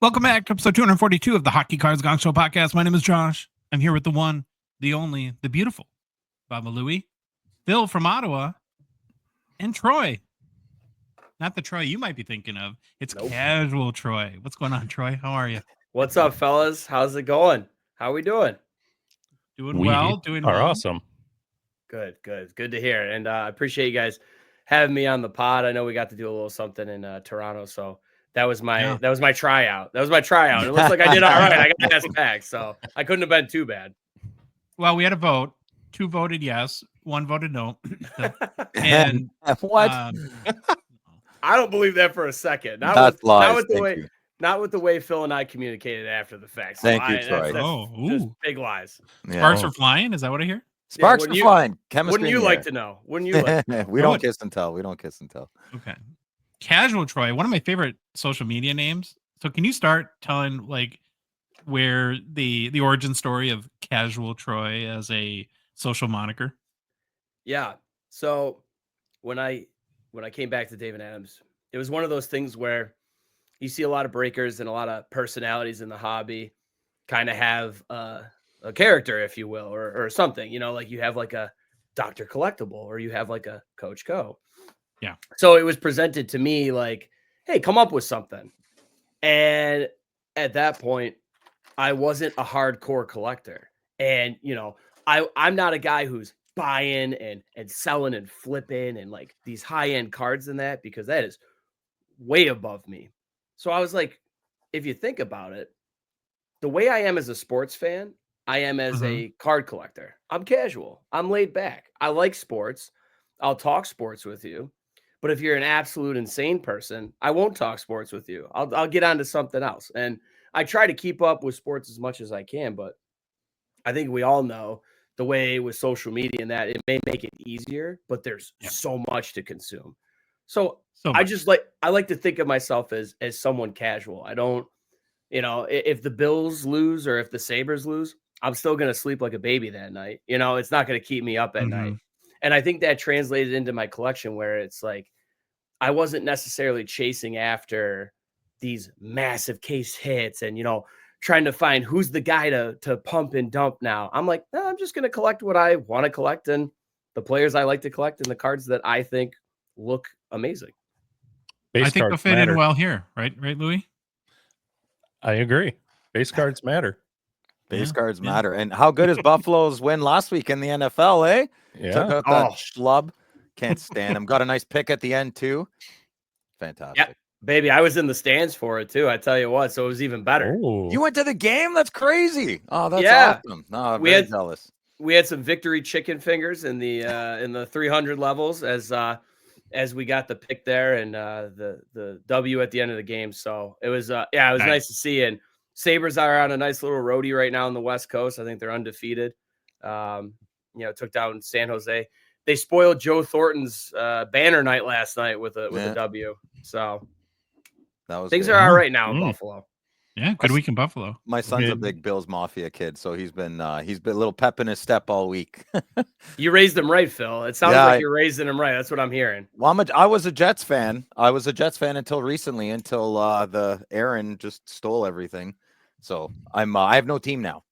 Welcome back to episode 242 of the Hockey Cards Gongshow podcast. My name is Josh. I'm here with the one, the only, the beautiful Baba Louie, Phil from Ottawa, and Troy. Not the Troy you might be thinking of. It's Casual Troy. What's going on, Troy? How are you? What's up, fellas? How's it going? How we doing? Doing well. Awesome. Good to hear. And I appreciate you guys having me on the pod. I know we got to do a little something in Toronto, so that was my tryout. It looks like I did all right. I got asked back, so I couldn't have been too bad. Well, we had a vote. 2 voted yes, 1 voted no. And what? I don't believe that for a second. That's lies. Not with the way Phil and I communicated after the fact. So Thank you, Troy. That's just big lies. Yeah. Sparks are flying. Is that what I hear? Sparks are flying. Chemistry. Wouldn't you like to know? Wouldn't you? We don't kiss and tell. Okay. Casual Troy, one of my favorite social media names. So can you start telling like where the origin story of Casual Troy as a social moniker? Yeah. So when I came back to David Adams, it was one of those things where you see a lot of breakers and a lot of personalities in the hobby kind of have a character, if you will, or something, like you have like a Dr. Collectible or you have like a Coach Co. Yeah. So it was presented to me like, hey, come up with something. And at that point, I wasn't a hardcore collector. And, I'm not a guy who's buying and selling and flipping and like these high-end cards and that, because that is way above me. So I was like, if you think about it, the way I am as a sports fan, I am as a card collector. I'm casual. I'm laid back. I like sports. I'll talk sports with you. But if you're an absolute insane person, I won't talk sports with you. I'll get on to something else. And I try to keep up with sports as much as I can. But I think we all know the way with social media and that it may make it easier, but there's so much to consume. So I like to think of myself as someone casual. I don't, if the Bills lose or if the Sabres lose, I'm still going to sleep like a baby that night. It's not going to keep me up at night. And I think that translated into my collection where it's like, I wasn't necessarily chasing after these massive case hits and, trying to find who's the guy to pump and dump now. I'm like, no, I'm just going to collect what I want to collect and the players I like to collect and the cards that I think look amazing. I think they'll fit in well here, right, Louis? I agree. Base cards matter. Base cards matter. And how good is Buffalo's win last week in the NFL, eh? Yeah. Took out that schlub. Can't stand him. Got a nice pick at the end, too. Fantastic. Yep. Baby, I was in the stands for it, too. I tell you what. So it was even better. Ooh. You went to the game? That's crazy. Oh, that's awesome. No, I'm very jealous. We had some victory chicken fingers in the 300 levels as we got the pick there and the W at the end of the game. So it was nice to see. And Sabres are on a nice little roadie right now on the West Coast. I think they're undefeated. Took down San Jose. They spoiled Joe Thornton's banner night last night with a W. So that was things are all right now in Buffalo. Yeah, good week in Buffalo. My son's a big Bills Mafia kid, so he's been a little pep in his step all week. You raised him right, Phil. It sounds like you're raising him right. That's what I'm hearing. Well, I was a Jets fan. I was a Jets fan until recently, until the Aaron just stole everything. So I have no team now.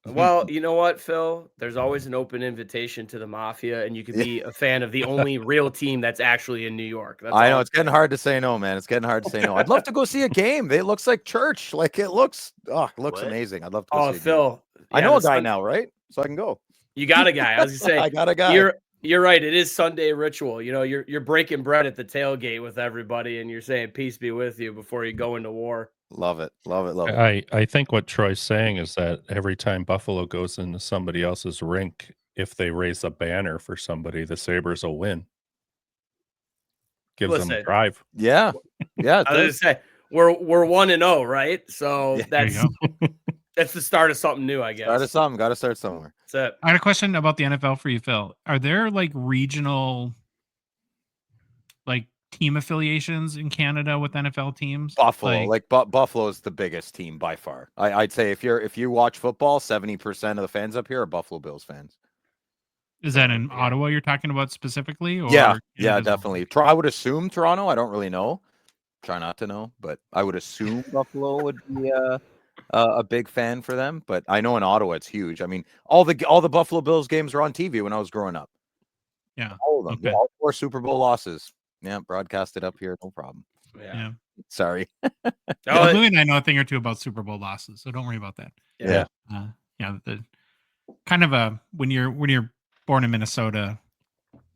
Well, you know what, Phil? There's always an open invitation to the Mafia, and you can be a fan of the only real team that's actually in New York. I know. It's getting hard to say no, man. It's getting hard to say no. I'd love to go see a game. It looks like church. Like it looks amazing. I'd love to go see a Phil. Game. I know a guy now, right? So I can go. You got a guy. I was going to say. I got a guy. You're right. It is Sunday ritual. You're breaking bread at the tailgate with everybody, and you're saying peace be with you before you go into war. Love it. I think what Troy's saying is that every time Buffalo goes into somebody else's rink, if they raise a banner for somebody, the Sabres will win. Gives them a drive. Yeah. I was going to say we're 1-0, right? So that's the start of something new, I guess. Start of something. Got to start somewhere. That's it. I had a question about the NFL for you, Phil. Are there like regional team affiliations in Canada with NFL teams? Buffalo, Buffalo is the biggest team by far. I'd say if you watch football, 70% of the fans up here are Buffalo Bills fans. Is that in Ottawa you're talking about specifically? Or yeah, definitely. I would assume Toronto. I don't really know, Try not to know, but I would assume Buffalo would be a big fan for them. But I know in Ottawa it's huge. I mean, all the Buffalo Bills games were on TV when I was growing up. Yeah. All of them. Okay. All 4 Super Bowl losses. Yeah, broadcasted up here, no problem. Yeah. Sorry. Well, Louis and I know a thing or two about Super Bowl losses, so don't worry about that. Yeah. The kind of when you're born in Minnesota,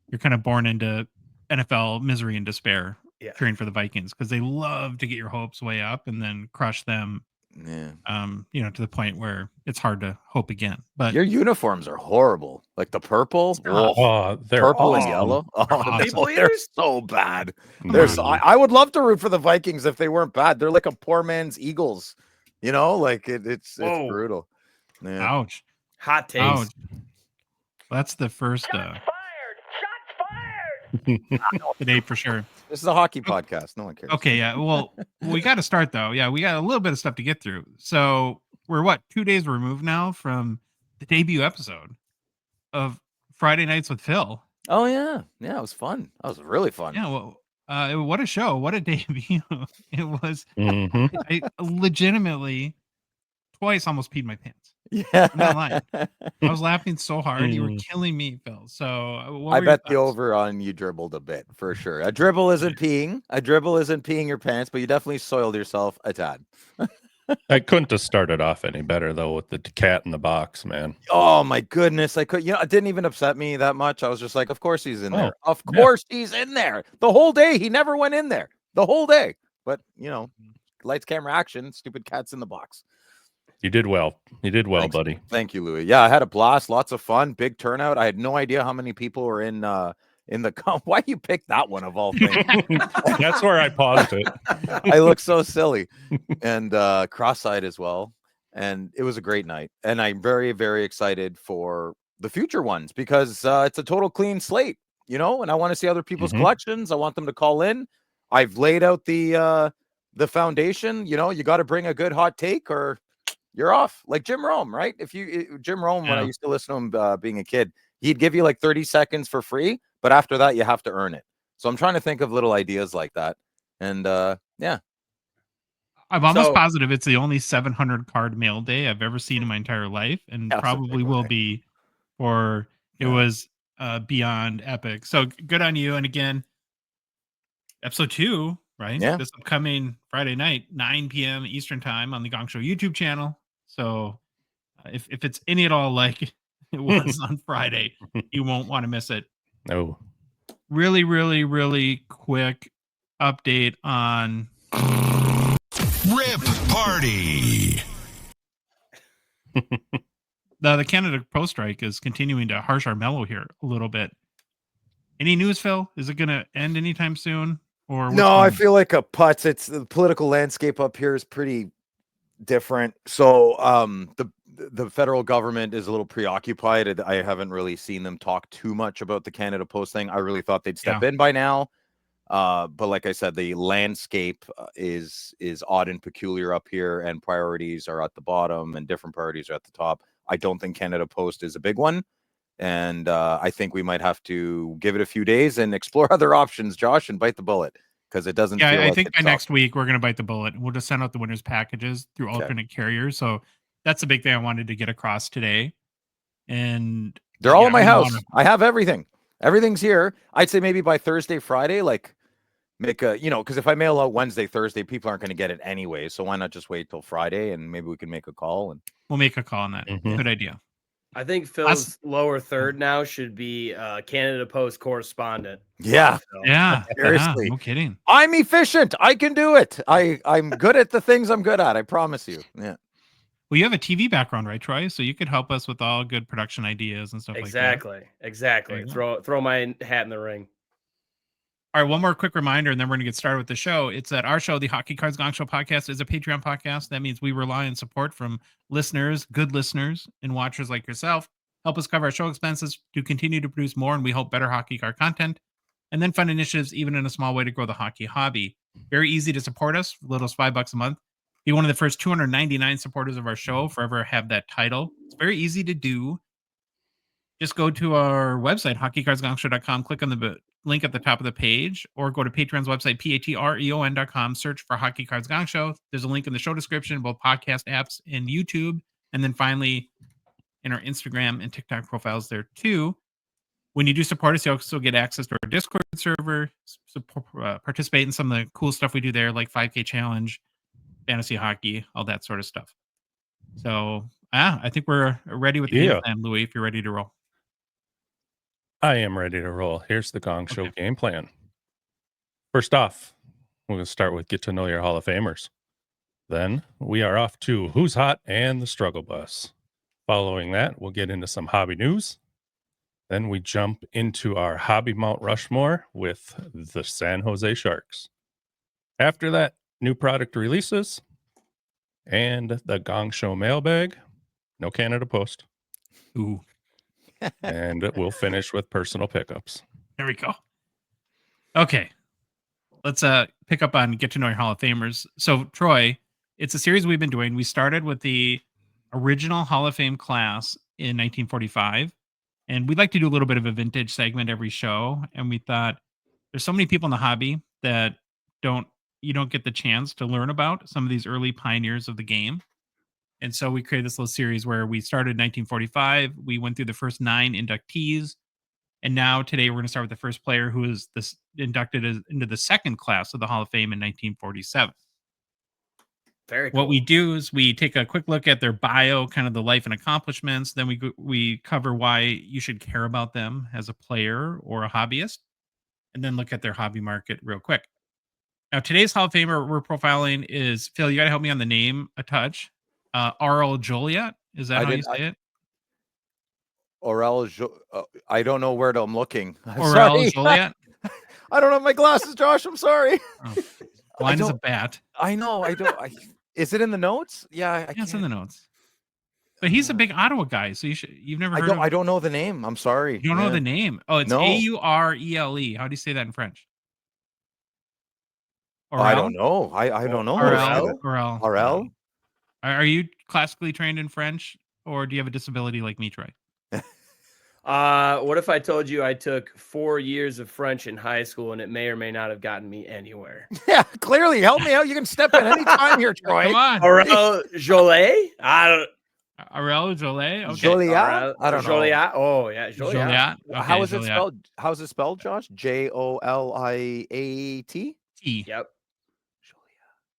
you're kind of born into NFL misery and despair, cheering for the Vikings because they love to get your hopes way up and then crush them. Yeah. To the point where it's hard to hope again. But your uniforms are horrible. Like the purple. They're purple awesome. and yellow. Awesome. They're so bad. I would love to root for the Vikings if they weren't bad. They're like a poor man's Eagles. Like it's brutal. Yeah. Ouch. Hot takes. Ouch. That's the first Shots fired. today for sure. This is a hockey podcast. No one cares. Okay, yeah. Well, we got to start though. Yeah, we got a little bit of stuff to get through. So we're 2 days removed now from the debut episode of Friday Nights with Phil. Oh yeah, it was fun. That was really fun. Yeah, well, what a show! What a debut it was. Mhm. I legitimately twice almost peed my pants. Yeah, I'm not lying. I was laughing so hard. You were killing me, Phil. So I bet the over on you dribbled a bit for sure. A dribble isn't peeing. A dribble isn't peeing your pants, but you definitely soiled yourself a tad. I couldn't have started off any better though with the cat in the box, man. Oh my goodness. It didn't even upset me that much. I was just like, of course he's in there. Of course he's in there. The whole day he never went in there. The whole day. But lights, camera, action, stupid cat's in the box. You did well. Thanks. Buddy. Thank you, Louis. Yeah, I had a blast, lots of fun, big turnout. I had no idea how many people were in the why you picked that one of all things? That's where I paused it. I look so silly and cross-eyed as well. And it was a great night. And I'm very, very excited for the future ones because it's a total clean slate, and I want to see other people's collections. I want them to call in. I've laid out the foundation. You got to bring a good hot take or you're off. Like Jim Rome, right? Jim Rome, when I used to listen to him being a kid, he'd give you like 30 seconds for free, but after that, you have to earn it. So I'm trying to think of little ideas like that. And yeah. I'm almost positive it's the only 700 card mail day I've ever seen in my entire life, and probably will be, or it was beyond epic. So good on you. And again, episode 2, right? Yeah. This upcoming Friday night, 9 p.m. Eastern time on the Gongshow YouTube channel. So if it's any at all like it was on Friday, you won't want to miss it. No. Really, really, really quick update on Rip Party. the Canada Post strike is continuing to harsh our mellow here a little bit. Any news, Phil? Is it going to end anytime soon? Or no, I feel like a putz. It's the political landscape up here is pretty different. So the federal government is a little preoccupied. I haven't really seen them talk too much about the Canada Post thing. I really thought they'd step in by now. But like I said, the landscape is odd and peculiar up here, and priorities are at the bottom and different priorities are at the top. I don't think Canada Post is a big one. And I think we might have to give it a few days and explore other options, Josh, and bite the bullet because it doesn't. Yeah, feel I like think by next week we're going to bite the bullet. We'll just send out the winners packages through alternate carriers. So that's the big thing I wanted to get across today. And they're all in my house. I have everything. Everything's here. I'd say maybe by Thursday, Friday, like make a, because if I mail out Wednesday, Thursday, people aren't going to get it anyway. So why not just wait till Friday and maybe we can make a call and we'll make a call on that. Good idea. I think Phil's lower third now should be Canada Post correspondent. Yeah. Yeah. Seriously. No kidding. I'm efficient. I can do it. I'm good at the things I'm good at. I promise you. Yeah. Well, you have a TV background, right, Troy? So you could help us with all good production ideas and stuff like that. Exactly. Throw my hat in the ring. All right, one more quick reminder, and then we're going to get started with the show. It's that our show, the Hockey Cards Gongshow podcast, is a Patreon podcast. That means we rely on support from listeners, good listeners, and watchers like yourself. Help us cover our show expenses to continue to produce more, and we hope better hockey card content, and then fund initiatives, even in a small way, to grow the hockey hobby. Very easy to support us, little as $5 a month. Be one of the first 299 supporters of our show, forever have that title. It's very easy to do. Just go to our website, hockeycardsgongshow.com, click on the link at the top of the page, or go to Patreon's website, patreon.com, search for Hockey Cards Gongshow. There's a link in the show description, both podcast apps and YouTube. And then finally, in our Instagram and TikTok profiles there too. When you do support us, you also get access to our Discord server, participate in some of the cool stuff we do there, like 5K challenge, fantasy hockey, all that sort of stuff. So I think we're ready with the game plan, Louis, if you're ready to roll. I am ready to roll. Here's the Gong Show game plan. First off, we're going to start with get to know your Hall of Famers. Then we are off to Who's Hot and the Struggle Bus. Following that, we'll get into some hobby news. Then we jump into our hobby Mount Rushmore with the San Jose Sharks. After that, new product releases and the Gongshow Mailbag. No Canada Post. Ooh. And we'll finish with personal pickups. There we go. Okay. Let's pick up on Get to Know Your Hall of Famers. So, Troy, it's a series we've been doing. We started with the original Hall of Fame class in 1945. And we'd like to do a little bit of a vintage segment every show. And we thought there's so many people in the hobby that you don't get the chance to learn about some of these early pioneers of the game. And so we created this little series where we started in 1945. We went through the first 9 inductees. And now today we're going to start with the first player who is inducted into the second class of the Hall of Fame in 1947. Very cool. What we do is we take a quick look at their bio, kind of the life and accomplishments. Then we cover why you should care about them as a player or a hobbyist. And then look at their hobby market real quick. Now, today's Hall of Famer we're profiling is, Phil, you got to help me on the name a touch. Aurèle Joliat. Is that how you say it? I don't know where I'm looking. Aurèle Joliat? I don't have my glasses, Josh. I'm sorry. Oh. Blind as a bat. I know. I don't. Is it in the notes? Yeah, it's in the notes. But he's a big Ottawa guy, so you've never heard of him. I don't know the name. I'm sorry. You don't know the name? Oh, it's Aurele. How do you say that in French? Aurèle? I don't know. I don't know. Aurèle. Are you classically trained in French, or do you have a disability like me, Troy? What if I told you I took 4 years of French in high school and it may or may not have gotten me anywhere? Yeah, clearly. Help me out. You can step in any time here, Troy. Come on. Aurèle Joliat? Aurèle Joliat? Okay. Joliat? I don't know. Joliat? Oh, yeah. Joliat. Okay, How is it spelled? How's it spelled, Josh? Joliat? T. Yep.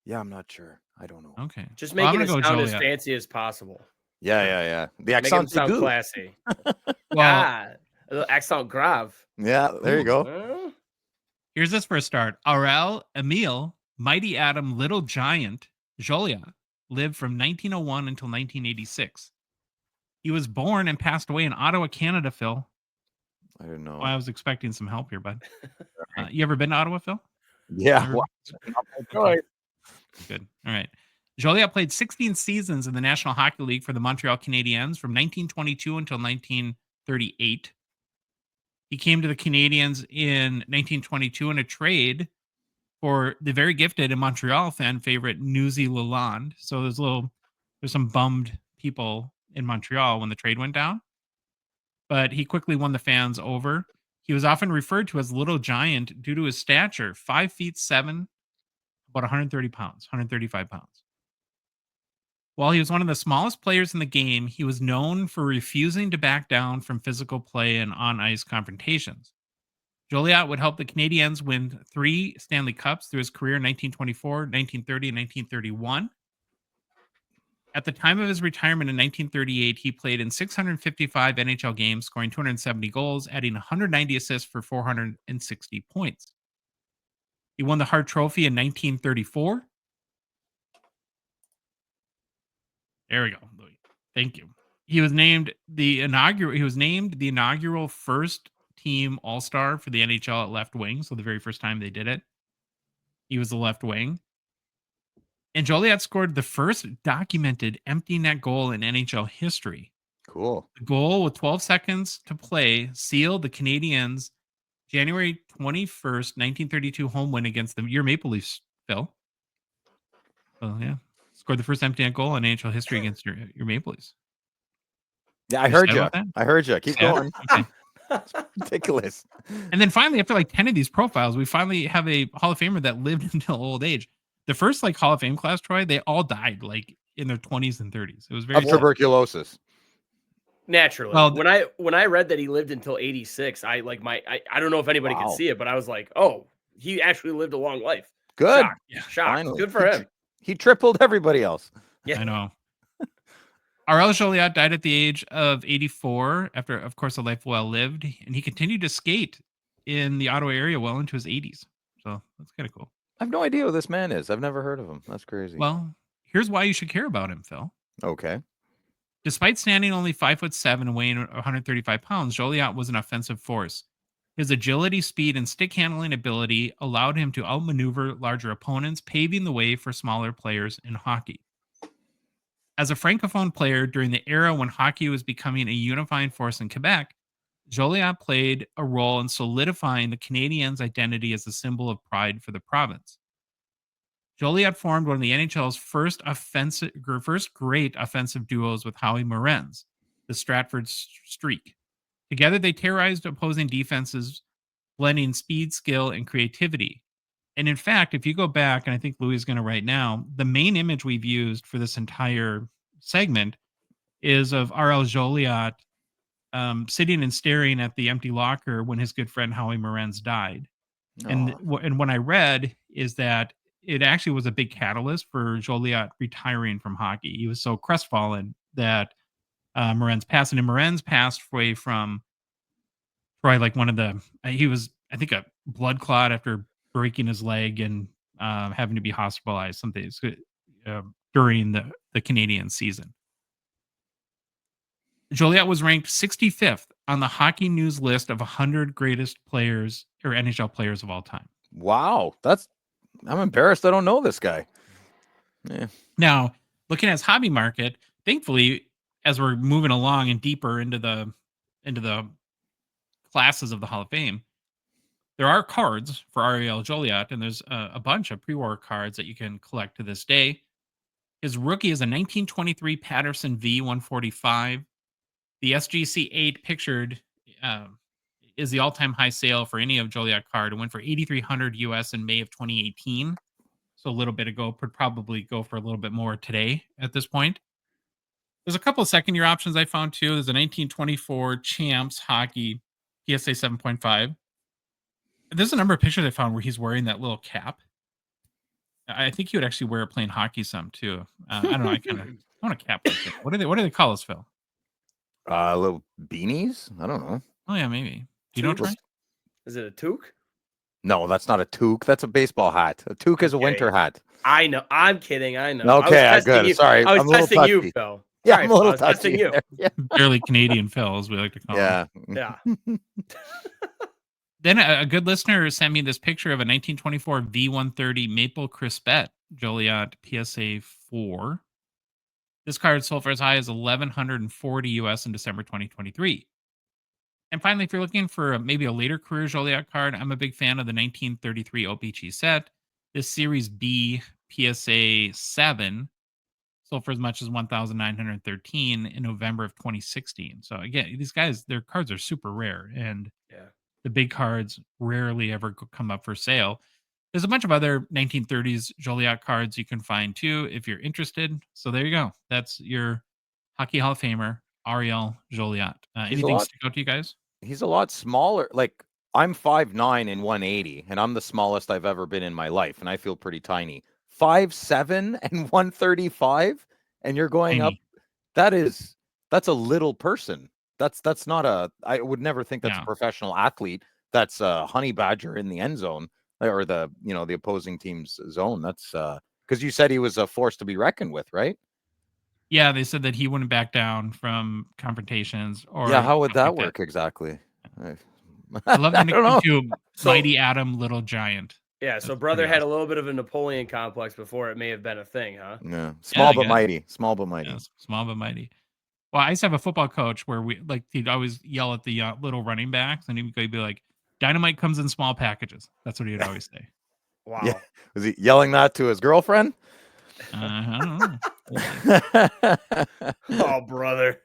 Yeah, I'm not sure. I don't know. Okay. Just making it sound as fancy as possible. Yeah. The accent sound classy. Well, the accent grave. Yeah, there you go. Here's this for a start. Aurèle Emile, Mighty Atom, Little Giant, Joliat lived from 1901 until 1986. He was born and passed away in Ottawa, Canada, Phil. I don't know. Well, I was expecting some help here, bud. You ever been to Ottawa, Phil? Yeah. Good. All right. Joliat played 16 seasons in the National Hockey League for the Montreal Canadiens from 1922 until 1938. He came to the Canadiens in 1922 in a trade for the very gifted and Montreal fan favorite Newsy Lalonde. So there's some bummed people in Montreal when the trade went down. But he quickly won the fans over. He was often referred to as Little Giant due to his stature, 5'7", about 130 pounds, 135 pounds. While he was one of the smallest players in the game, he was known for refusing to back down from physical play and on-ice confrontations. Joliat would help the Canadiens win 3 Stanley Cups through his career in 1924, 1930, and 1931. At the time of his retirement in 1938, he played in 655 NHL games, scoring 270 goals, adding 190 assists for 460 points. He won the Hart Trophy in 1934. There we go, Louis. Thank you. He was named the inaugural first team All-Star for the NHL at left wing. So the very first time they did it, he was the left wing. And Joliat scored the first documented empty net goal in NHL history. Cool. The goal with 12 seconds to play sealed the Canadiens' January 21st, 1932 home win against your Maple Leafs, Phil. Oh, yeah. Scored the first empty net goal in NHL history against your Maple Leafs. Yeah, I heard you. Keep going. Okay. Ridiculous. And then finally, after like 10 of these profiles, we finally have a Hall of Famer that lived until old age. The first like Hall of Fame class, Troy, they all died like in their 20s and 30s. It was very Of tuberculosis. Naturally. Well, when I read that he lived until 86, I don't know if anybody Wow. could see it, but I was like, oh, he actually lived a long life. Good. Shocked. Yeah, Shocked. Finally. Good for him. He tripled everybody else. Yeah. I know. Aurèle Joliat died at the age of 84 after, of course, a life well lived, and he continued to skate in the Ottawa area well into his 80s. So that's kind of cool. I have no idea who this man is. I've never heard of him. That's crazy. Well, here's why you should care about him, Phil. Okay. Despite standing only 5'7" and weighing 135 pounds, Joliat was an offensive force. His agility, speed, and stick handling ability allowed him to outmaneuver larger opponents, paving the way for smaller players in hockey. As a francophone player during the era when hockey was becoming a unifying force in Quebec, Joliat played a role in solidifying the Canadiens' identity as a symbol of pride for the province. Joliat formed one of the NHL's first great offensive duos with Howie Morenz, the Stratford Streak. Together, they terrorized opposing defenses, blending speed, skill, and creativity. And in fact, if you go back, and I think Louis is going to right now, the main image we've used for this entire segment is of Aurèle Joliat sitting and staring at the empty locker when his good friend Howie Morenz died. And when I read is that it actually was a big catalyst for Joliat retiring from hockey. He was so crestfallen that Morenz passed, and Morenz passed away from probably like he was, I think, a blood clot after breaking his leg and having to be hospitalized during the Canadian season. Joliat was ranked 65th on the Hockey News list of 100 greatest players or NHL players of all time. Wow. I'm embarrassed I don't know this guy. Yeah. Now, looking at his hobby market, thankfully, as we're moving along and deeper into the classes of the Hall of Fame, there are cards for Aurèle Joliat, and there's a bunch of pre-war cards that you can collect to this day. His rookie is a 1923 Patterson V145. The SGC 8 pictured is the all-time high sale for any of Joliat card. It went for $8,300 US in May of 2018. So a little bit ago, could probably go for a little bit more today at this point. There's a couple of second-year options I found too. There's a 1924 Champs Hockey PSA 7.5. There's a number of pictures I found where he's wearing that little cap. I think he would actually wear it playing hockey some too. I don't know. I want a cap like that. What do they call us, Phil? Little beanies? I don't know. Oh yeah, maybe. You know, Troy? Is it a toque? No, that's not a toque. That's a baseball hat. A toque is a winter hat. I know. I'm kidding. I know. Okay, good. You. Sorry, I was I'm a little testing you, touchy. Phil. Yeah, Sorry, I'm a little Phil, I was testing touchy you. there. Yeah. Barely Canadian Phil, as we like to call him. Yeah. Then a good listener sent me this picture of a 1924 V130 Maple Crispet Joliat PSA 4. This card sold for as high as $1,140 US in December 2023. And finally, if you're looking for maybe a later career Joliat card, I'm a big fan of the 1933 O-Pee-Chee set. This Series B PSA 7 sold for as much as $1,913 in November of 2016. So again, these guys, their cards are super rare, and the big cards rarely ever come up for sale. There's a bunch of other 1930s Joliat cards you can find too if you're interested. So there you go. That's your Hockey Hall of Famer, Aurèle Joliat. Anything stick out to you guys? He's a lot smaller. Like, I'm 5'9" and 180, and I'm the smallest I've ever been in my life, and I feel pretty tiny. 5'7" and 135, and you're going Tiny. up. That's a little person. That's not I would never think that's a professional athlete. That's a honey badger in the end zone, or the opposing team's zone. That's because you said he was a force to be reckoned with, right? Yeah, they said that he wouldn't back down from confrontations. Or how would that like work exactly? I love the don't know. nickname to Mighty Adam, Little Giant. Yeah, so brother had a little bit of a Napoleon complex before it may have been a thing, huh? Yeah, small but mighty. Small but mighty. Yeah, small but mighty. Well, I used to have a football coach where he'd always yell at the little running backs, and he'd be like, "Dynamite comes in small packages." That's what he would always say. Wow. Yeah. Was he yelling that to his girlfriend? I don't know. Oh, brother.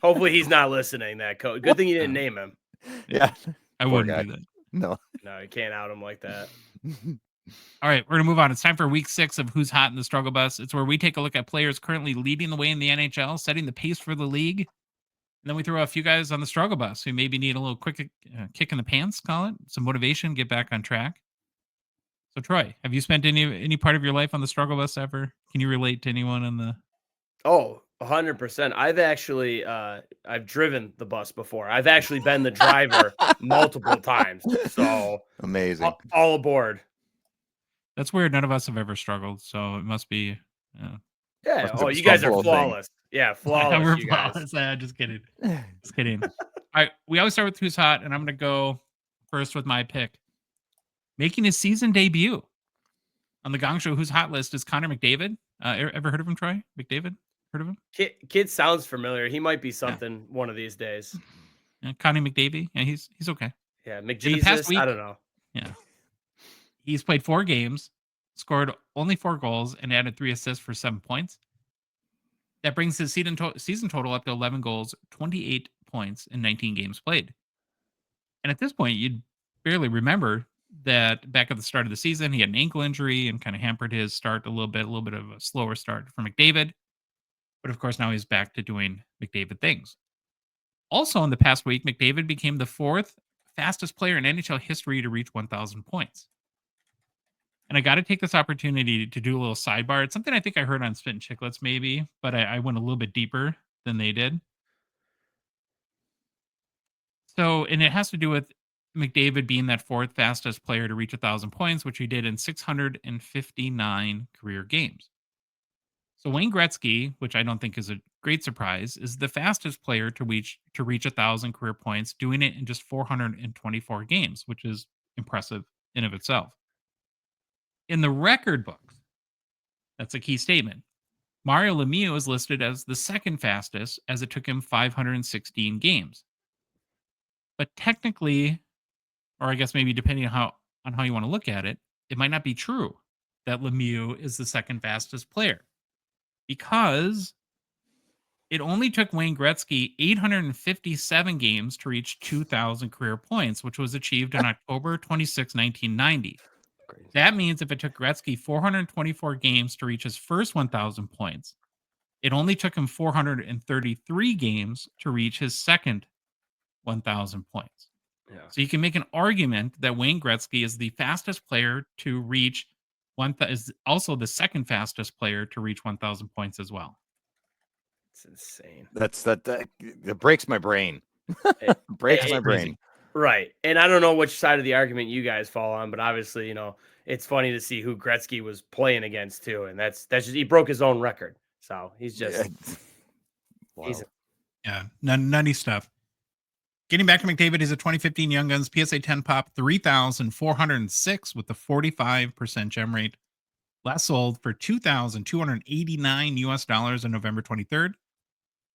Hopefully he's not listening. That code. Good thing you didn't name him. Yeah. I Poor wouldn't guy. do that. No. No, you can't out him like that. All right, we're going to move on. It's time for week 6 of Who's Hot in the Struggle Bus. It's where we take a look at players currently leading the way in the NHL, setting the pace for the league. And then we throw a few guys on the struggle bus who maybe need a little quick kick in the pants, call it, some motivation, get back on track. So, Troy, have you spent any part of your life on the struggle bus ever? Can you relate to anyone on the... Oh, 100%. I've actually I've driven the bus before. I've actually been the driver multiple times. So Amazing. all aboard. That's weird. None of us have ever struggled, so it must be... Yeah. Must be Oh, a you guys are stumble thing. flawless. Yeah, flawless. We're You guys. flawless. Just kidding. Just kidding. All right, we always start with Who's Hot, and I'm going to go first with my pick. Making his season debut on the Gongshow Who's Hot list is Connor McDavid. Ever heard of him, Troy? McDavid? Heard of him? Kid sounds familiar. He might be something one of these days. Connie McDavid. Yeah, he's okay. Yeah, In the past McJesus. week- I don't know. Yeah. He's played 4 games, scored only 4 goals, and added 3 assists for 7 points. That brings his season total up to 11 goals, 28 points in 19 games played. And at this point, you'd barely remember that back at the start of the season, he had an ankle injury and kind of hampered his start a little bit of a slower start for McDavid. But of course, now he's back to doing McDavid things. Also, in the past week, McDavid became the 4th fastest player in NHL history to reach 1,000 points. And I got to take this opportunity to do a little sidebar. It's something I think I heard on Spit and Chicklets maybe, but I went a little bit deeper than they did. So, and it has to do with McDavid being that 4th fastest player to reach 1,000 points, which he did in 659 career games. So Wayne Gretzky, which I don't think is a great surprise, is the fastest player to reach 1,000 career points, doing it in just 424 games, which is impressive in of itself. In the record books, that's a key statement. Mario Lemieux is listed as the 2nd fastest, as it took him 516 games. But technically, or I guess maybe depending on how you want to look at it, it might not be true that Lemieux is the 2nd fastest player, because it only took Wayne Gretzky 857 games to reach 2,000 career points, which was achieved on October 26, 1990. Crazy. That means if it took Gretzky 424 games to reach his first 1,000 points, it only took him 433 games to reach his second 1,000 points. Yeah. So you can make an argument that Wayne Gretzky is the fastest player to reach is also the 2nd fastest player to reach 1,000 points as well. It's insane. That breaks my brain. Breaks my brain. Right. And I don't know which side of the argument you guys fall on, but obviously, it's funny to see who Gretzky was playing against too. And that's just, he broke his own record. So he's just, Wow. he's Nutty stuff. Getting back to McDavid, he's a 2015 Young Guns PSA 10 pop, 3,406 with a 45% gem rate. Last sold for $2,289 US on November 23rd.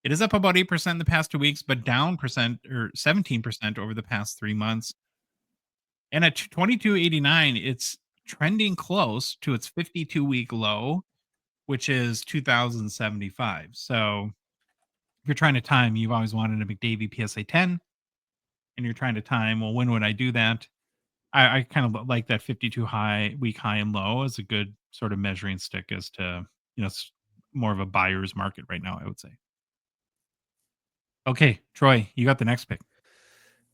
It is up about 8% in the past 2 weeks, but down 17% over the past 3 months. And at $22.89, it's trending close to its 52-week low, which is $2,075. So if you're trying to time, you've always wanted a McDavid PSA 10, and you're trying to time, well, when would I do that? I kind of like that 52-week high and low as a good sort of measuring stick as to, it's more of a buyer's market right now, I would say. Okay, Troy, you got the next pick.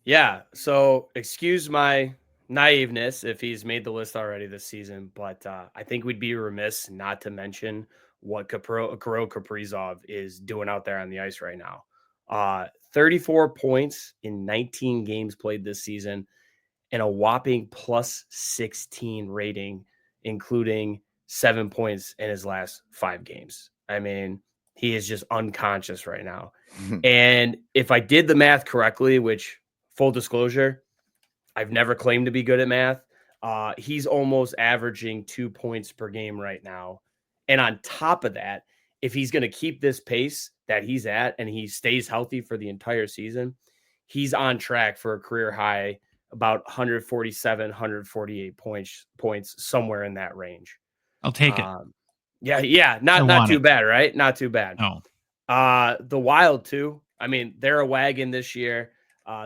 Yeah. So excuse my naiveness if he's made the list already this season, but I think we'd be remiss not to mention what Kirill Kaprizov is doing out there on the ice right now. 34 points in 19 games played this season and a whopping plus 16 rating, including 7 points in his last 5 games. I mean, he is just unconscious right now. And if I did the math correctly, which full disclosure, I've never claimed to be good at math. He's almost averaging 2 points per game right now. And on top of that, if he's going to keep this pace that he's at and he stays healthy for the entire season, he's on track for a career high, about 147, 148 points, somewhere in that range. I'll take it. Yeah. Not too bad, right? Not too bad. No. The Wild too. I mean, they're a wagon this year.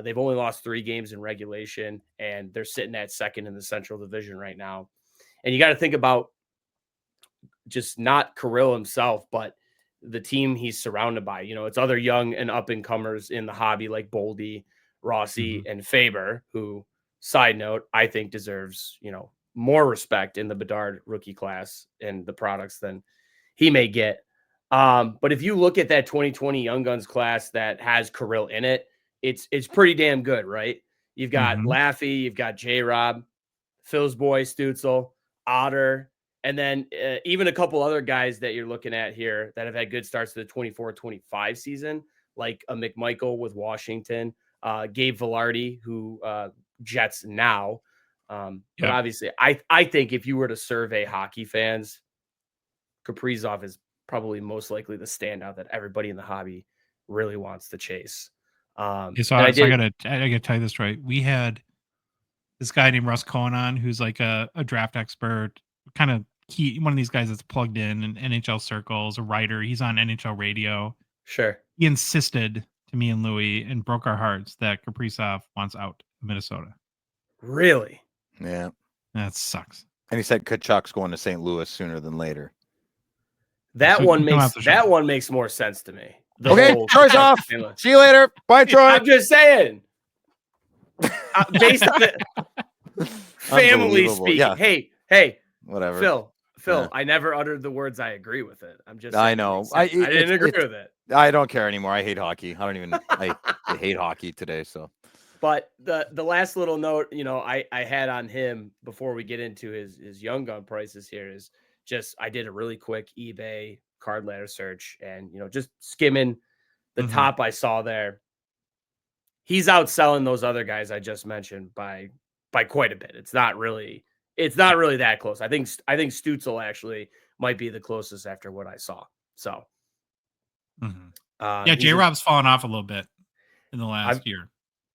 They've only lost 3 games in regulation, and they're sitting at second in the Central Division right now. And you got to think about just not Kirill himself, but the team he's surrounded by. You know, it's other young and up and comers in the hobby like Boldy, Rossi, and Faber, who, side note, I think deserves, more respect in the Bedard rookie class and the products than he may get. But if you look at that 2020 Young Guns class that has Kirill in it, it's pretty damn good, right? You've got Laffy, you've got J-Rob, Phil's boy, Stutzel, Otter, and then even a couple other guys that you're looking at here that have had good starts to the 24-25 season, like a McMichael with Washington, Gabe Velarde, who Jets now. But obviously, I think if you were to survey hockey fans, Kaprizov is probably most likely the standout that everybody in the hobby really wants to chase. I gotta tell you this, right? We had this guy named Russ Cohen on, who's like a draft expert, kind of one of these guys that's plugged in NHL circles, a writer. He's on NHL radio. Sure. He insisted to me and Louie and broke our hearts that Kaprizov wants out of Minnesota. Really? Yeah. That sucks. And he said Kachuk's going to St. Louis sooner than later. That one makes more sense to me. Okay, Troy's off. See you later. Bye, Troy. I'm just saying. Based on the family speaking. Yeah. Hey, whatever. Phil, yeah. I never uttered the words I agree with it. I'm just saying, I know. I didn't agree with it. I don't care anymore. I hate hockey. I hate hockey today, so. But the last little note, I had on him before we get into his Young Gun prices here is just I did a really quick eBay card ladder search and just skimming the top I saw there. He's outselling those other guys I just mentioned by quite a bit. It's not really that close. I think Stutzel actually might be the closest after what I saw. So J-Rob's fallen off a little bit in the last year.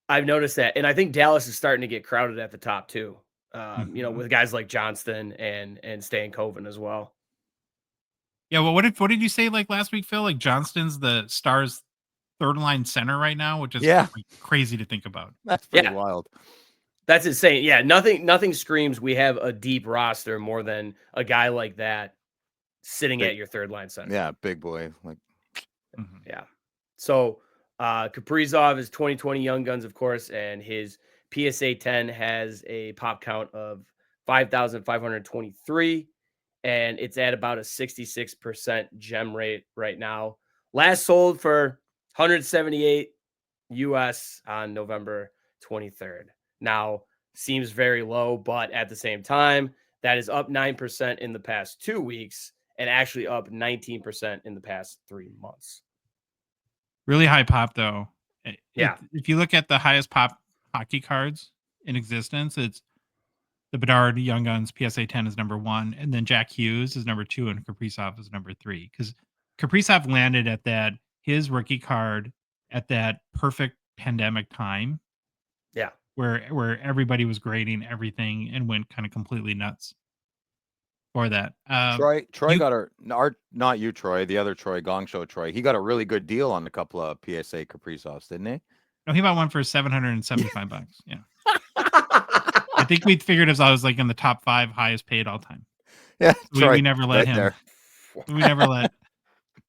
I've noticed that. And I think Dallas is starting to get crowded at the top too. With guys like Johnston and Stankoven as well. Yeah, well, what did you say like last week, Phil? Like Johnston's the Stars' third line center right now, which is crazy to think about. That's pretty wild. That's insane. Yeah, nothing screams we have a deep roster more than a guy like that sitting at your third line center. Yeah, big boy. Yeah. So Kaprizov is 2020 Young Guns, of course, and his PSA 10 has a pop count of 5,523, and it's at about a 66% gem rate right now. Last sold for $178 US on November 23rd. Now, seems very low, but at the same time, that is up 9% in the past 2 weeks and actually up 19% in the past 3 months. Really high pop, though. Yeah. If you look at the highest pop hockey cards in existence, it's the Bedard Young Guns PSA 10 is number 1, and then Jack Hughes is number 2, and Kaprizov is number 3. Because Kaprizov landed at his rookie card at that perfect pandemic time. Yeah. Where everybody was grading everything and went kind of completely nuts for that. Troy got not you, Troy, the other Troy, Gongshow Troy. He got a really good deal on a couple of PSA Kaprizovs, didn't he? No, he bought one for $775. Yeah. I think we figured I was like in the top 5 highest paid all time. Yeah. We never let him. We never let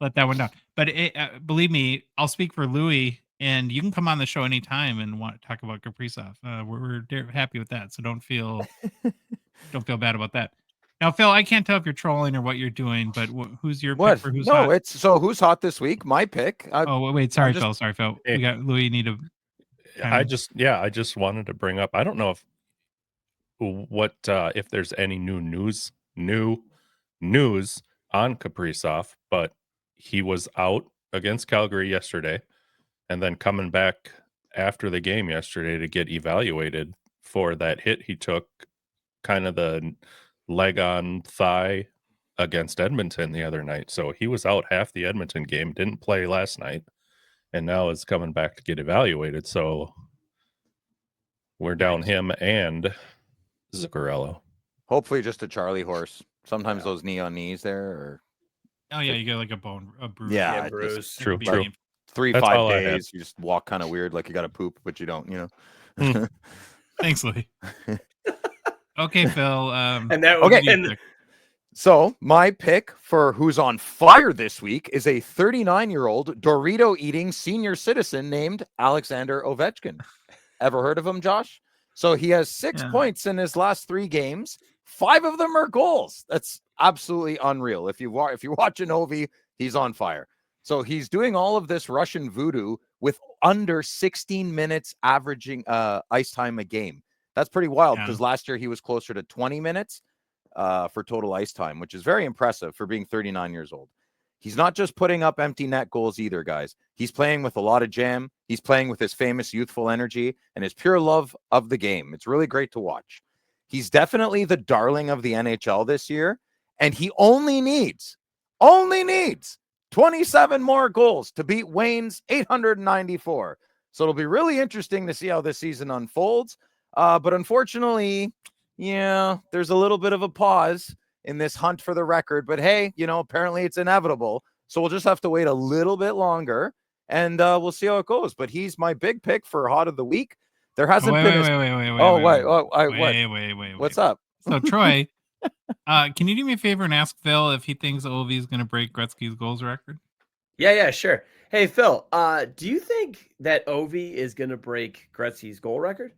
that one down. But believe me, I'll speak for Louie, and you can come on the show anytime and want to talk about Kaprizov. We're happy with that. So don't feel bad about that. Now, Phil, I can't tell if you're trolling or what you're doing, but who's your pick for who's hot? Who's hot this week? My pick. Sorry, Phil. We got Louis. I just wanted to bring up. I don't know if there's any new news on Kaprizov, but he was out against Calgary yesterday, and then coming back after the game yesterday to get evaluated for that hit he took, kind of the leg on thigh against Edmonton the other night. So he was out half the Edmonton game, didn't play last night, and now is coming back to get evaluated. So we're down him and Zuccarello. Hopefully just a Charlie horse Sometimes those knee on knees there, or Oh yeah, you get like a bruise. Yeah, Yeah, it's bruise. just That True, could be true. painful. That's 3-5 all I had. days. You just walk kind of weird, like you got to poop, but you don't. Hmm. Thanks, Louis. Okay, Phil. And that Okay. what do you and pick? So my pick for who's on fire this week is a 39-year-old Dorito-eating senior citizen named Alexander Ovechkin. Ever heard of him, Josh? So he has 6 Yeah. points in his last 3 games. 5 of them are goals. That's absolutely unreal. If you're watching Ovi, he's on fire. So he's doing all of this Russian voodoo with under 16 minutes averaging ice time a game. That's pretty wild because last year he was closer to 20 minutes for total ice time, which is very impressive for being 39 years old. He's not just putting up empty net goals either, guys. He's playing with a lot of jam. He's playing with his famous youthful energy and his pure love of the game. It's really great to watch. He's definitely the darling of the NHL this year, and he only needs 27 more goals to beat Wayne's 894. So it'll be really interesting to see how this season unfolds. But unfortunately, yeah, there's a little bit of a pause in this hunt for the record. But hey, apparently it's inevitable. So we'll just have to wait a little bit longer, and we'll see how it goes. But he's my big pick for Hot of the Week. There hasn't been. Wait. What's up? So Troy, can you do me a favor and ask Phil if he thinks Ovi is going to break Gretzky's goals record? Yeah, sure. Hey, Phil, do you think that Ovi is going to break Gretzky's goal record?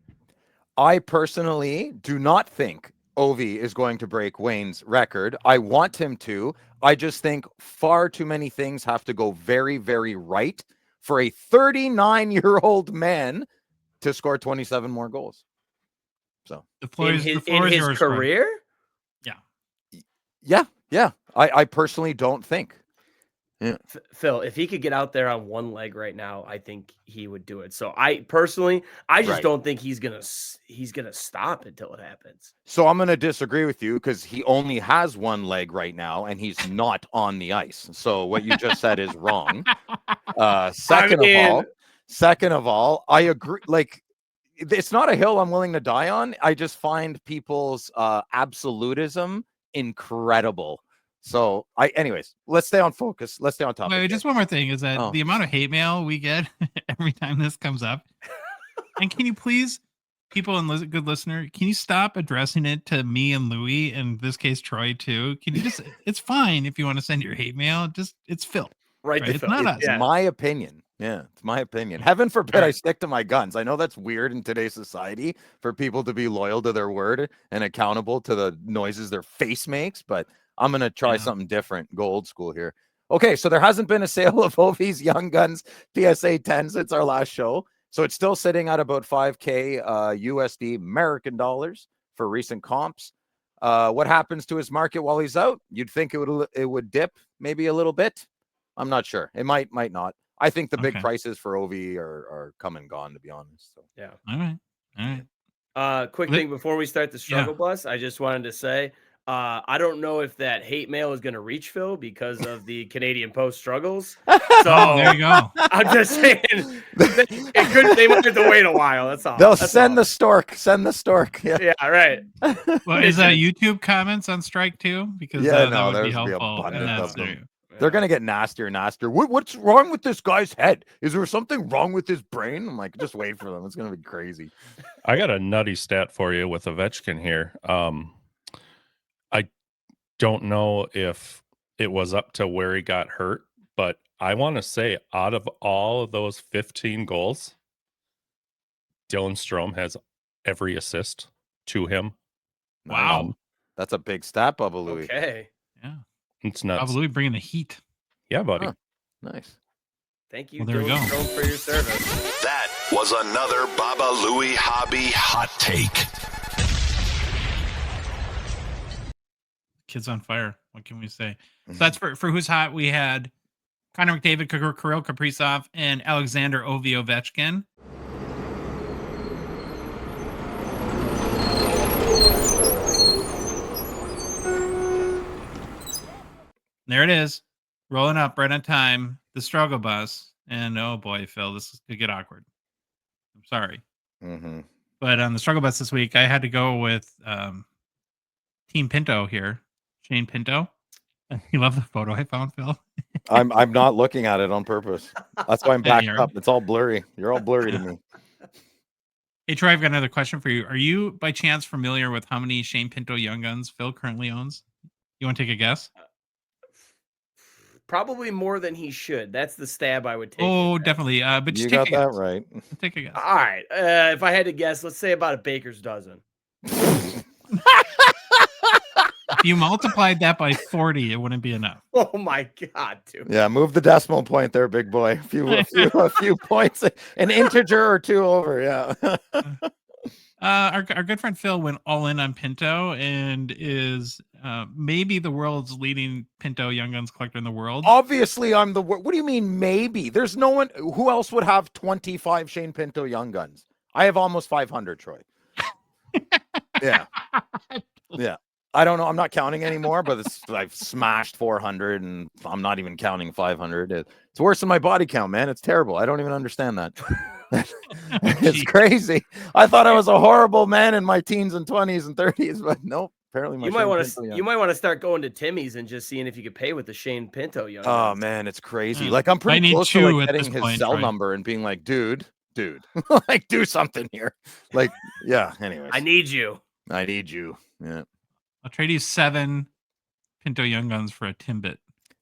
I personally do not think Ovi is going to break Wayne's record. I want him to. I just think far too many things have to go very, very right for a 39-year-old man to score 27 more goals. So The floor is in yours, his career? Yeah. I personally don't think. Yeah. Phil, if he could get out there on one leg right now, I think he would do it. So I personally, just don't think he's gonna stop until it happens. So I'm gonna disagree with you because he only has one leg right now and he's not on the ice. So what you just said is wrong. Second of all, I agree. Like, it's not a hill I'm willing to die on. I just find people's absolutism incredible. So anyways, let's stay on focus. Let's stay on topic. Wait, just one more thing is that the amount of hate mail we get every time this comes up. And can you please, people and good listener, can you stop addressing it to me and Louis, and in this case, Troy too? Can you just, it's fine if you want to send your hate mail. Just, it's Phil. Right. It's not us. It's my opinion. Yeah, it's my opinion. Heaven forbid I stick to my guns. I know that's weird in today's society for people to be loyal to their word and accountable to the noises their face makes, but I'm going to try something different, go old school here. Okay, so there hasn't been a sale of Ovi's Young Guns PSA 10 since our last show. So it's still sitting at about $5K USD American dollars for recent comps. What happens to his market while he's out? You'd think it would dip maybe a little bit. I'm not sure. It might not. I think the big prices for Ovi are come and gone, to be honest. So yeah. All right. Quick thing before we start the struggle bus, I just wanted to say, I don't know if that hate mail is going to reach Phil because of the Canadian Post struggles. So there you go. I'm just saying they might have to wait a while. That's all. They'll send the stork. Send the stork. Yeah, right. Well, is that YouTube comments on strike too? Because that would be helpful. They're going to get nastier and nastier. What's wrong with this guy's head? Is there something wrong with his brain? I'm like, just wait for them. It's going to be crazy. I got a nutty stat for you with Ovechkin here. I don't know if it was up to where he got hurt, but I want to say out of all of those 15 goals, Dylan Strome has every assist to him. Wow. That's a big stat, Bubba Louie. Okay. Yeah. It's nuts. Bubba Louie bringing the heat. Yeah, buddy. Huh. Nice. Thank you, Dylan Strome, for your service. That was another Baba Louie Hobby Hot Take. Kids on fire. What can we say? So that's for who's hot. We had Connor McDavid, Kirill Kaprizov, and Alexander Ovechkin. There it is, rolling up right on time. The struggle bus, and oh boy, Phil, this could get awkward. I'm sorry, but on the struggle bus this week, I had to go with Team Pinto here. Shane Pinto. You love the photo I found, Phil. I'm not looking at it on purpose. That's why I'm Yeah, backed you're- up. It's all blurry. You're all blurry to me. Hey, Troy, I've got another question for you. Are you by chance familiar with how many Shane Pinto Young Guns Phil currently owns? You want to take a guess? Probably more than he should. That's the stab I would take. Oh, at. definitely. But You just got take a that guess. right. Take a guess. All right. If I had to guess, let's say about a baker's dozen. If you multiplied that by 40, it wouldn't be enough. Oh my God, dude. Yeah, move the decimal point there, big boy. A few points, an integer or two over. Yeah. Our good friend Phil went all in on Pinto and is maybe the world's leading Pinto Young Guns collector in the world. Obviously, I'm the. What do you mean? Maybe there's no one who else would have 25 Shane Pinto Young Guns. I have almost 500, Troy. Yeah. I don't know. I'm not counting anymore, but I've smashed 400, and I'm not even counting 500. It's worse than my body count, man. It's terrible. I don't even understand that. It's crazy. I thought I was a horrible man in my teens and 20s and 30s, but nope. Apparently, You might want to start going to Timmy's and just seeing if you could pay with the Shane Pinto Young Guns. Oh man, it's crazy. Mm. Like I'm I pretty need close to two like at getting this his point, cell Troy. number and being like, dude, like do something here. Like, yeah. Anyways, I need you. I need you. Yeah. I'll trade you 7 Pinto Young Guns for a Timbit.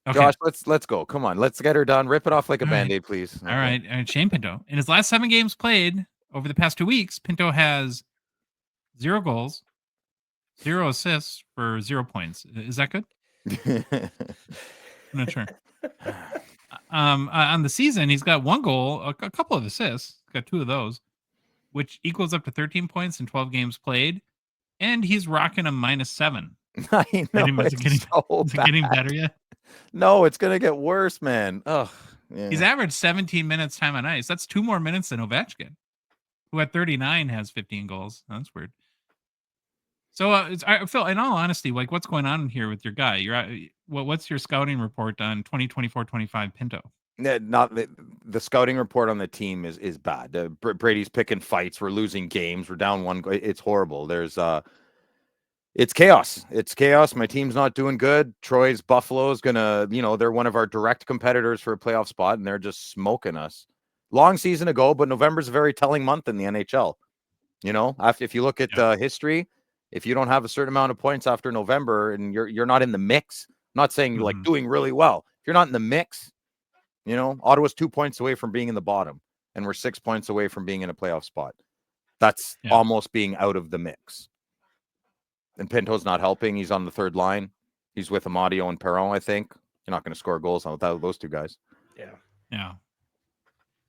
Okay. Josh, let's go. Come on, let's get her done. Rip it off like a All right. band-aid, please. All right. Shane Pinto. In his last 7 games played over the past 2 weeks, Pinto has 0 goals, 0 assists for 0 points. Is that good? I'm not sure. On the season, he's got 1 goal, a couple of assists, got 2 of those, which equals up to 13 points in 12 games played. And he's rocking a -7. I know. Is it getting better yet? No, it's gonna get worse, man. Oh, yeah. He's averaged 17 minutes time on ice. That's 2 more minutes than Ovechkin, who at 39 has 15 goals. That's weird. So, Phil, in all honesty, like, what's going on here with your guy? What's your scouting report on 2024-25 Pinto? Not the scouting report on the team is bad. Brady's picking fights. We're losing games. We're down 1 goal. It's horrible. It's chaos. It's chaos. My team's not doing good. Troy's Buffalo is gonna, they're one of our direct competitors for a playoff spot, and they're just smoking us. Long season ago, but November's a very telling month in the NHL. If you look at history, if you don't have a certain amount of points after November and you're not in the mix, I'm not saying you're like doing really well. If you're not in the mix, Ottawa's 2 points away from being in the bottom, and we're 6 points away from being in a playoff spot. That's almost being out of the mix. And Pinto's not helping. He's on the third line. He's with Amadio and Perron, I think. You're not going to score goals without those 2 guys. Yeah.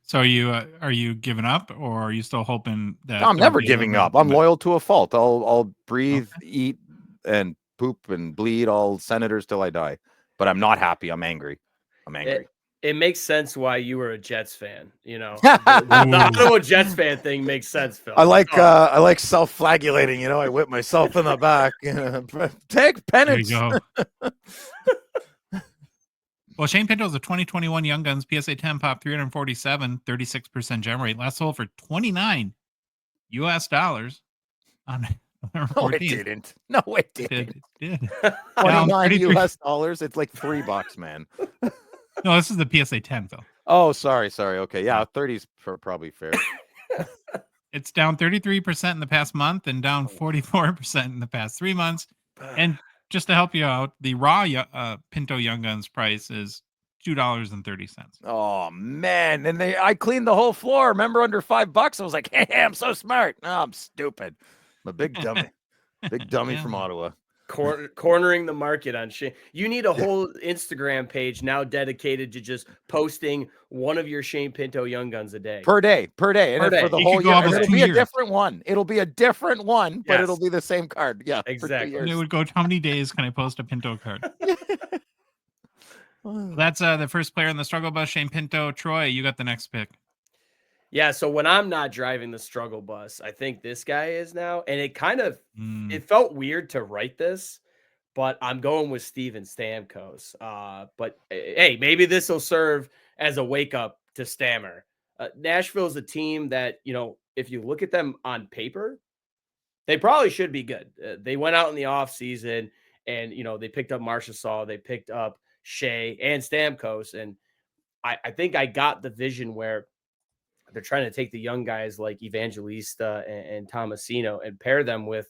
So are you giving up, or are you still hoping that? I'm never giving up. I'm loyal to a fault. I'll breathe, eat, and poop and bleed all Senators till I die. But I'm not happy. I'm angry. It makes sense why you were a Jets fan. The Ottawa Jets fan thing makes sense, Phil. I like self-flagellating. I whip myself in the back. Take penance. There you go. Well, Shane Pinto is a 2021 Young Guns PSA 10 pop 347, 36% gem rate. Last sold for $29 on November 14th. No, it didn't. No, it didn't. It did. $29 US. It's like $3, man. No, this is the PSA 10, Phil. Oh, sorry. Okay. Yeah, 30's probably fair. It's down 33% in the past month and down 44% in the past 3 months. And just to help you out, the raw Pinto Young Guns price is $2.30. Oh man! And I cleaned the whole floor. Remember, under $5, I was like, "Hey, I'm so smart." No, I'm stupid. I'm a big dummy. Big dummy from Ottawa. Cornering the market on Shane. You need a whole Instagram page now dedicated to just posting one of your Shane Pinto Young Guns a day. Per day. And for the whole year, it'll be a different one. It'll be a different one, but it'll be the same card. Yeah, exactly. And it would go, how many days can I post a Pinto card? That's the first player in the struggle bus, Shane Pinto. Troy, you got the next pick. Yeah, so when I'm not driving the struggle bus, I think this guy is now. And it kind of, it felt weird to write this, but I'm going with Steven Stamkos. But hey, maybe this will serve as a wake up to Stammer. Nashville's a team that, if you look at them on paper, they probably should be good. They went out in the offseason and they picked up Marchessault, they picked up Shea and Stamkos, and I think I got the vision where they're trying to take the young guys like Evangelista and Tomasino and pair them with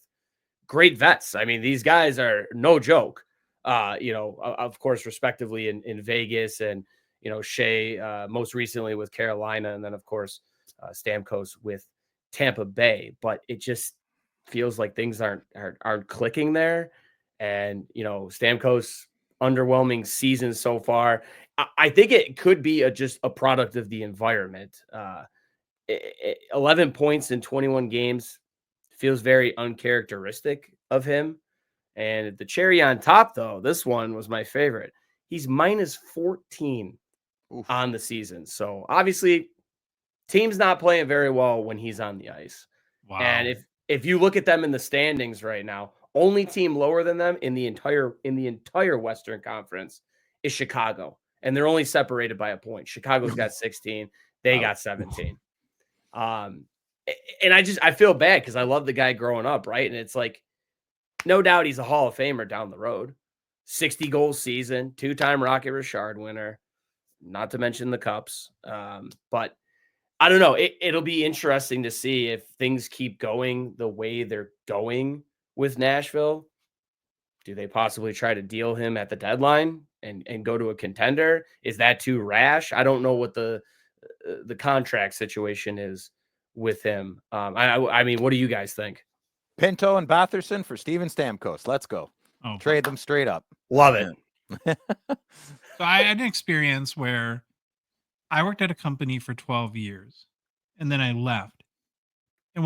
great vets. I mean, these guys are no joke. Of course, respectively in Vegas, and Shea most recently with Carolina, and then of course Stamkos with Tampa Bay. But it just feels like things aren't clicking there, and Stamkos underwhelming season so far. I think it could be just a product of the environment. 11 points in 21 games feels very uncharacteristic of him. And the cherry on top, though, this one was my favorite. He's minus 14 on the season. So obviously, team's not playing very well when he's on the ice. Wow. And if you look at them in the standings right now, only team lower than them in the entire Western Conference is Chicago, and they're only separated by a point. Chicago's got 16, they got 17. And I feel bad because I love the guy growing up, right? And it's like, no doubt he's a Hall of Famer down the road. 60 goal season, 2-time Rocket Richard winner, not to mention the cups. But I don't know. It'll be interesting to see if things keep going the way they're going with Nashville. Do they possibly try to deal him at the deadline and go to a contender? Is that too rash? I don't know what the contract situation is with him. I mean, what do you guys think? Pinto and Batherson for Steven Stamkos. Let's go. Oh, Trade them straight up. Love it. So I had an experience where I worked at a company for 12 years and then I left. And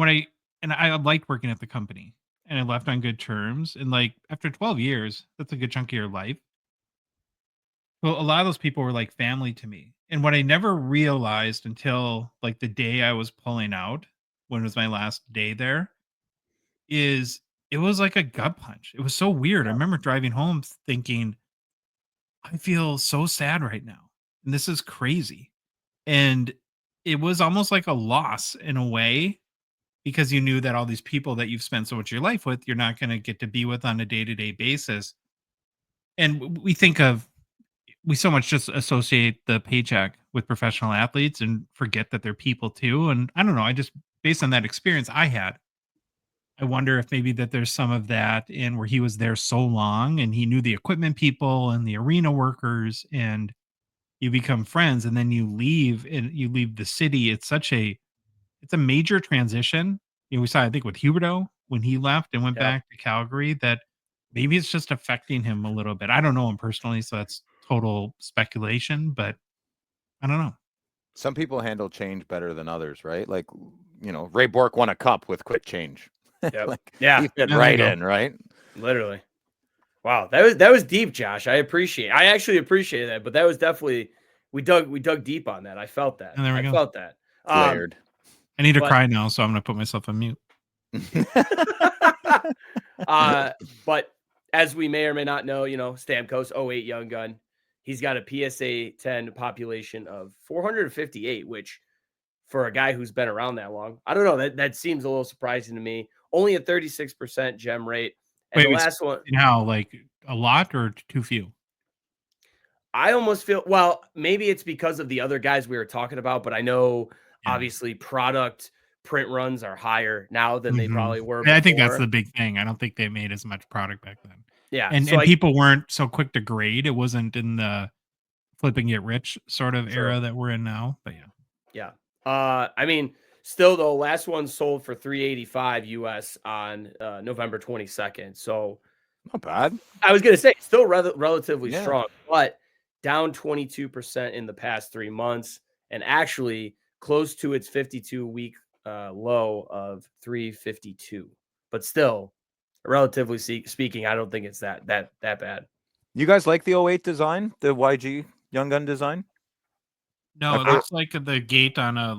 I liked working at the company and I left on good terms. And like after 12 years, that's a good chunk of your life. Well, a lot of those people were like family to me. And what I never realized until like the day I was pulling out, when it was my last day there, is it was like a gut punch. It was so weird. I remember driving home thinking, I feel so sad right now. And this is crazy. And it was almost like a loss in a way, because you knew that all these people that you've spent so much of your life with, you're not going to get to be with on a day-to-day basis. And we so much just associate the paycheck with professional athletes and forget that they're people too. And I don't know, I just, based on that experience I had, I wonder if maybe that there's some of that in where he was there so long and he knew the equipment people and the arena workers, and you become friends and then you leave the city. It's a major transition. We saw, I think, with Huberdeau when he left and went back to Calgary, that maybe it's just affecting him a little bit. I don't know him personally, so that's total speculation, but I don't know. Some people handle change better than others, right? Like, Ray Bourque won a cup with quick change. Yep. He fit right in, right? Literally. Wow, that was deep, Josh. I actually appreciate that, but that was definitely, we dug deep on that. I felt that. And there we go. Felt that. Layered. I need to cry now, so I'm going to put myself on mute. But as we may or may not know, Stamkos, 08 young gun, he's got a PSA 10 population of 458, which for a guy who's been around that long, I don't know, that seems a little surprising to me. Only a 36% gem rate. And the last one, now, like a lot or too few? I almost feel, well, maybe it's because of the other guys we were talking about, but I know obviously product print runs are higher now than they probably were before. I think that's the big thing. I don't think they made as much product back then. Yeah. And people weren't so quick to grade. It wasn't in the flip and get rich sort of era that we're in now. But yeah. I mean, still though, last one sold for $385 US on November 22nd. So not bad. I was going to say still relatively strong, but down 22% in the past 3 months, and actually close to its 52-week low of 352. But still, relatively speaking, I don't think it's that bad. You guys like the 08 design, the YG Young Gun design? no, it looks like the gate on a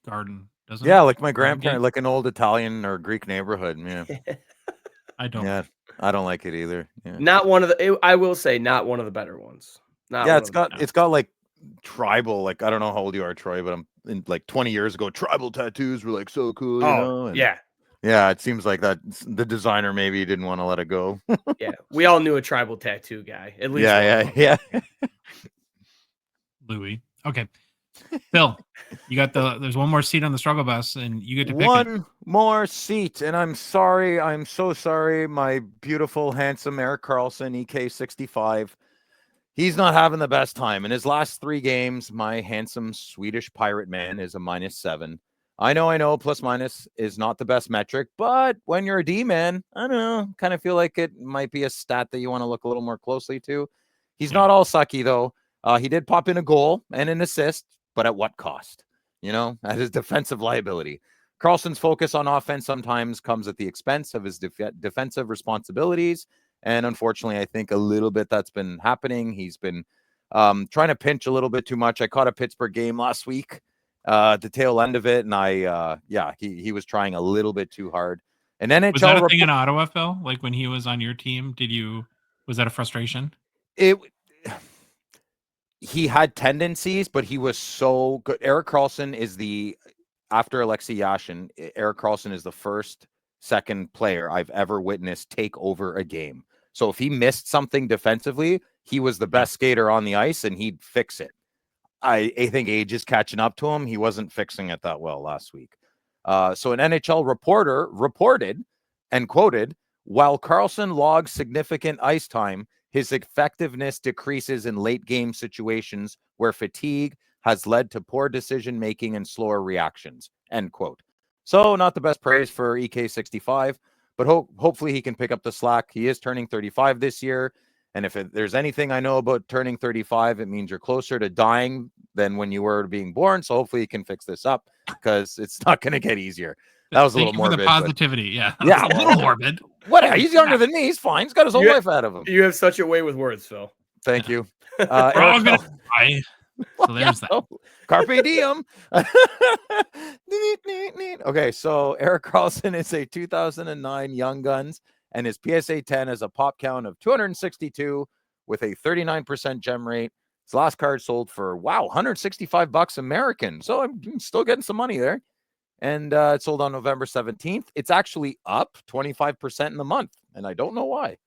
garden, doesn't it? Yeah, like my grandparent, like an old Italian or Greek neighborhood. Yeah. I don't. Yeah, I don't like it either. Yeah. Not one of the. I will say, not one of the better ones. It's got like tribal. Like, I don't know how old you are, Troy, but I'm in like 20 years ago. Tribal tattoos were like so cool. You know? Yeah. Yeah, it seems like that the designer maybe didn't want to let it go. Yeah, we all knew a tribal tattoo guy. At least Yeah. Louis. Okay. Phil, you got there's one more seat on the struggle bus and you get to pick it. One more seat, and I'm sorry. I'm so sorry. My beautiful, handsome Erik Karlsson, EK65. He's not having the best time. In his last 3 games, my handsome Swedish pirate man is a -7. I know, plus minus is not the best metric, but when you're a D-man, I don't know, kind of feel like it might be a stat that you want to look a little more closely to. He's not all sucky, though. He did pop in a goal and an assist, but at what cost? At his defensive liability. Karlsson's focus on offense sometimes comes at the expense of his defensive responsibilities. And unfortunately, I think a little bit that's been happening. He's been trying to pinch a little bit too much. I caught a Pittsburgh game last week, the tail end of it. And he was trying a little bit too hard. And NHL was that a thing in Ottawa, Phil? Like when he was on your team, was that a frustration? He had tendencies, but he was so good. Erik Karlsson is after Alexei Yashin, Erik Karlsson is the second player I've ever witnessed take over a game. So if he missed something defensively, he was the best skater on the ice and he'd fix it. I think age is catching up to him. He wasn't fixing it that well last week. So an NHL reporter reported and quoted, while Karlsson logs significant ice time, his effectiveness decreases in late game situations where fatigue has led to poor decision-making and slower reactions, end quote. So not the best praise for EK65, but hopefully he can pick up the slack. He is turning 35 this year. And if there's anything I know about turning 35, it means you're closer to dying than when you were being born. So hopefully he can fix this up because it's not going to get easier. That was a little morbid. For the positivity. Yeah. Yeah. A little morbid. What? He's younger than me. He's fine. He's got his whole life out of him. You have such a way with words, Phil. Thank you. We're all gonna die. So there's that. Carpe diem. Okay, so Erik Karlsson is a 2009 Young Guns, and his PSA 10 has a pop count of 262 with a 39% gem rate. His last card sold for, $165 American. So I'm still getting some money there. And it sold on November 17th. It's actually up 25% in the month, and I don't know why.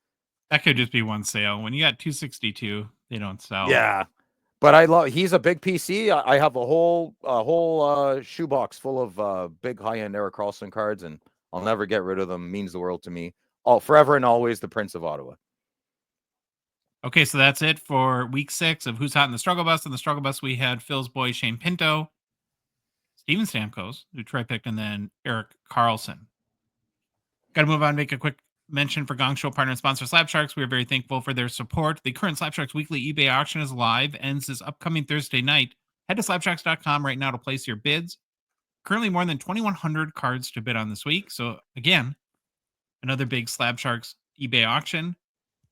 That could just be one sale. When you got 262, they don't sell. Yeah. But he's a big PC. I have a whole shoebox full of big high-end Erik Karlsson cards, and I'll never get rid of them. Means the world to me. Forever and always the Prince of Ottawa. Okay, so that's it for week 6 of Who's Hot in the Struggle Bus. In the Struggle Bus, we had Phil's boy Shane Pinto, Steven Stamkos, who Troy picked, and then Erik Karlsson. Got to move on and make a quick mention for Gongshow partner and sponsor Slab Sharks. We are very thankful for their support. The current Slab Sharks weekly eBay auction is live, ends this upcoming Thursday night. Head to slabsharks.com right now to place your bids. Currently more than 2,100 cards to bid on this week. So again, another big Slab Sharks eBay auction.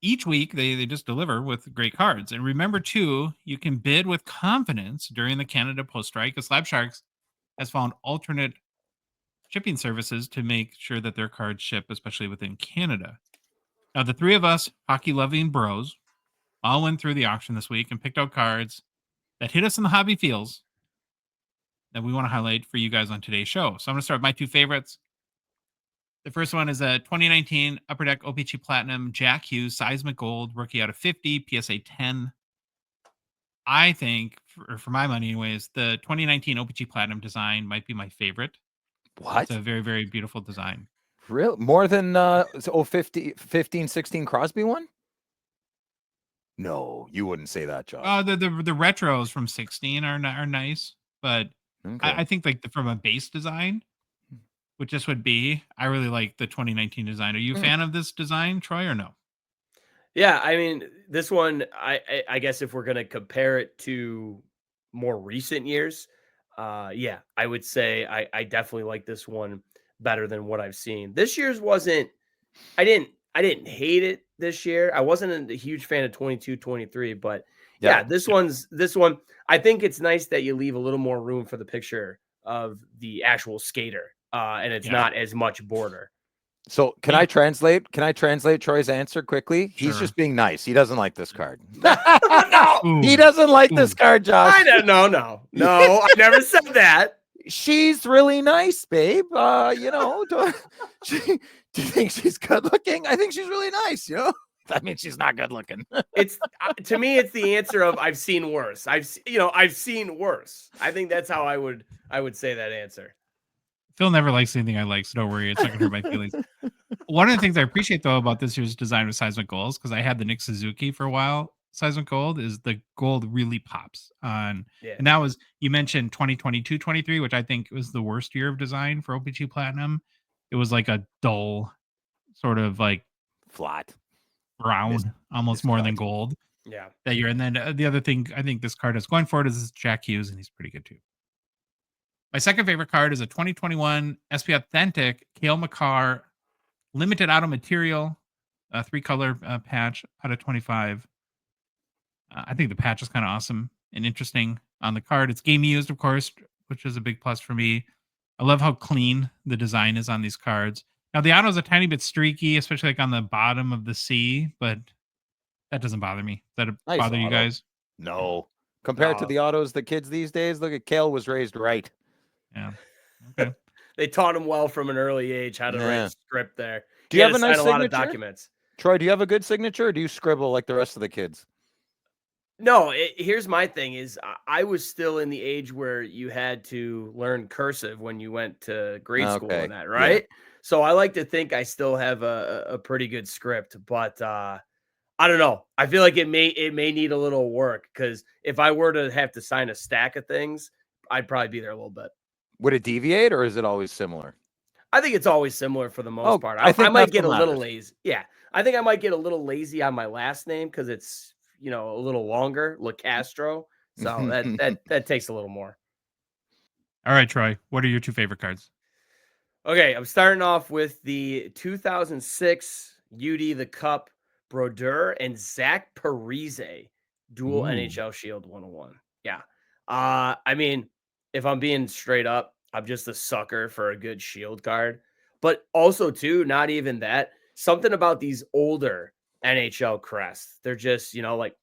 Each week, they just deliver with great cards. And remember, too, you can bid with confidence during the Canada Post strike, as Slab Sharks has found alternate shipping services to make sure that their cards ship, especially within Canada. Now, the three of us, hockey-loving bros, all went through the auction this week and picked out cards that hit us in the hobby feels that we want to highlight for you guys on today's show. So I'm going to start with my two favorites. The first one is a 2019 Upper Deck O-Pee-Chee Platinum Jack Hughes Seismic Gold rookie out of 50, PSA 10. I think, for my money anyways, the 2019 O-Pee-Chee Platinum design might be my favorite. What? It's a very, very beautiful design. Real more than 15, 16 Crosby one? No, you wouldn't say that, Josh. The retros from 16 are nice, but okay. I think like from a base design, which this would be, I really like the 2019 design. Are you a fan of this design, Troy, or no? Yeah, I mean, this one, I guess if we're going to compare it to more recent years, yeah, I would say I definitely like this one better than what I've seen. This year's wasn't, I didn't hate it this year. I wasn't a huge fan of 22, 23, but yeah, this one, I think it's nice that you leave a little more room for the picture of the actual skater. And it's not as much border. So can I translate Troy's answer quickly? Sure. He's just being nice. He doesn't like this card. No, he doesn't like this card, Josh. No, I never said that. she's really nice, babe. You know, do you think she's good looking? I think she's really nice. You know, I mean, she's not good looking. It's to me, it's the answer of I've seen worse. I've seen worse. I think that's how I would say that answer. Phil never likes anything I like, so don't worry. It's not going to hurt my feelings. One of the things I appreciate, though, about this year's design with Seismic Goals, because I had the Nick Suzuki for a while, Seismic Gold, is the gold really pops on. Yeah. And that was, you mentioned 2022-23, which I think was the worst year of design for O-Pee-Chee Platinum. It was like a dull, sort of like Flat. brown, almost more than gold Yeah. that year. And then the other thing I think this card is going for it is Jack Hughes, and he's pretty good, too. My second favorite card is a 2021 SP Authentic Cale Makar limited auto material, 3-color patch out of 25. I think the patch is kind of awesome and interesting on the card. It's game used, of course, which is a big plus for me. I love how clean the design is on these cards. Now, the auto is a tiny bit streaky, especially like on the bottom of the C, but that doesn't bother me. Does that Nice bother you auto. guys? No. Compared to the autos, the kids these days, look at Cale was raised right. Yeah. Okay. They taught him well from an early age how to write script there. Do you have a nice sign a lot of signature? documents. Troy, do you have a good signature, or do you scribble like the rest of the kids? No, here's my thing is I was still in the age where you had to learn cursive when you went to grade school and that, right? Yeah. So I like to think I still have a pretty good script, but I don't know. I feel like it may need a little work, because if I were to have to sign a stack of things, I'd probably be there a little bit. Would it deviate, or is it always similar? I think it's always similar for the most part. I might get a little lazy. Yeah. I think I might get a little lazy on my last name because it's, a little longer, LaCastro. So that takes a little more. All right, Troy, what are your two favorite cards? Okay, I'm starting off with the 2006 UD the Cup Brodeur and Zach Parise dual NHL Shield 101. Yeah. I mean, if I'm being straight up, I'm just a sucker for a good Shield card. But also, too, not even that. Something about these older NHL crests. They're just, like,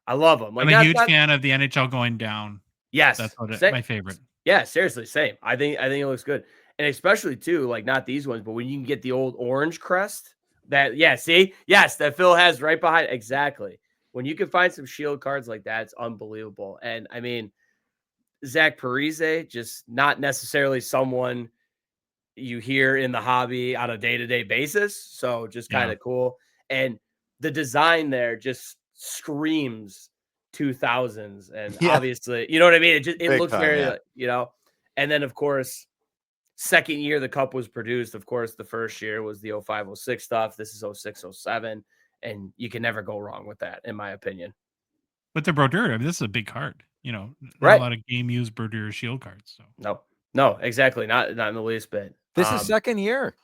I love them. Like, I'm a huge fan of the NHL going down. Yes. That's my favorite. Yeah, seriously, same. I think it looks good. And especially, too, like, not these ones, but when you can get the old orange crest, that Phil has right behind. Exactly. When you can find some Shield cards like that, it's unbelievable. And, I mean, Zach Parise, just not necessarily someone you hear in the hobby on a day-to-day basis. So just kind of cool. And the design there just screams 2000s. And obviously, you know what I mean? It looks very, and then of course, second year the cup was produced. Of course, the first year was the 05-06 stuff. This is 06-07. And you can never go wrong with that, in my opinion. But the Brodeur, I mean, this is a big card. Not right. A lot of game used Brodeur Shield cards. So no, exactly. Not in the least bit. This is second year.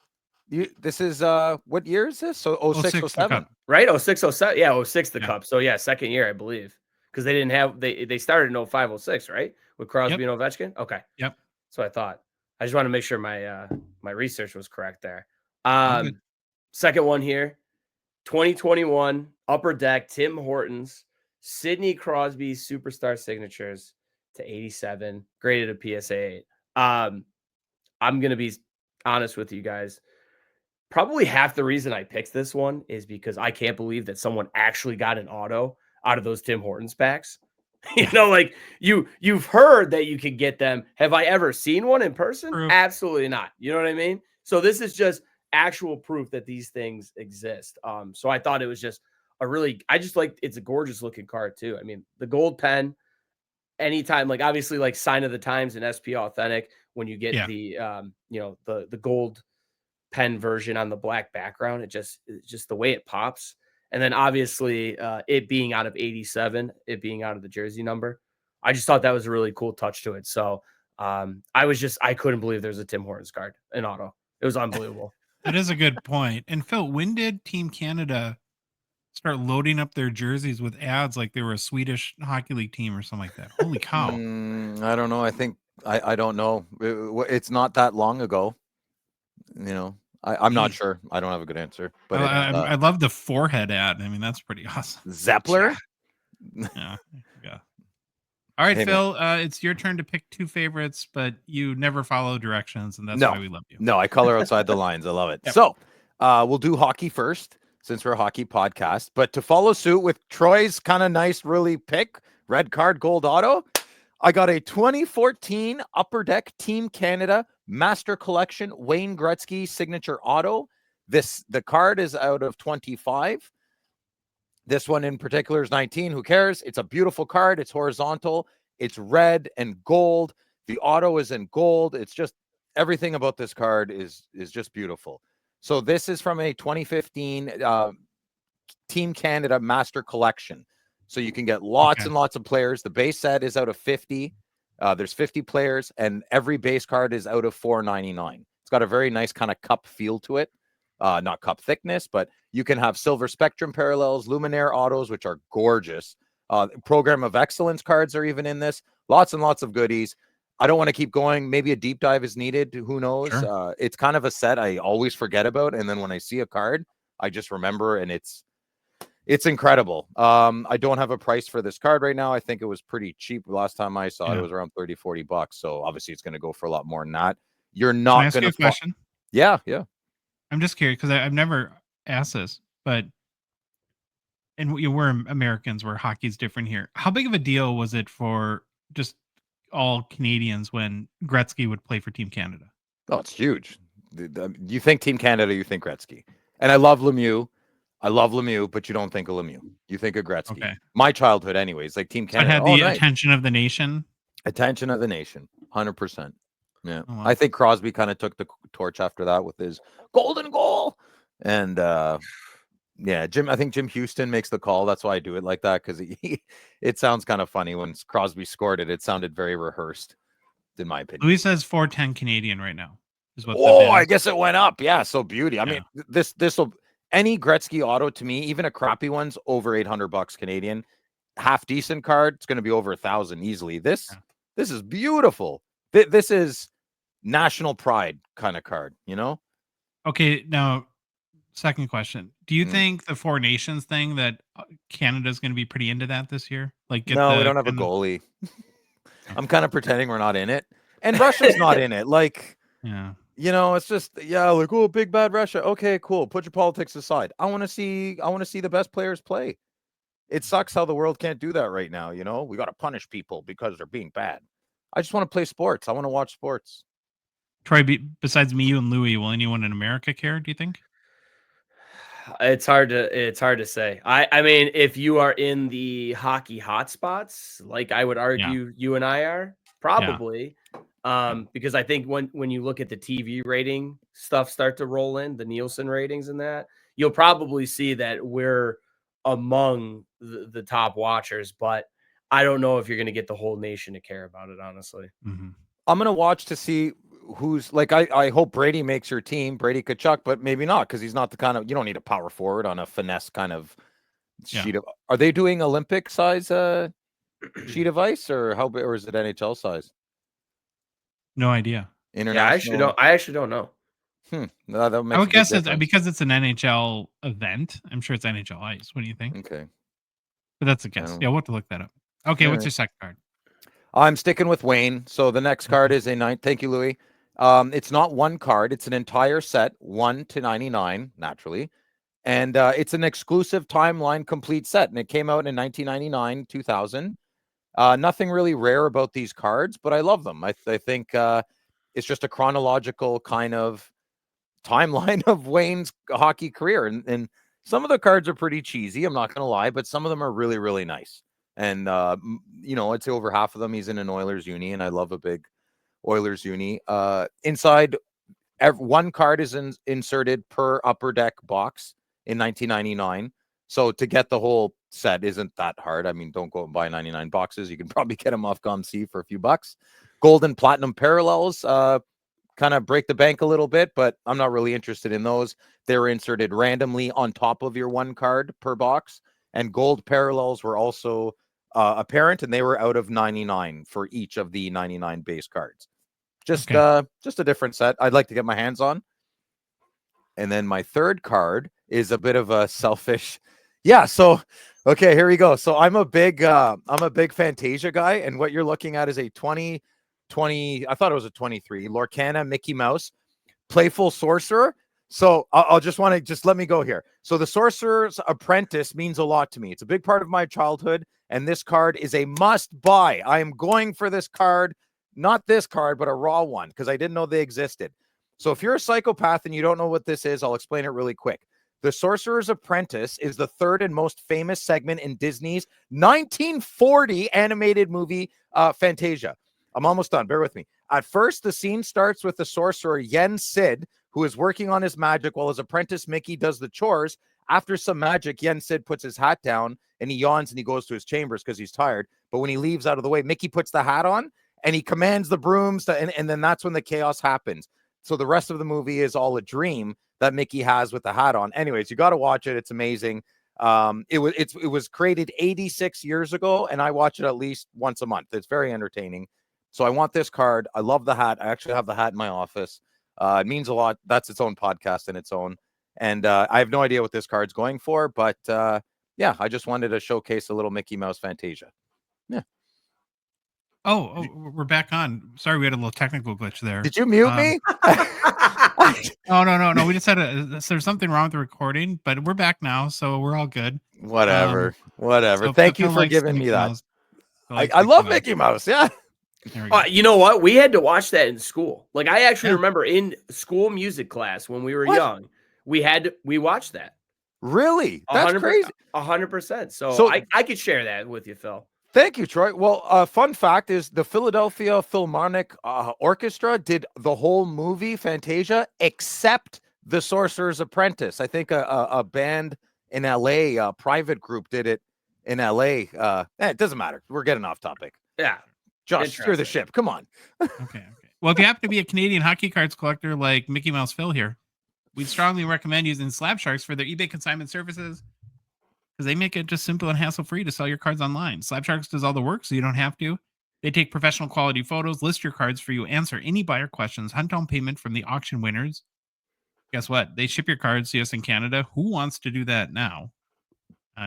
This is what year is this? So 06-07. Right? 06-07. Yeah, 06 the cup. So second year, I believe. Because they didn't have they started in 05-06, right? With Crosby and Ovechkin. Okay. Yep. So I thought. I just want to make sure my research was correct there. Second one here. 2021 Upper Deck Tim Hortons Sidney Crosby superstar signatures to 87, graded a PSA 8. I'm going to be honest with you guys. Probably half the reason I picked this one is because I can't believe that someone actually got an auto out of those Tim Hortons packs. Like you've heard that you can get them. Have I ever seen one in person? Proof. Absolutely not. You know what I mean? So this is just actual proof that these things exist. So I thought it was just it's a gorgeous looking card too. I mean, the gold pen, anytime, like obviously like Sign of the Times and SP Authentic, when you get the the gold pen version on the black background, it's just the way it pops. And then obviously it being out of 87, it being out of the jersey number, I just thought that was a really cool touch to it. So I couldn't believe there's a Tim Hortons card in auto. It was unbelievable. That is a good point. And Phil, when did Team Canada start loading up their jerseys with ads like they were a Swedish hockey league team or something like that? Holy cow. I don't know. I think I don't know. It's not that long ago. I'm not sure. I don't have a good answer. But I love the forehead ad. I mean, that's pretty awesome. Zeppler? Yeah. All right, Hey, man. Phil, it's your turn to pick two favorites, but you never follow directions, and that's No. why we love you. No, I color outside the lines. I love it. Yep. So we'll do hockey first since we're a hockey podcast. But to follow suit with Troy's kind of nice, really pick, red card, gold auto, I got a 2014 Upper Deck Team Canada Master Collection Wayne Gretzky signature auto. The card is out of 25. This one in particular is 19. Who cares? It's a beautiful card. It's horizontal. It's red and gold. The auto is in gold. It's just everything about this card is just beautiful. So this is from a 2015 Team Canada Master Collection. So you can get lots and lots of players. The base set is out of 50. There's 50 players, and every base card is out of 499. It's got a very nice kind of cup feel to it. Not cup thickness, but you can have Silver Spectrum parallels, Luminaire autos, which are gorgeous. Program of Excellence cards are even in this. Lots and lots of goodies. I don't want to keep going. Maybe a deep dive is needed. Who knows? Sure. It's kind of a set I always forget about. And then when I see a card, I just remember, and it's incredible. I don't have a price for this card right now. I think it was pretty cheap. Last time I saw it, it was around 30, 40 bucks. So obviously it's going to go for a lot more than that. You're not going to question. Yeah. I'm just curious because I've never asked this, but we're Americans where hockey's different here. How big of a deal was it for just all Canadians when Gretzky would play for Team Canada? Oh, it's huge. You think Team Canada, you think Gretzky. And I love Lemieux. But you don't think of Lemieux. You think of Gretzky. Okay. My childhood, anyways, like Team Canada. I had the attention of the nation. Attention of the nation, 100%. Yeah, oh, wow. I think Crosby kind of took the torch after that with his golden goal. And yeah, I think Jim Houston makes the call. That's why I do it like that, because it sounds kind of funny when Crosby scored it. It sounded very rehearsed, in my opinion. Louis says 410 Canadian right now. Is what? Oh, I guess it went up. Yeah, so beauty. I mean, this will any Gretzky auto to me, even a crappy one's over $800 Canadian. Half decent card, it's going to be over 1,000 easily. This is beautiful. This is national pride kind of card, you know? Okay, now, second question. Do you think the Four Nations thing that Canada's going to be pretty into that this year? Like, no, we don't have a goalie. I'm kind of pretending we're not in it. And Russia's not in it. Like, you know, it's just, like, oh, big bad Russia. Okay, cool. Put your politics aside. I want to see the best players play. It sucks how the world can't do that right now, you know? We got to punish people because they're being bad. I just want to play sports. I want to watch sports. Troy, besides me, you and Louis, will anyone in America care, do you think? It's hard to say. I mean, if you are in the hockey hotspots, like I would argue you and I are, probably. Because I think when you look at the TV rating stuff start to roll in, the Nielsen ratings and that, you'll probably see that we're among the top watchers, but I don't know if you're going to get the whole nation to care about it, honestly. Mm-hmm. I'm going to watch to see who's like, I hope Brady makes your team, Brady Tkachuk, but maybe not, because he's not the kind of, you don't need a power forward on a finesse kind of sheet of, are they doing Olympic size sheet of ice, or or is it NHL size? No idea. International. I actually don't know. No, that makes I would guess it's because it's an NHL event. I'm sure it's NHL ice. What do you think? Okay. But that's a guess. Yeah, we'll have to look that up. Okay, what's your second card? I'm sticking with Wayne. So the next card is a 9. Thank you, Louis. It's not one card. It's an entire set, 1 to 99, naturally. And it's an exclusive timeline complete set. And it came out in 1999, 2000. Nothing really rare about these cards, but I love them. I think it's just a chronological kind of timeline of Wayne's hockey career. And some of the cards are pretty cheesy, I'm not going to lie, but some of them are really, really nice. And, you know, I'd say over half of them, he's in an Oilers uni, and I love a big Oilers uni. Inside, one card is inserted per Upper Deck box in 1999. So to get the whole set isn't that hard. I mean, don't go and buy 99 boxes. You can probably get them off Gongshow for a few bucks. Gold and platinum parallels kind of break the bank a little bit, but I'm not really interested in those. They're inserted randomly on top of your one card per box. And gold parallels were also apparent, and they were out of 99 for each of the 99 base cards. Just a different set I'd like to get my hands on. And then my third card is a bit of a selfish. Yeah, so Okay, here we go. So I'm a big Fantasia guy, and what you're looking at is a 2020. I thought it was a 23 Lorcana Mickey Mouse Playful Sorcerer. So I'll just want to just let me go here. So the Sorcerer's Apprentice means a lot to me. It's a big part of my childhood, and this card is a must buy. I am going for this card, not this card, but a raw one, because I didn't know they existed. So if you're a psychopath and you don't know what this is, I'll explain it really quick. The Sorcerer's Apprentice is the third and most famous segment in Disney's 1940 animated movie, Fantasia. I'm almost done. Bear with me. At first, the scene starts with the sorcerer Yen Sid, who is working on his magic while his apprentice Mickey does the chores. After some magic, Yen Sid puts his hat down and he yawns and he goes to his chambers because he's tired. But when he leaves out of the way, Mickey puts the hat on and he commands the brooms to, and then that's when the chaos happens. So the rest of the movie is all a dream that Mickey has with the hat on. Anyways, you got to watch it. It's amazing. It was created 86 years ago, and I watch it at least once a month. It's very entertaining. So I want this card. I love the hat. I actually have the hat in my office. It means a lot. That's its own podcast in its own. And I have no idea what this card's going for, but yeah, I just wanted to showcase a little Mickey Mouse Fantasia. Yeah. Oh, we're back on. Sorry, we had a little technical glitch there. Did you mute me? Oh, no. We just had there's something wrong with the recording, but we're back now, so we're all good. Whatever. So Thank you Phil for likes giving Mickey me that. Mouse. Phil likes I love Mickey Mouse. Yeah. There we go. You know what? We had to watch that in school. Like I actually Yeah. remember in school music class when we were What? young, we watched that. Really? That's 100%, crazy. 100%. So So- I could share that with you, Phil. Thank you, Troy. Well, fun fact is the Philadelphia Philharmonic Orchestra did the whole movie Fantasia except The Sorcerer's Apprentice. I think a band in LA, a private group did it in LA. It doesn't matter. We're getting off topic. Yeah. Josh, steer the Interesting. ship. Come on. Okay. Well, if you happen to be a Canadian hockey cards collector like Mickey Mouse Phil here, we'd strongly recommend using Slab Sharks for their eBay consignment services because they make it just simple and hassle-free to sell your cards online. Slab Sharks does all the work, so you don't have to. They take professional quality photos, list your cards for you, answer any buyer questions, hunt down payment from the auction winners. Guess what? They ship your cards to us in Canada. Who wants to do that now?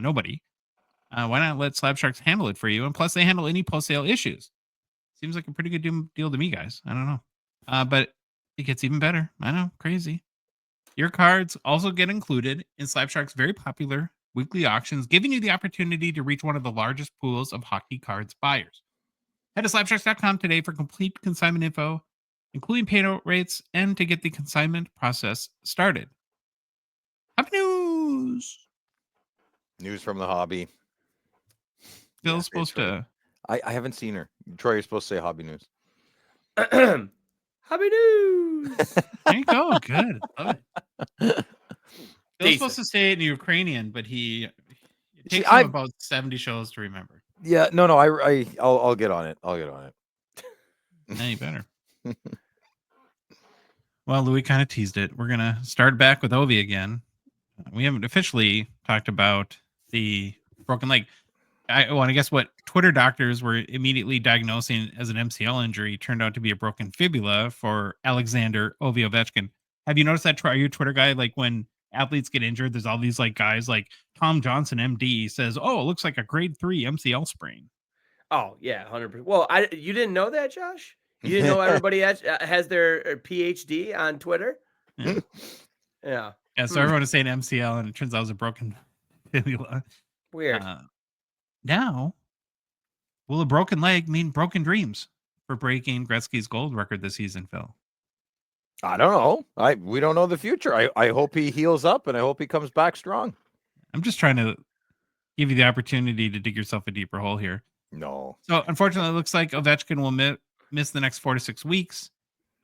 Nobody. Why not let Slab Sharks handle it for you? And plus, they handle any post-sale issues. Seems like a pretty good deal to me, guys. I don't know. But it gets even better. I know, crazy. Your cards also get included in Slabshark's very popular weekly auctions, giving you the opportunity to reach one of the largest pools of hockey cards buyers. Head to slabsharks.com today for complete consignment info, including payout rates, and to get the consignment process started. Happy news! News from the hobby. Phil's Yeah, supposed to... I haven't seen her. Troy, you're supposed to say hobby news. Happy news. There you go. Good. Love it. Phil's Decent. supposed to say it in Ukrainian, but it See, takes him about 70 shows to remember. Yeah, no, I'll get on it. I'll get on it. Yeah, you better. Well, Louis kind of teased it. We're going to start back with Ovi again. We haven't officially talked about the broken leg. I want to guess what Twitter doctors were immediately diagnosing as an MCL injury turned out to be a broken fibula for Alexander Ovechkin. Have you noticed that? Are you a Twitter guy? Like when athletes get injured, there's all these like guys like Tom Johnson, MD, says, "Oh, it looks like a grade 3 MCL sprain." Oh yeah, 100%. Well, you didn't know that, Josh? You didn't know everybody has their PhD on Twitter? Yeah. Yeah. Yeah, so everyone is saying MCL, and it turns out it was a broken fibula. Weird. Now, will a broken leg mean broken dreams for breaking Gretzky's gold record this season, Phil? I don't know. We don't know the future. I hope he heals up and I hope he comes back strong. I'm just trying to give you the opportunity to dig yourself a deeper hole here. No. So, unfortunately, it looks like Ovechkin will miss the next 4 to 6 weeks.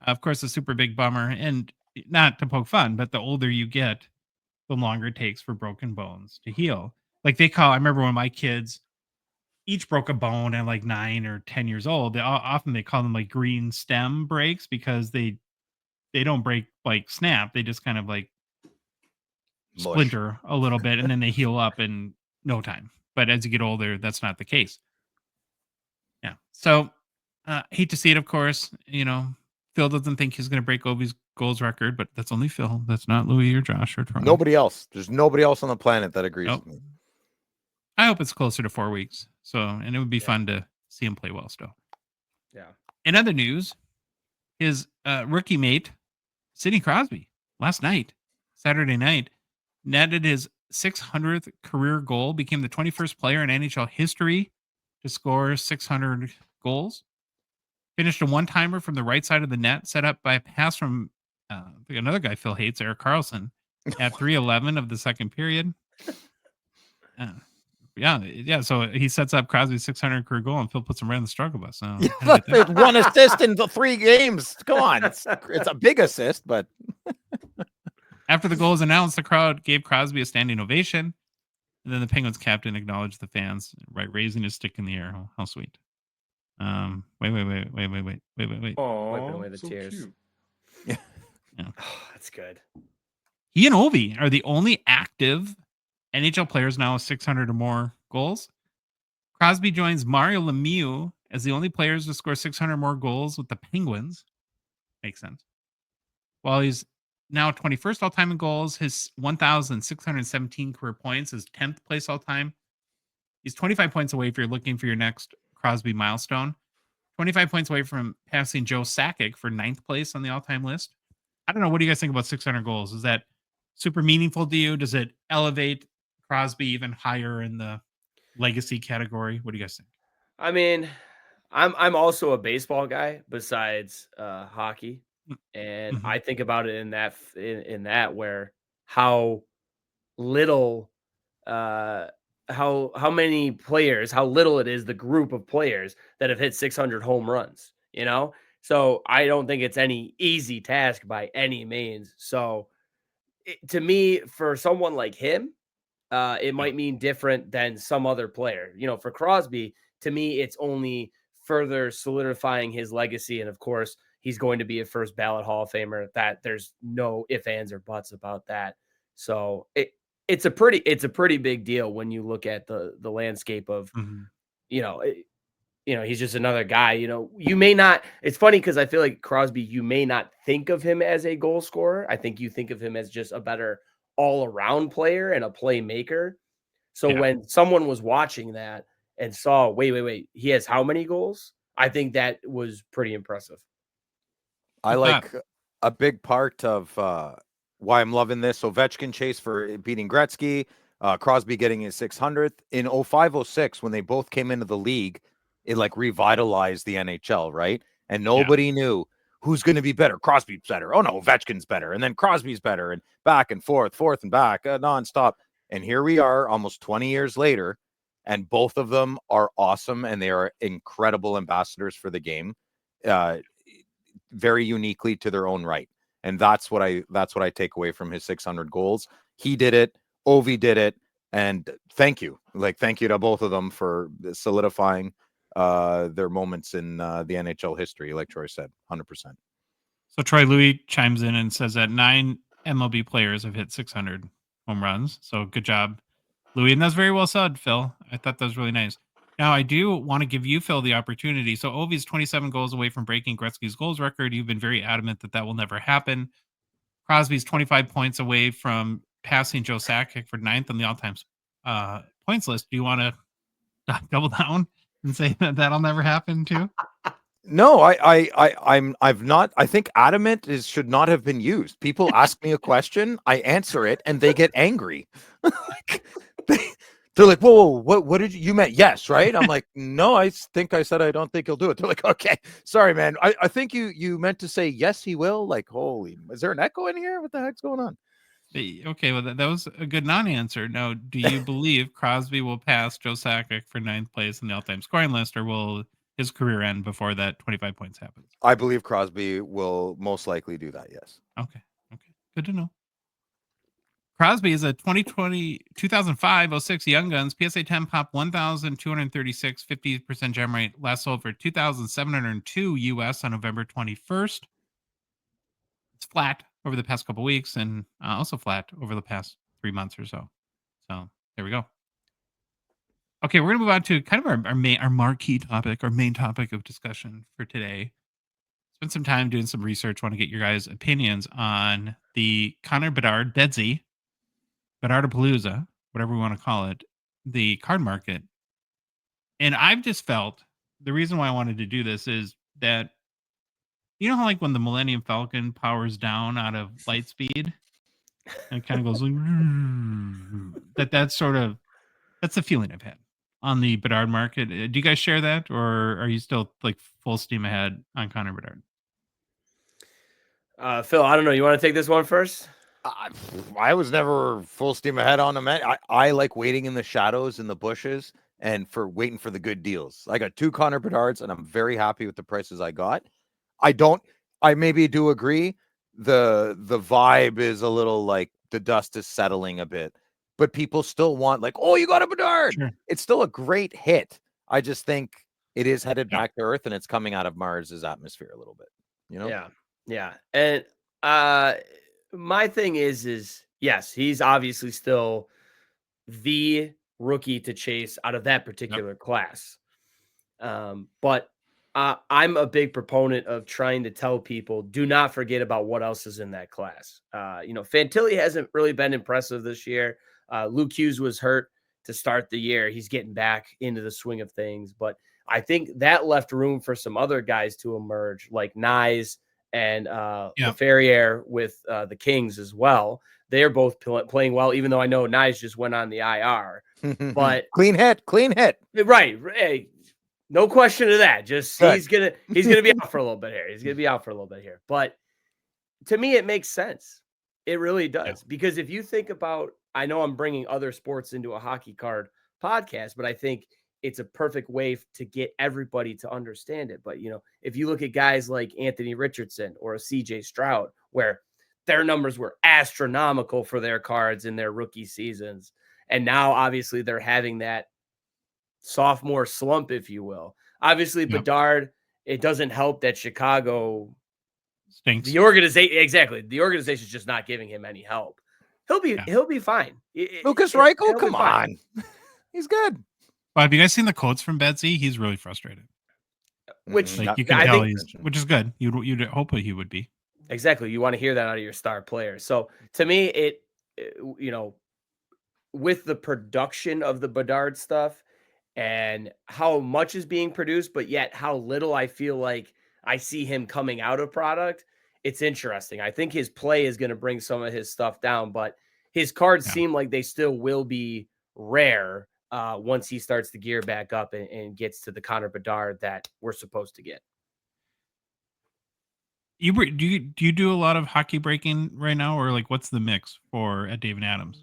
Of course, a super big bummer. And not to poke fun, but the older you get, the longer it takes for broken bones to heal. Like I remember when my kids each broke a bone at like 9 or 10 years old. They call them like green stem breaks because they don't break like snap. They just kind of like splinter a little bit and then they heal up in no time. But as you get older, that's not the case. Yeah. So hate to see it, of course. Phil doesn't think he's going to break Ovi's goals record, but that's only Phil. That's not Louis or Josh or Troy. Nobody else. There's nobody else on the planet that agrees Nope. with me. I hope it's closer to 4 weeks. So, and it would be fun to see him play well still. Yeah. In other news, his rookie mate, Sidney Crosby, last night, Saturday night, netted his 600th career goal, became the 21st player in NHL history to score 600 goals. Finished a one-timer from the right side of the net, set up by a pass from another guy Phil hates, Erik Karlsson, at 3:11 of the second period. Yeah. So he sets up Crosby's 600 career goal, and Phil puts him right in the struggle bus. So One assist in the 3 games. Come on, it's a big assist, but after the goal was announced, the crowd gave Crosby a standing ovation, and then the Penguins captain acknowledged the fans, right, raising his stick in the air. How sweet! Wait. Wiping away the tears. Cute. Yeah. Oh, that's good. He and Ovi are the only active NHL players now with 600 or more goals. Crosby joins Mario Lemieux as the only players to score 600 or more goals with the Penguins. Makes sense. While he's now 21st all-time in goals, his 1,617 career points is 10th place all-time. He's 25 points away if you're looking for your next Crosby milestone. 25 points away from passing Joe Sakic for 9th place on the all-time list. I don't know. What do you guys think about 600 goals? Is that super meaningful to you? Does it elevate Crosby even higher in the legacy category? What do you guys think? I mean, I'm also a baseball guy besides hockey, and I think about it in that where how little how many players, how little it is the group of players that have hit 600 home runs, you know? So I don't think it's any easy task by any means. So to me, for someone like him, it might mean different than some other player. You know, for Crosby, to me, it's only further solidifying his legacy. And of course, he's going to be a first ballot Hall of Famer. That there's no ifs, ands, or buts about that. So it's a pretty big deal when you look at the landscape of, he's just another guy. You know, you may not. It's funny because I feel like Crosby, you may not think of him as a goal scorer. I think you think of him as just a better all-around player and a playmaker. So when someone was watching that and saw, wait, he has how many goals? I think that was pretty impressive. I like a big part of why I'm loving this. Ovechkin chase for beating Gretzky, Crosby getting his 600th in 05-06 when they both came into the league. It like revitalized the NHL, right? And nobody knew who's going to be better. Crosby's better. Oh no, Ovechkin's better. And then Crosby's better, and back and forth and back, nonstop. And here we are almost 20 years later, and both of them are awesome, and they are incredible ambassadors for the game, very uniquely to their own right. And that's what I take away from his 600 goals. He did it. Ovi did it. And thank you to both of them for solidifying their moments in the NHL history, like Troy said, 100%. So Troy Louis chimes in and says that 9 MLB players have hit 600 home runs. So good job, Louis. And that's very well said, Phil. I thought that was really nice. Now, I do want to give you, Phil, the opportunity. So Ovi's 27 goals away from breaking Gretzky's goals record. You've been very adamant that will never happen. Crosby's 25 points away from passing Joe Sakic for 9th on the all-time points list. Do you want to double down and say that that'll never happen too? No, I've not. I think adamant should not have been used. People ask me a question, I answer it, and they get angry. They're like, whoa, what did you meant? Yes, right? I'm like, no, I think I said I don't think he'll do it. They're like, okay, sorry, man. I think you meant to say yes, he will. Like, holy, is there an echo in here? What the heck's going on? Okay, well, that was a good non-answer. Now, do you believe Crosby will pass Joe Sakic for 9th place in the all-time scoring list, or will his career end before that 25 points happens? I believe Crosby will most likely do that, yes. Okay, good to know. Crosby is a 2005-06 Young Guns PSA 10 pop 1,236 50% gem rate. Last sold for $2,702 US on November 21st. It's flat over the past couple weeks, and also flat over the past 3 months or so. So there we go. Okay, we're gonna move on to kind of our marquee topic, our main topic of discussion for today. Spent some time doing some research. Want to get your guys' opinions on the Connor Bedard, Bedsy, Bedardapalooza, whatever we want to call it, the card market. And I've just felt the reason why I wanted to do this is that, you know how like when the Millennium Falcon powers down out of light speed and it kind of goes like, that's the feeling I've had on the Bedard market. Do you guys share that, or are you still like full steam ahead on Connor Bedard? Phil, I don't know. You want to take this one first? I was never full steam ahead on them. I like waiting in the shadows in the bushes and waiting for the good deals. I got 2 Connor Bedards and I'm very happy with the prices I got. I maybe do agree. The vibe is a little like the dust is settling a bit, but people still want like, oh, you got a Bedard. Sure. It's still a great hit. I just think it is headed back to Earth and it's coming out of Mars's atmosphere a little bit, you know? Yeah. Yeah. And my thing is yes, he's obviously still the rookie to chase out of that particular class. But I'm a big proponent of trying to tell people, do not forget about what else is in that class. Fantilli hasn't really been impressive this year. Luke Hughes was hurt to start the year. He's getting back into the swing of things, but I think that left room for some other guys to emerge, like Nyes and Ferrier with the Kings as well. They're both playing well, even though I know Nyes just went on the IR. But clean hit. Right. Hey, no question of that. Just good. He's gonna be out for a little bit here. But to me, it makes sense. It really does. Because if you think about, I know I'm bringing other sports into a hockey card podcast, but I think it's a perfect way to get everybody to understand it. But, if you look at guys like Anthony Richardson or a CJ Stroud, where their numbers were astronomical for their cards in their rookie seasons, and now obviously they're having that sophomore slump, if you will. Obviously, Bedard, it doesn't help that Chicago stinks. The organization is just not giving him any help. He'll be fine. Lucas Reichel, come on. He's good. Well, have you guys seen the quotes from Betsy? He's really frustrated. Which you can tell which is good. You'd hope he would be. Exactly. You want to hear that out of your star player. So to me, it with the production of the Bedard stuff and how much is being produced, but yet how little I feel like I see him coming out of product, it's interesting. I think his play is going to bring some of his stuff down, but his cards seem like they still will be rare once he starts to gear back up and gets to the Connor Bedard that we're supposed to get. Do you do a lot of hockey breaking right now, or like what's the mix for at David Adams?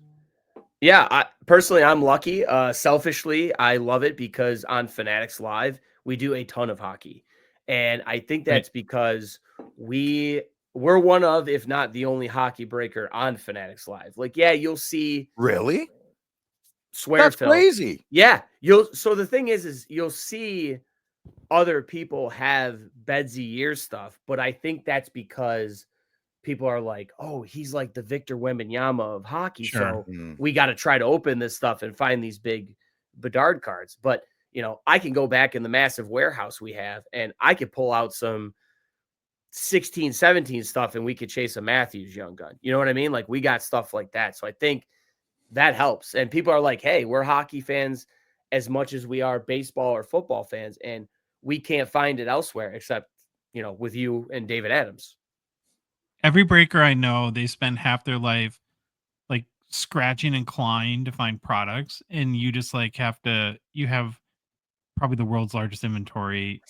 Yeah, I'm lucky. Selfishly, I love it because on Fanatics Live, we do a ton of hockey. And I think that's because we're one of, if not the only hockey breaker on Fanatics Live. Like, you'll see. Really? Swear, that's Phil. Crazy. Yeah. So the thing is you'll see other people have Bedsy year stuff, but I think that's because people are like, oh, he's like the Victor Wembanyama of hockey. Sure. So we got to try to open this stuff and find these big Bedard cards. But, I can go back in the massive warehouse we have and I could pull out some 16, 17 stuff and we could chase a Matthews young gun. You know what I mean? Like we got stuff like that. So I think that helps. And people are like, hey, we're hockey fans as much as we are baseball or football fans. And we can't find it elsewhere except, with you and David Adams. Every breaker I know, they spend half their life like scratching and clawing to find products. And you just like you have probably the world's largest inventory.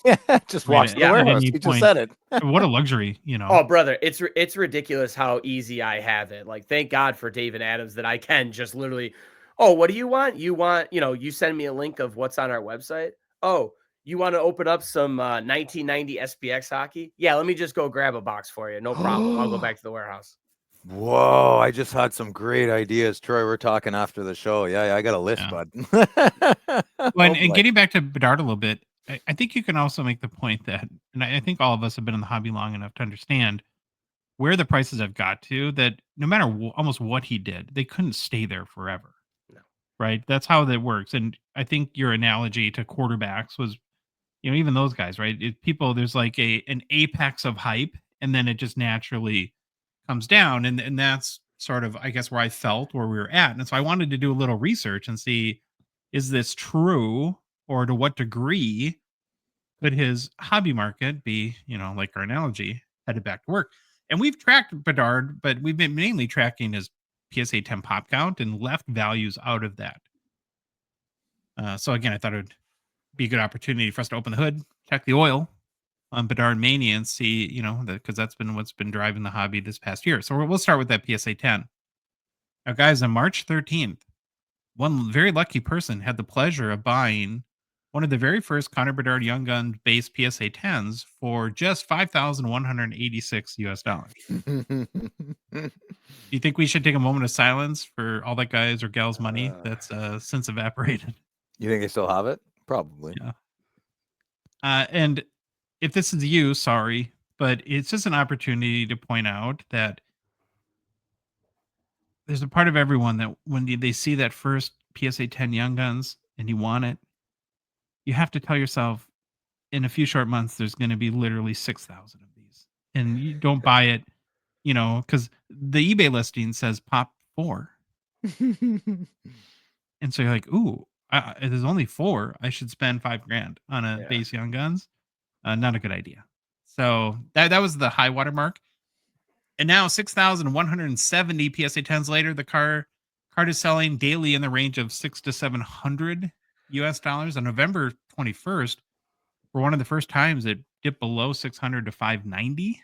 Just watch the warehouse. He just said it. What a luxury, Oh, brother, it's ridiculous how easy I have it. Like, thank God for David Adams that I can just literally, oh, what do you want? You want, you send me a link of what's on our website. Oh, you want to open up some 1990 SPX hockey? Yeah, let me just go grab a box for you. No problem. I'll go back to the warehouse. Whoa, I just had some great ideas. Troy, we're talking after the show. Yeah, I got a list, bud. Well, and getting back to Bedard a little bit, I think you can also make the point that, and I think all of us have been in the hobby long enough to understand where the prices have got to, that no matter almost what he did, they couldn't stay there forever. No. Right? That's how that works. And I think your analogy to quarterbacks was, even those guys, right? There's like an apex of hype, and then it just naturally comes down. And that's sort of, I guess, where I felt where we were at. And so I wanted to do a little research and see, is this true, or to what degree could his hobby market be, like our analogy, headed back to work? And we've tracked Bedard, but we've been mainly tracking his PSA 10 pop count and left values out of that. So again, I thought it would be a good opportunity for us to open the hood, check the oil on Bedard Mania, and see, because that's been what's been driving the hobby this past year. So we'll start with that PSA 10. Now, guys, on March 13th, one very lucky person had the pleasure of buying one of the very first Connor Bedard Young Gun base PSA 10s for just $5,186 US. Do you think we should take a moment of silence for all that guy's or gal's money that's since evaporated? You think they still have it? Probably. Yeah. And if this is you, sorry, but it's just an opportunity to point out that there's a part of everyone that when they see that first PSA 10 Young Guns and you want it, you have to tell yourself in a few short months, there's going to be literally 6,000 of these. And you don't buy it, because the eBay listing says pop 4. And so you're like, ooh, there's only 4. I should spend $5,000 on a base Young Guns. Not a good idea. So that was the high water mark. And now 6,170 PSA 10s later, the card is selling daily in the range of $600 to $700 US. On November 21st, for one of the first times, it dipped below 600 to 590.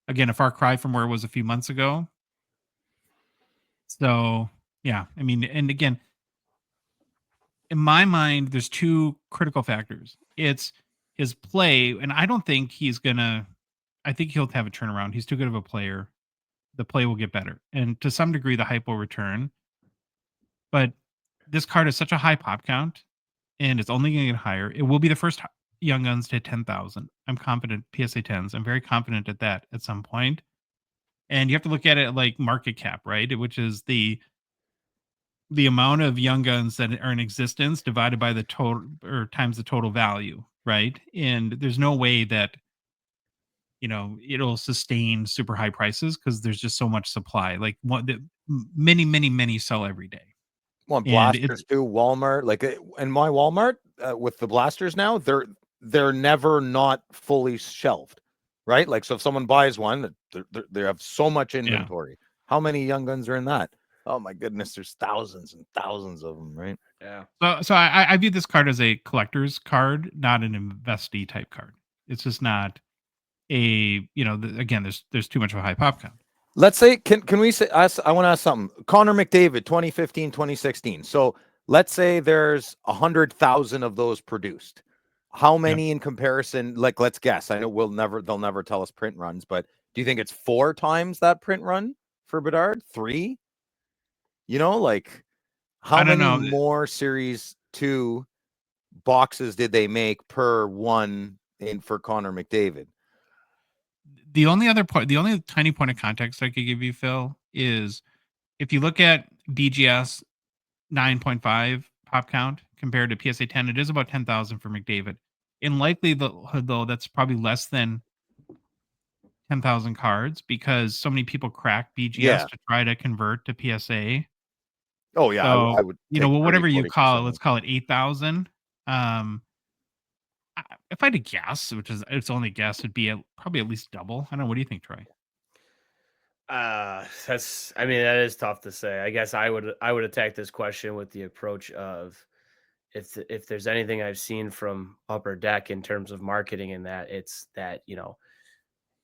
Again, a far cry from where it was a few months ago. So, yeah, I mean, and again, in my mind, there's two critical factors. It's his play, and I don't think he's gonna. I think he'll have a turnaround. He's too good of a player. The play will get better, and to some degree, the hype will return. But this card is such a high pop count, and it's only going to get higher. It will be the first Young Guns to hit 10,000. I'm confident. PSA 10s. I'm very confident at that at some point. And you have to look at it like market cap, right? Which is the amount of Young Guns that are in existence divided by the total or times the total value, right? And there's no way that it'll sustain super high prices because there's just so much supply. Like many sell every day. Well, blasters too. Walmart, and my Walmart with the blasters now, they're never not fully shelved, right? Like, so if someone buys one, they have so much inventory. Yeah. How many Young Guns are in that? Oh my goodness, there's thousands and thousands of them, right? Yeah. So I view this card as a collector's card, not an investee type card. It's just not a again. There's too much of a high pop count. Let's say, can we say, I want to ask something. Connor McDavid, 2015, 2016. So let's say there's 100,000 of those produced. How many in comparison? Like, let's guess. I know they'll never tell us print runs, but do you think it's 4 times that print run for Bedard? 3? How many more Series 2 boxes did they make per one for Connor McDavid? The only tiny point of context I could give you, Phil, is if you look at BGS 9.5 pop count compared to PSA 10, it is about 10,000 for McDavid. In likelihood, though, that's probably less than 10,000 cards because so many people crack BGS to try to convert to PSA. Oh, yeah. So, I would whatever you call it, let's call it 8,000. If I had to guess, it's only guess, it'd be probably at least double. I don't know. What do you think, Troy? That is tough to say. I guess I would attack this question with the approach of if there's anything I've seen from Upper Deck in terms of marketing in that, it's that,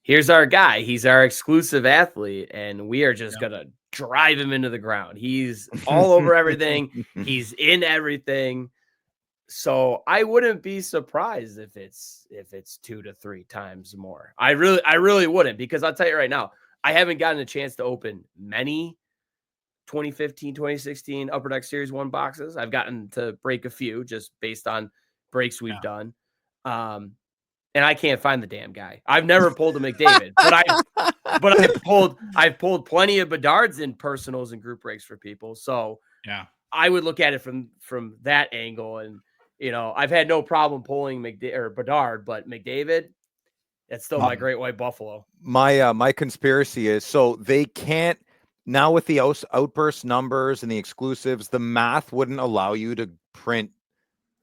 here's our guy. He's our exclusive athlete, and we are just going to drive him into the ground. He's all over everything. He's in everything. So I wouldn't be surprised if it's 2 to 3 times more. I really wouldn't, because I'll tell you right now, I haven't gotten a chance to open many 2015, 2016 Upper Deck Series 1 boxes. I've gotten to break a few just based on breaks we've done. And I can't find the damn guy. I've never pulled a McDavid, I've pulled plenty of Bedards in personals and group breaks for people. So I would look at it from that angle. And, I've had no problem pulling Bedard, but McDavid, that's still my great white buffalo. My conspiracy is, so they can't, now with the outburst numbers and the exclusives, the math wouldn't allow you to print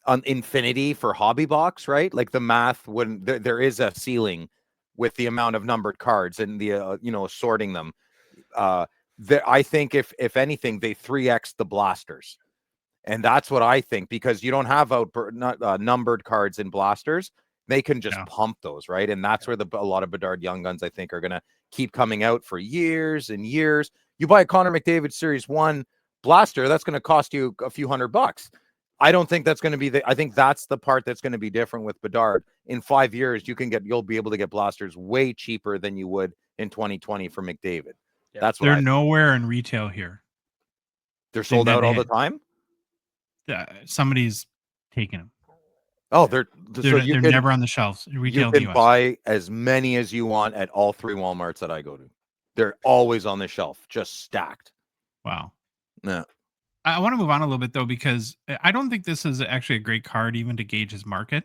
on infinity for hobby box, right? Like the math wouldn't. There is a ceiling with the amount of numbered cards and the sorting them. I think if anything, they 3x the blasters, and that's what I think, because you don't have numbered cards in blasters. They can just pump those, right? And that's where a lot of Bedard Young Guns, I think, are going to keep coming out for years and years. You buy a Connor McDavid Series 1 blaster, that's going to cost you a few $100. I don't think that's going to be I think that's the part that's going to be different with Bedard. In 5 years, you'll be able to get blasters way cheaper than you would in 2020 for McDavid. Yeah. That's what They're nowhere in retail here. They're sold out all the time. Somebody's taking them. Oh, they're never on the shelves. Retail you can buy as many as you want at all 3 Walmarts that I go to. They're always on the shelf, just stacked. Wow. Yeah. I want to move on a little bit, though, because I don't think this is actually a great card even to gauge his market.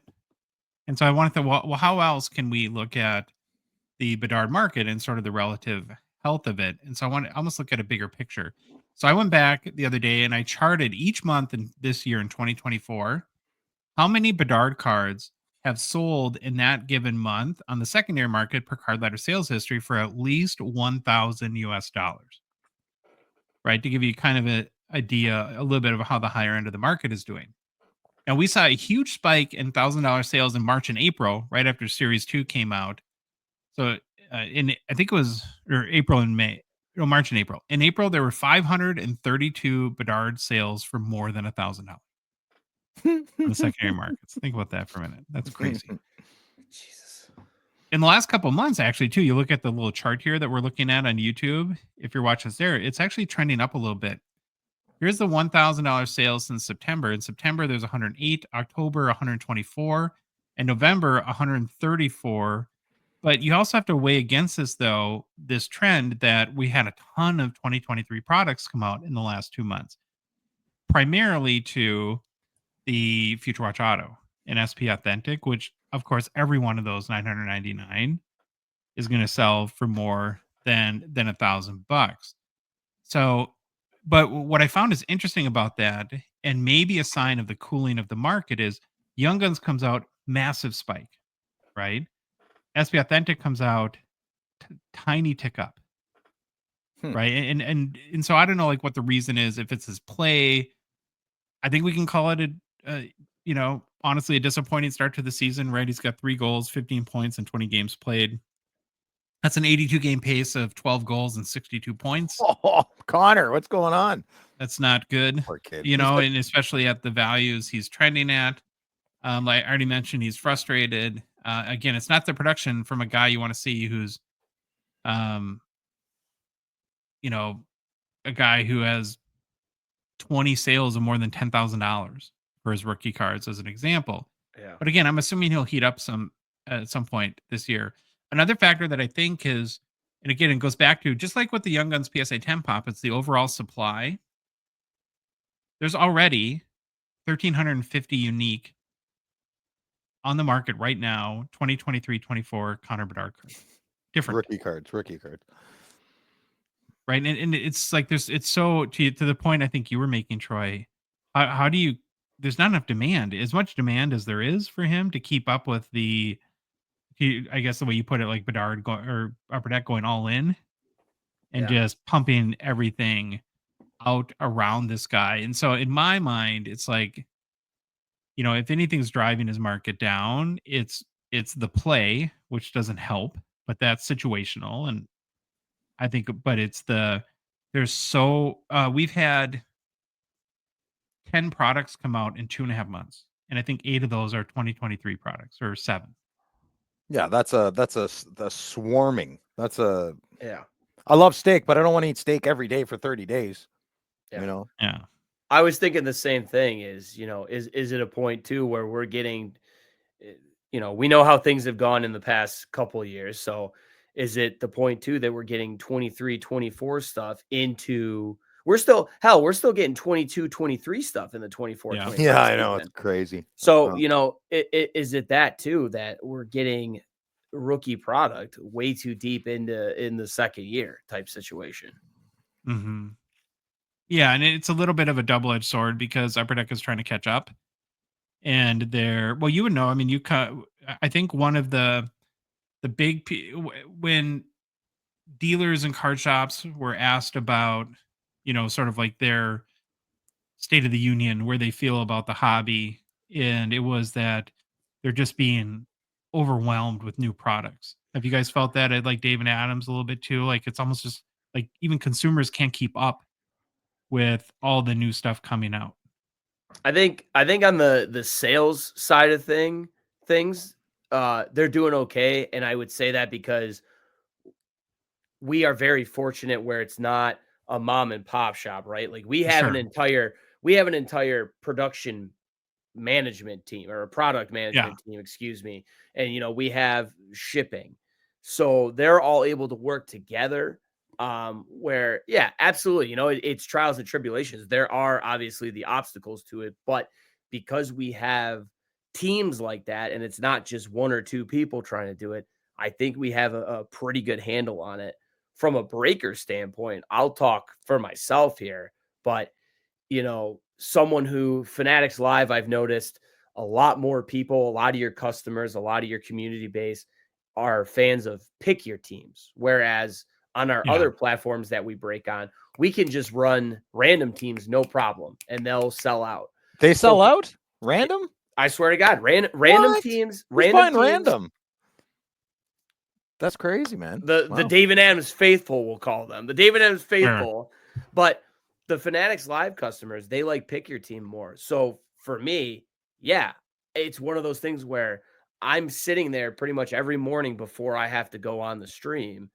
And so I wanted to, well, how else can we look at the Bedard market and sort of the relative health of it? And so I want to almost look at a bigger picture. So I went back the other day and I charted each month in this year in 2024, how many Bedard cards have sold in that given month on the secondary market per card letter sales history for at least $1,000 US, right? To give you kind of an idea, a little bit of how the higher end of the market is doing. Now, we saw a huge spike in $1,000 sales in March and April, right after Series 2 came out. So I think it was April and May. No, March and April. In April, there were 532 Bedard sales for more than $1,000 in the secondary markets. Think about that for a minute. That's crazy. Jesus. In the last couple of months, actually, too, you look at the little chart here that we're looking at on YouTube. If you're watching us there, it's actually trending up a little bit. Here's the $1,000 sales since September. In September, there's 108, October, 124, and November, 134. But you also have to weigh against this, though, this trend that we had a ton of 2023 products come out in the last 2 months, primarily to the Future Watch Auto and SP Authentic, which, of course, every one of those 999 is going to sell for more than $1,000. So, but what I found is interesting about that, and maybe a sign of the cooling of the market, is Young Guns comes out massive spike, right? SP Authentic comes out tiny tick up, right? And so I don't know like what the reason is. If it's his play, I think we can call it honestly a disappointing start to the season, right? He's got 3 goals, 15 points, and 20 games played. That's an 82 game pace of 12 goals and 62 points. Oh, Connor, what's going on? That's not good. Poor kid. And especially at the values he's trending at. Like I already mentioned, he's frustrated. Again, it's not the production from a guy you want to see who's, a guy who has 20 sales of more than $10,000 for his rookie cards, as an example. Yeah. But again, I'm assuming he'll heat up some at some point this year. Another factor that I think is, and again, it goes back to just like with the Young Guns PSA 10 pop, it's the overall supply. There's already 1,350 unique on the market right now, 2023-24 Connor Bedard cards. Different rookie cards. Right. And it's like it's so to the point I think you were making, Troy. How do you, there's not enough demand, as much demand as there is for him to keep up with I guess the way you put it, like Bedard or Upper Deck going all in and just pumping everything out around this guy. And so in my mind, it's like, if anything's driving his market down, it's the play, which doesn't help, but that's situational. And I think, but we've had 10 products come out in 2.5 months. And I think 8 of those are 2023 products, or 7. Yeah, that's the swarming. Yeah. I love steak, but I don't want to eat steak every day for 30 days. Yeah. Yeah. I was thinking the same thing is it a point too where we're getting, we know how things have gone in the past couple of years. So is it the point too that we're getting 23, 24 stuff into, we're still getting 22, 23 stuff in the 24. Yeah, yeah, I know. It's crazy. So, is it that too, that we're getting rookie product way too deep in the second year type situation? Mm-hmm. Yeah, and it's a little bit of a double-edged sword because Upper Deck is trying to catch up, and they're well, you would know. I mean, I think one of the big when dealers and card shops were asked about, sort of like their state of the union, where they feel about the hobby, and it was that they're just being overwhelmed with new products. Have you guys felt that at like Dave and Adams a little bit too? Like it's almost just like even consumers can't keep up with all the new stuff coming out. I think on the sales side of things, they're doing okay, and I would say that because we are very fortunate where it's not a mom and pop shop, right? Like Sure. we have an entire production management team or a product Yeah. management team, excuse me. And we have shipping. So they're all able to work together. Where yeah, absolutely. It's trials and tribulations. There are obviously the obstacles to it, but because we have teams like that and it's not just one or two people trying to do it, I think we have a pretty good handle on it. From a breaker standpoint, I'll talk for myself here, but someone who Fanatics Live, I've noticed a lot more people, a lot of your customers, a lot of your community base are fans of pick your teams. Whereas on our Yeah. other platforms that we break on, we can just run random teams, no problem, and they'll sell out. They sell So out random. I swear to God, random What? teams, Who's random buying teams. random? That's crazy, man. The Wow. David Adams faithful, we'll call them the David Adams Sure. faithful. But the Fanatics Live customers, they like pick your team more. So for me, yeah, it's one of those things where I'm sitting there pretty much every morning before I have to go on the stream,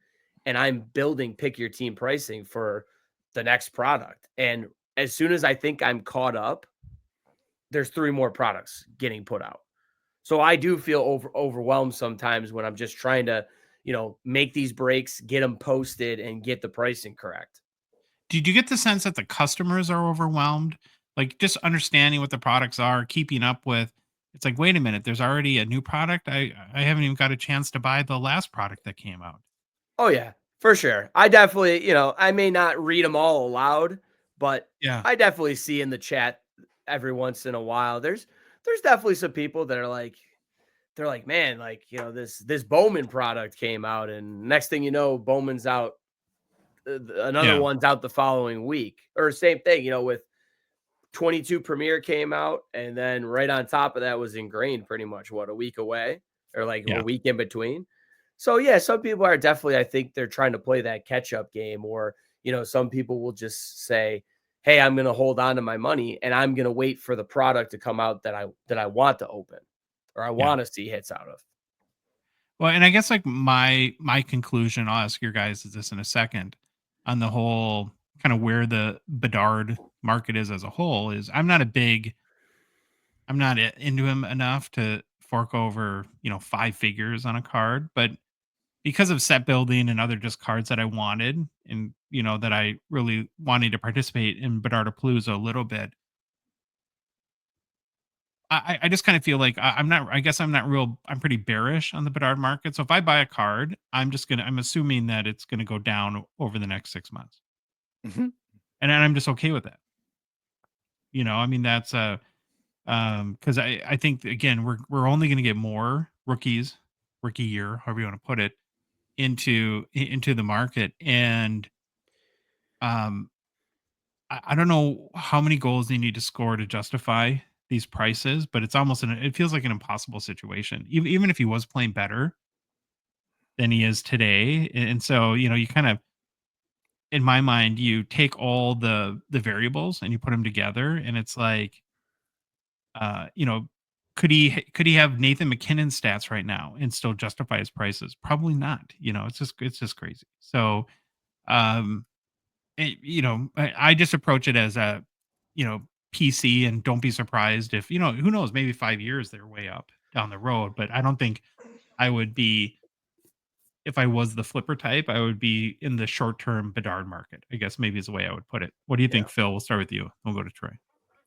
and I'm building pick your team pricing for the next product. And as soon as I think I'm caught up, there's 3 more products getting put out. So I do feel overwhelmed sometimes when I'm just trying to, make these breaks, get them posted, and get the pricing correct. Did you get the sense that the customers are overwhelmed? Like just understanding what the products are, keeping up with. It's like, wait a minute, there's already a new product. I haven't even got a chance to buy the last product that came out. Oh yeah, for sure. I definitely, I may not read them all aloud, but Yeah. I definitely see in the chat every once in a while. There's definitely some people that are like, they're like, man, like, this Bowman product came out, and next thing you know, Bowman's out. Another Yeah. one's out the following week, or same thing, with 22 Premier came out, and then right on top of that was Ingrained, pretty much a week away, or like Yeah. a week in between. So yeah, some people are definitely, I think they're trying to play that catch up game, or some people will just say, hey, I'm going to hold on to my money and I'm going to wait for the product to come out that I want to open, or I Yeah. want to see hits out of. Well, and I guess like my conclusion, I'll ask your guys this in a second, on the whole kind of where the Bedard market is as a whole is I'm not into him enough to fork over, 5 figures on a card, but because of set building and other just cards that I wanted, and that I really wanted to participate in Bedardapalooza a little bit, I just kind of feel like I'm not. I guess I'm not real. I'm pretty bearish on the Bedard market. So if I buy a card, I'm assuming that it's gonna go down over the next 6 months, Mhm. and I'm just okay with that. I mean that's because I think again we're only gonna get more rookies, rookie year, however you want to put it, into the market, and um I don't know how many goals they need to score to justify these prices, but it's almost it feels like an impossible situation. Even if he was playing better than he is today, and so you kind of, in my mind, you take all the variables and you put them together, and it's like, uh, you know, could he have Nathan McKinnon stats right now and still justify his prices? Probably not. It's just crazy. So, um, I just approach it as a, PC, and don't be surprised if, who knows, maybe 5 years they're way up down the road. But I don't think I would be, if I was the flipper type, I would be in the short term Bedard market, I guess maybe is the way I would put it. What do you Yeah. think, Phil? We'll start with you. We'll go to Troy.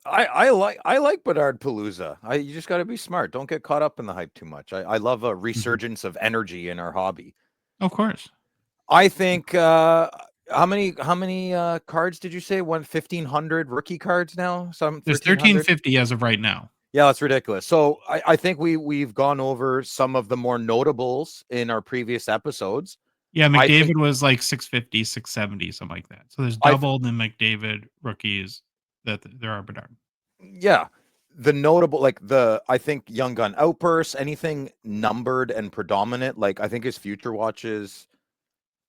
I like Bedard Palooza. You just got to be smart. Don't get caught up in the hype too much. I love a resurgence of energy in our hobby. Of course. I think How many cards did you say? 1,500 rookie cards now? Some There's 1,300? 1350 as of right now. Yeah, that's ridiculous. So I think we've gone over some of the more notables in our previous episodes. Yeah, I think McDavid was like 650, 670, something like that. So there's I double the McDavid rookies that there are Bedard. yeah, the notable like I think Young Gun Outbursts, anything numbered and predominant, like I think his future watches.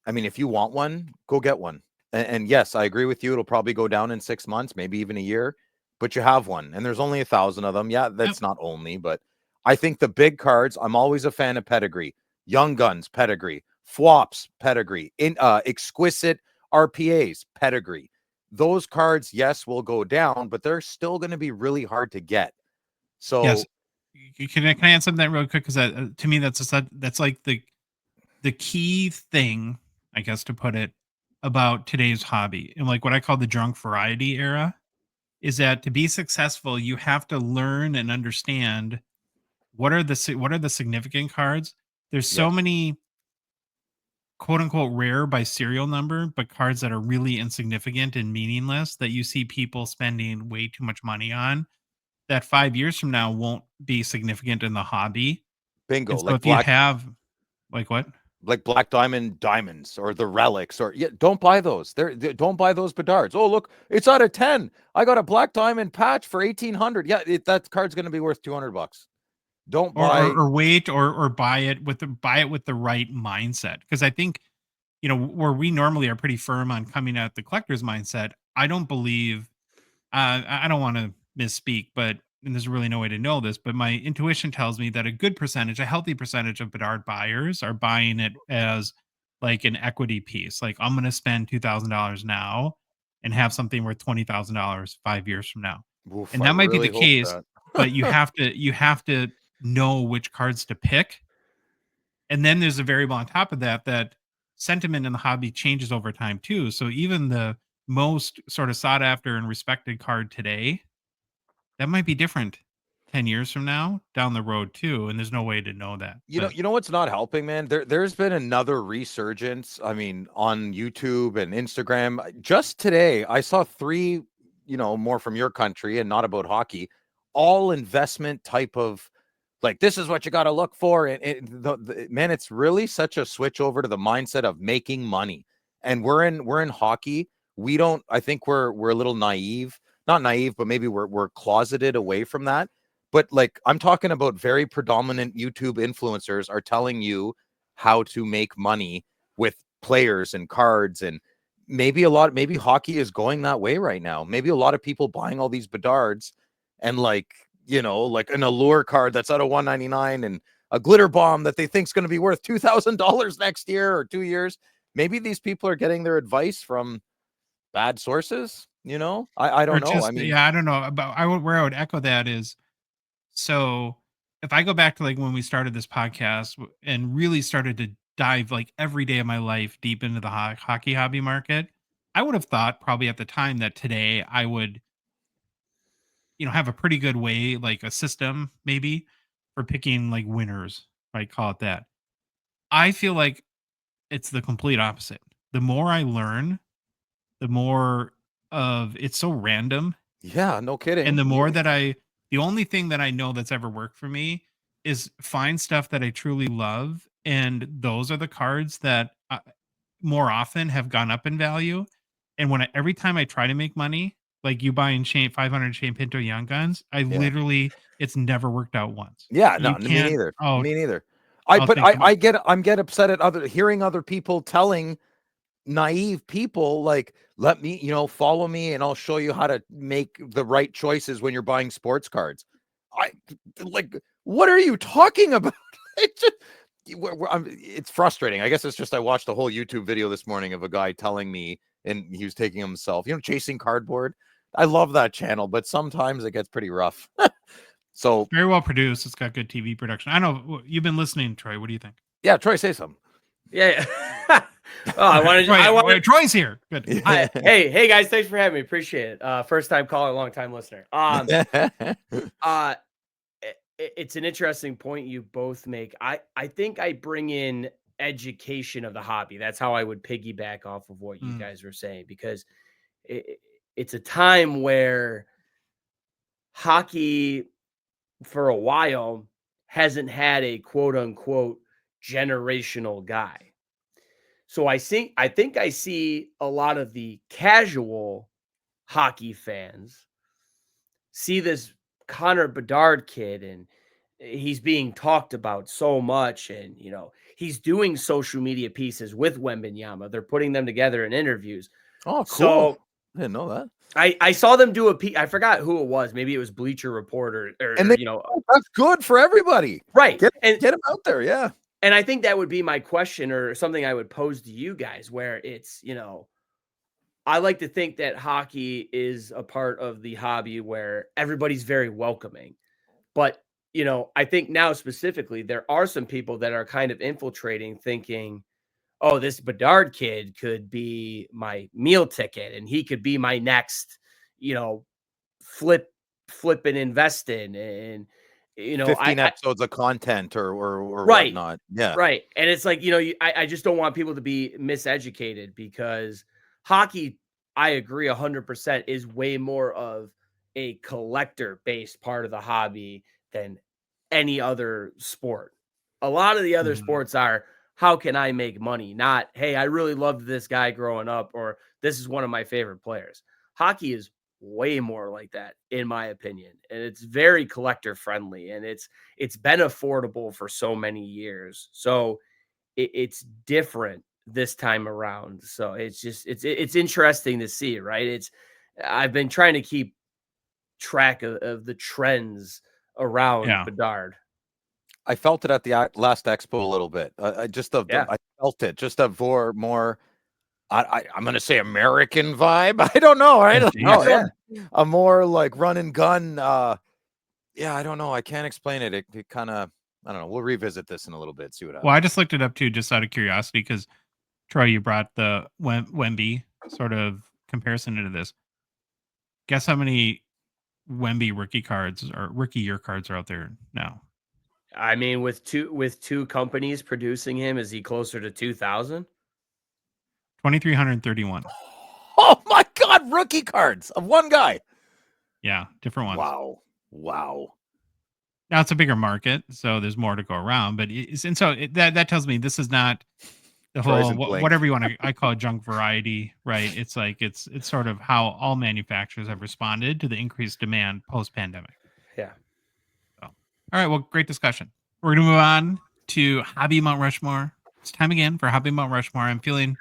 I mean, if you want one, go get one. And yes, I agree with you. It'll probably go down in 6 months, maybe even a year, but you have one, and there's only 1,000 of them. Yeah, that's not only, but I think the big cards. I'm always a fan of pedigree, Young Guns pedigree, Fwops pedigree, in exquisite RPAs pedigree. Those cards, yes, will go down, but they're still going to be really hard to get. So Yes. Can I add something real quick? Because to me, that's like the key thing, I guess, to put it, about today's hobby and like what I call the drunk variety era is that to be successful, you have to learn and understand what are the significant cards. There's so yes, many quote unquote rare by serial number, but cards that are really insignificant and meaningless that you see people spending way too much money on that 5 years from now won't be significant in the hobby. bingo, And so like if you have like what? Black Diamond diamonds or the relics, or yeah, don't buy those. Don't buy those Bedards. Oh, look, it's out of 10. I got a Black Diamond patch for 1,800. Yeah, that card's going to be worth $200. Don't Or buy. wait or buy it with the right mindset. Because I think, where we normally are pretty firm on coming at the collector's mindset, I don't believe I don't want to misspeak, but and there's really no way to know this, but my intuition tells me that a good percentage, a healthy percentage of Bedard buyers are buying it as like an equity piece. Like I'm going to spend $2,000 now and have something worth $20,000 5 years from now. Oof, And I that might be the really hope case, that. but you have to know which cards to pick. And then there's a variable on top of that sentiment in the hobby changes over time too. So even the most sort of sought after and respected card today, that might be different 10 years from now down the road too. And there's no way to know that. But You know what's not helping, man? There's been another resurgence. I mean, on YouTube and Instagram. Just today, I saw three, more from your country and not about hockey, all investment type of like this is what you got to look for. And man, it's really such a switch over to the mindset of making money. And we're in hockey. We don't. I think we're a little naive, not naive, but maybe we're closeted away from that. But like I'm talking about very predominant YouTube influencers are telling you how to make money with players and cards. And maybe hockey is going that way right now. Maybe a lot of people buying all these Bedards and like an allure card that's out of 199 and a glitter bomb that they think is going to be worth $2,000 next year or 2 years. Maybe these people are getting their advice from bad sources. I or don't know. I just mean, yeah, I don't know. But where I would echo that is, so if I go back to like when we started this podcast and really started to dive like every day of my life deep into the hockey hobby market, I would have thought probably at the time that today I would, have a pretty good way, like a system maybe for picking like winners, right? Call it that. I feel like it's the complete opposite. The more I learn, the more of it's so random. yeah, no And kidding. the more that the only thing that I know that's ever worked for me is find stuff that I truly love. And those are the cards that more often have gone up in value. And every time I try to make money, like you buying 500 Shane Pinto Young Guns, Yeah. it's never worked out once. Yeah, no, You me can't, neither. oh, Me neither. I'll think about I get upset at hearing other people telling naive people like, let me, follow me and I'll show you how to make the right choices when you're buying sports cards. I like, what are you talking about? It's just, it's frustrating. I guess it's just I watched a whole YouTube video this morning of a guy telling me, and he was taking himself, chasing cardboard. I love that channel, but sometimes it gets pretty rough. So very well produced. It's got good TV production. I know you've been listening, Troy. What do you think? yeah, Troy, say something. Yeah. Oh, I wanted. Troy's here. Good. Hey guys, thanks for having me. Appreciate it. First time caller, long time listener. It's an interesting point you both make. I think I bring in education of the hobby. That's how I would piggyback off of what you guys were saying, because it's a time where hockey for a while hasn't had a quote unquote generational guy. So I think I see a lot of the casual hockey fans see this Connor Bedard kid, and he's being talked about so much, and he's doing social media pieces with Wembanyama. They're putting them together in interviews. Oh, cool. So I didn't know that. I saw them do a piece. I forgot who it was. Maybe it was Bleacher Report or that's good for everybody. Right. Get them out there. Yeah. And I think that would be my question, or something I would pose to you guys, where it's, I like to think that hockey is a part of the hobby where everybody's very welcoming. But, I think now specifically, there are some people that are kind of infiltrating, thinking, oh, this Bedard kid could be my meal ticket, and he could be my next, flip and invest in. And, 15 episodes of content or right, whatnot. Yeah. Right. And it's like, I just don't want people to be miseducated, because hockey, I agree 100%, is way more of a collector based part of the hobby than any other sport. A lot of the other sports are, how can I make money? Not, hey, I really loved this guy growing up, or this is one of my favorite players. Hockey is way more like that, in my opinion. And it's very collector friendly, and it's been affordable for so many years. So it's different this time around. So it's just, it's interesting to see, right? I've been trying to keep track of the trends around Bedard. I felt it at the last expo a little bit. I felt it just a more, I'm going to say American vibe. I don't know. Right? A more like run and gun. I don't know. I can't explain it. It kind of, I don't know. We'll revisit this in a little bit. See what happens. Well, I just looked it up too, just out of curiosity, because Troy, you brought the Wemby sort of comparison into this. Guess how many Wemby rookie cards or rookie year cards are out there now? I mean, with two companies producing him, is he closer to 2,000? 2,331. Oh my God! Rookie cards of one guy. Yeah, different ones. Wow. Now it's a bigger market, so there's more to go around. But that tells me this is not the whole whatever you want to. I call it junk variety, right? It's like it's sort of how all manufacturers have responded to the increased demand post pandemic. Yeah. All right, well, great discussion. We're going to move on to Hobby Mount Rushmore. It's time again for Hobby Mount Rushmore. I'm feeling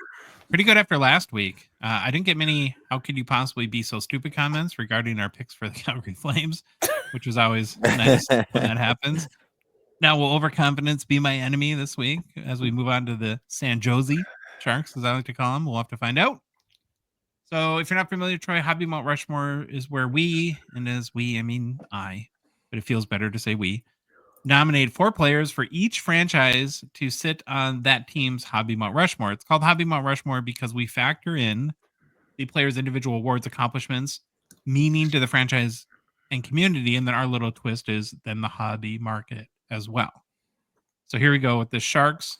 pretty good after last week. I didn't get many "how could you possibly be so stupid" comments regarding our picks for the Calgary Flames, which is always nice when that happens. Now, will overconfidence be my enemy this week as we move on to the San Jose Sharks, as I like to call them? We'll have to find out. So if you're not familiar, Troy, Hobby Mount Rushmore is where we, and as we, I mean I, but it feels better to say we, nominate 4 players for each franchise to sit on that team's Hobby Mount Rushmore. It's called Hobby Mount Rushmore because we factor in the players' individual awards, accomplishments, meaning to the franchise and community, and then our little twist is then the hobby market as well. So here we go with the Sharks.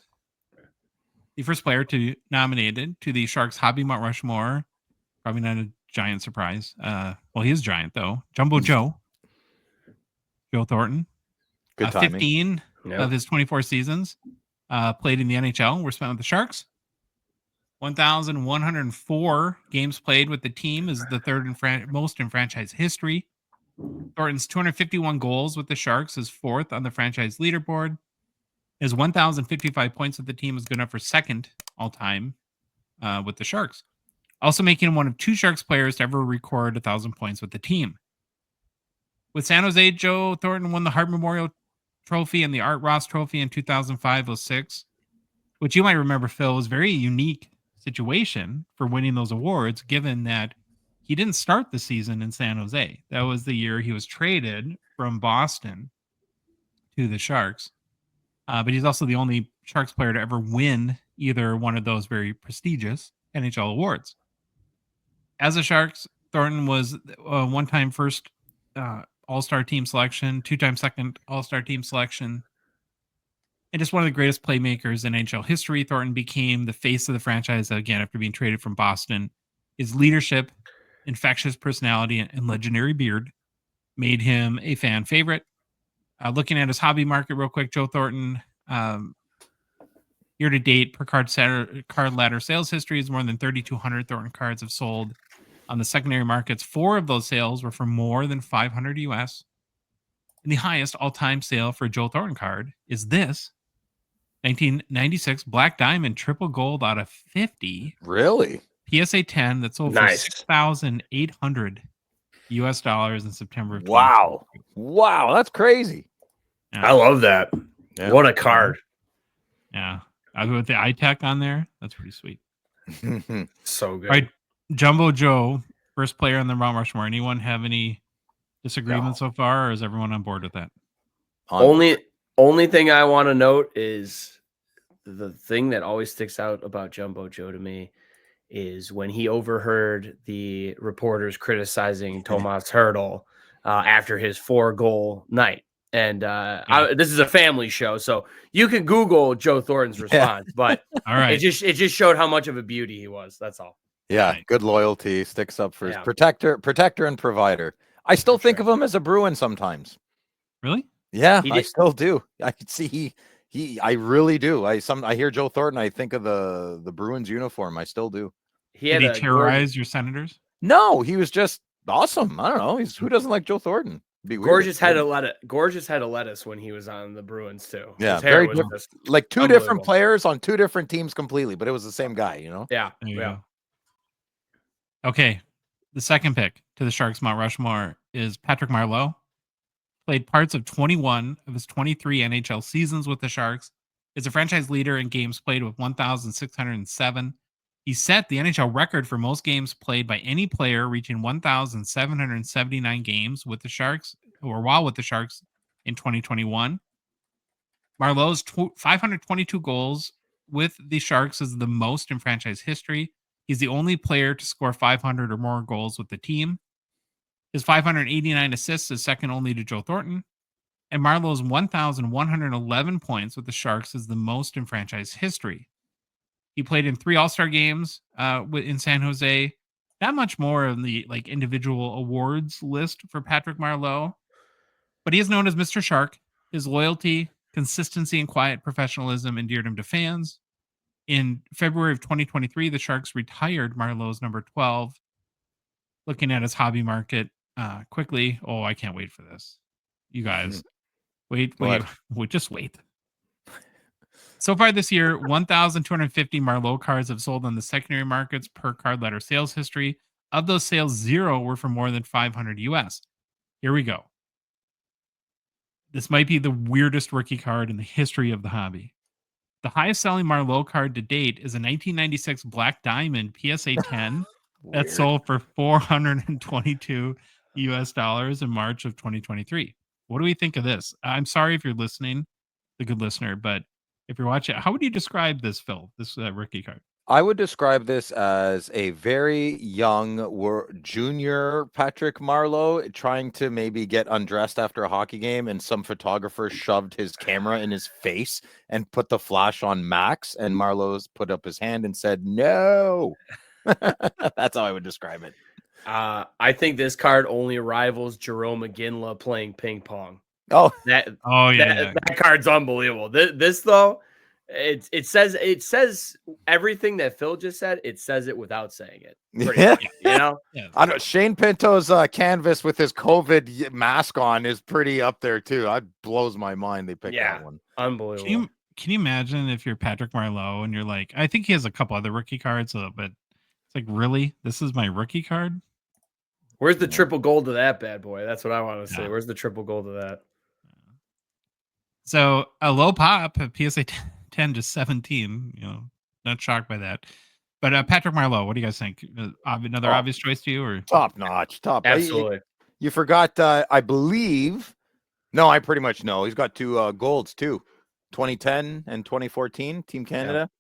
The first player to nominated to the Sharks Hobby Mount Rushmore, probably not a giant surprise. Well, he is giant though. Jumbo Joe Thornton. Good timing. 15 of his 24 seasons played in the NHL were spent with the Sharks. 1,104 games played with the team is the third most in franchise history. Thornton's 251 goals with the Sharks is fourth on the franchise leaderboard. His 1,055 points with the team is good enough for second all time with the Sharks. Also making him one of 2 Sharks players to ever record 1,000 points with the team. With San Jose, Joe Thornton won the Hart Memorial Trophy and the Art Ross Trophy in 2005-06, which you might remember, Phil, was a very unique situation for winning those awards, given that he didn't start the season in San Jose. That was the year he was traded from Boston to the Sharks. But he's also the only Sharks player to ever win either one of those very prestigious NHL awards. As a Sharks, Thornton was a one-time first All-Star team selection, 2-time second All-Star team selection, And just one of the greatest playmakers in NHL history, Thornton became the face of the franchise again after being traded from Boston. His leadership, infectious personality, and legendary beard made him a fan favorite. Looking at his hobby market real quick, Joe Thornton, year to date per card ladder sales history is more than 3,200 Thornton cards have sold on the secondary markets. 4 of those sales were for more than 500 US. And the highest all-time sale for a Joe Thornton card is this 1996 Black Diamond triple gold out of 50 Really? PSA 10 that sold for $6,800 US in September of Wow. 2022. Wow, that's crazy. Yeah. I love that. Yeah. What a card. Yeah. With the iTech on there, that's pretty sweet. So good. All right, Jumbo Joe, first player on the Mount Rushmore. Anyone have any disagreements so far, or is everyone on board with that? Only thing I want to note is the thing that always sticks out about Jumbo Joe to me is when he overheard the reporters criticizing Tomas Hertl after his 4-goal night. And this is a family show, so you can Google Joe Thornton's response, but All right. it just showed how much of a beauty he was. That's all. Yeah, Right. good loyalty, sticks up for his Yeah. protector and provider. I still For think sure. of him as a Bruin sometimes. Really? Yeah, He I did- still do. I can see I really do. I hear Joe Thornton, I think of the Bruins uniform. I still do. He Did had he a terrorize your Senators? No, he was just awesome. I don't know. Who doesn't like Joe Thornton? Be weird. gorgeous head of lettuce when he was on the Bruins too. Yeah, His hair very was different. just Like two different unbelievable. players on 2 different teams completely, but it was the same guy, you know? Yeah, There you yeah. go. Okay. The second pick to the Sharks Mount Rushmore is Patrick Marleau. Played parts of 21 of his 23 NHL seasons with the Sharks. Is a franchise leader in games played with 1,607. He set the NHL record for most games played by any player, reaching 1,779 games with the Sharks, or while with the Sharks in 2021. Marleau's 522 goals with the Sharks is the most in franchise history. He's the only player to score 500 or more goals with the team. His 589 assists is second only to Joe Thornton. And Marleau's 1,111 points with the Sharks is the most in franchise history. He played in 3 All-Star games in San Jose. Not much more on the individual awards list for Patrick Marleau, but he is known as Mr. Shark. His loyalty, consistency, and quiet professionalism endeared him to fans. In February of 2023, the Sharks retired Marleau's number 12. Looking at his hobby market quickly. Oh, I can't wait for this. You guys, wait, just wait. So far this year, 1,250 Marleau cards have sold on the secondary markets per card letter sales history. Of those sales, 0 were for more than 500 US. Here we go. This might be the weirdest rookie card in the history of the hobby. The highest selling Marleau card to date is a 1996 Black Diamond PSA 10 that sold for $422 US in March of 2023. What do we think of this? I'm sorry if you're listening, the good listener, but if you're watching, how would you describe this, Phil, this rookie card? I would describe this as a very young junior Patrick Marleau trying to maybe get undressed after a hockey game, and some photographer shoved his camera in his face and put the flash on max, and Marleau's put up his hand and said, no. That's how I would describe it. I think this card only rivals Jerome McGinley playing ping pong. Oh, That card's unbelievable. This though, it says everything that Phil just said. It says it without saying it. Pretty much, you know. Yeah. I know Shane Pinto's canvas with his COVID mask on is pretty up there too. That blows my mind. They picked that one. Unbelievable. Can you imagine if you're Patrick Marleau and you're like, I think he has a couple other rookie cards, but it's like, really? This is my rookie card? Where's the triple gold to that bad boy? That's what I want to say. Yeah. Where's the triple gold to that? So a low pop, PSA 10 to 17. Not shocked by that. But Patrick Marleau, what do you guys think? Another obvious choice to you, or Top notch, top. Absolutely. You forgot, I believe. No, I pretty much know. He's got 2 golds too. 2010 and 2014, Team Canada.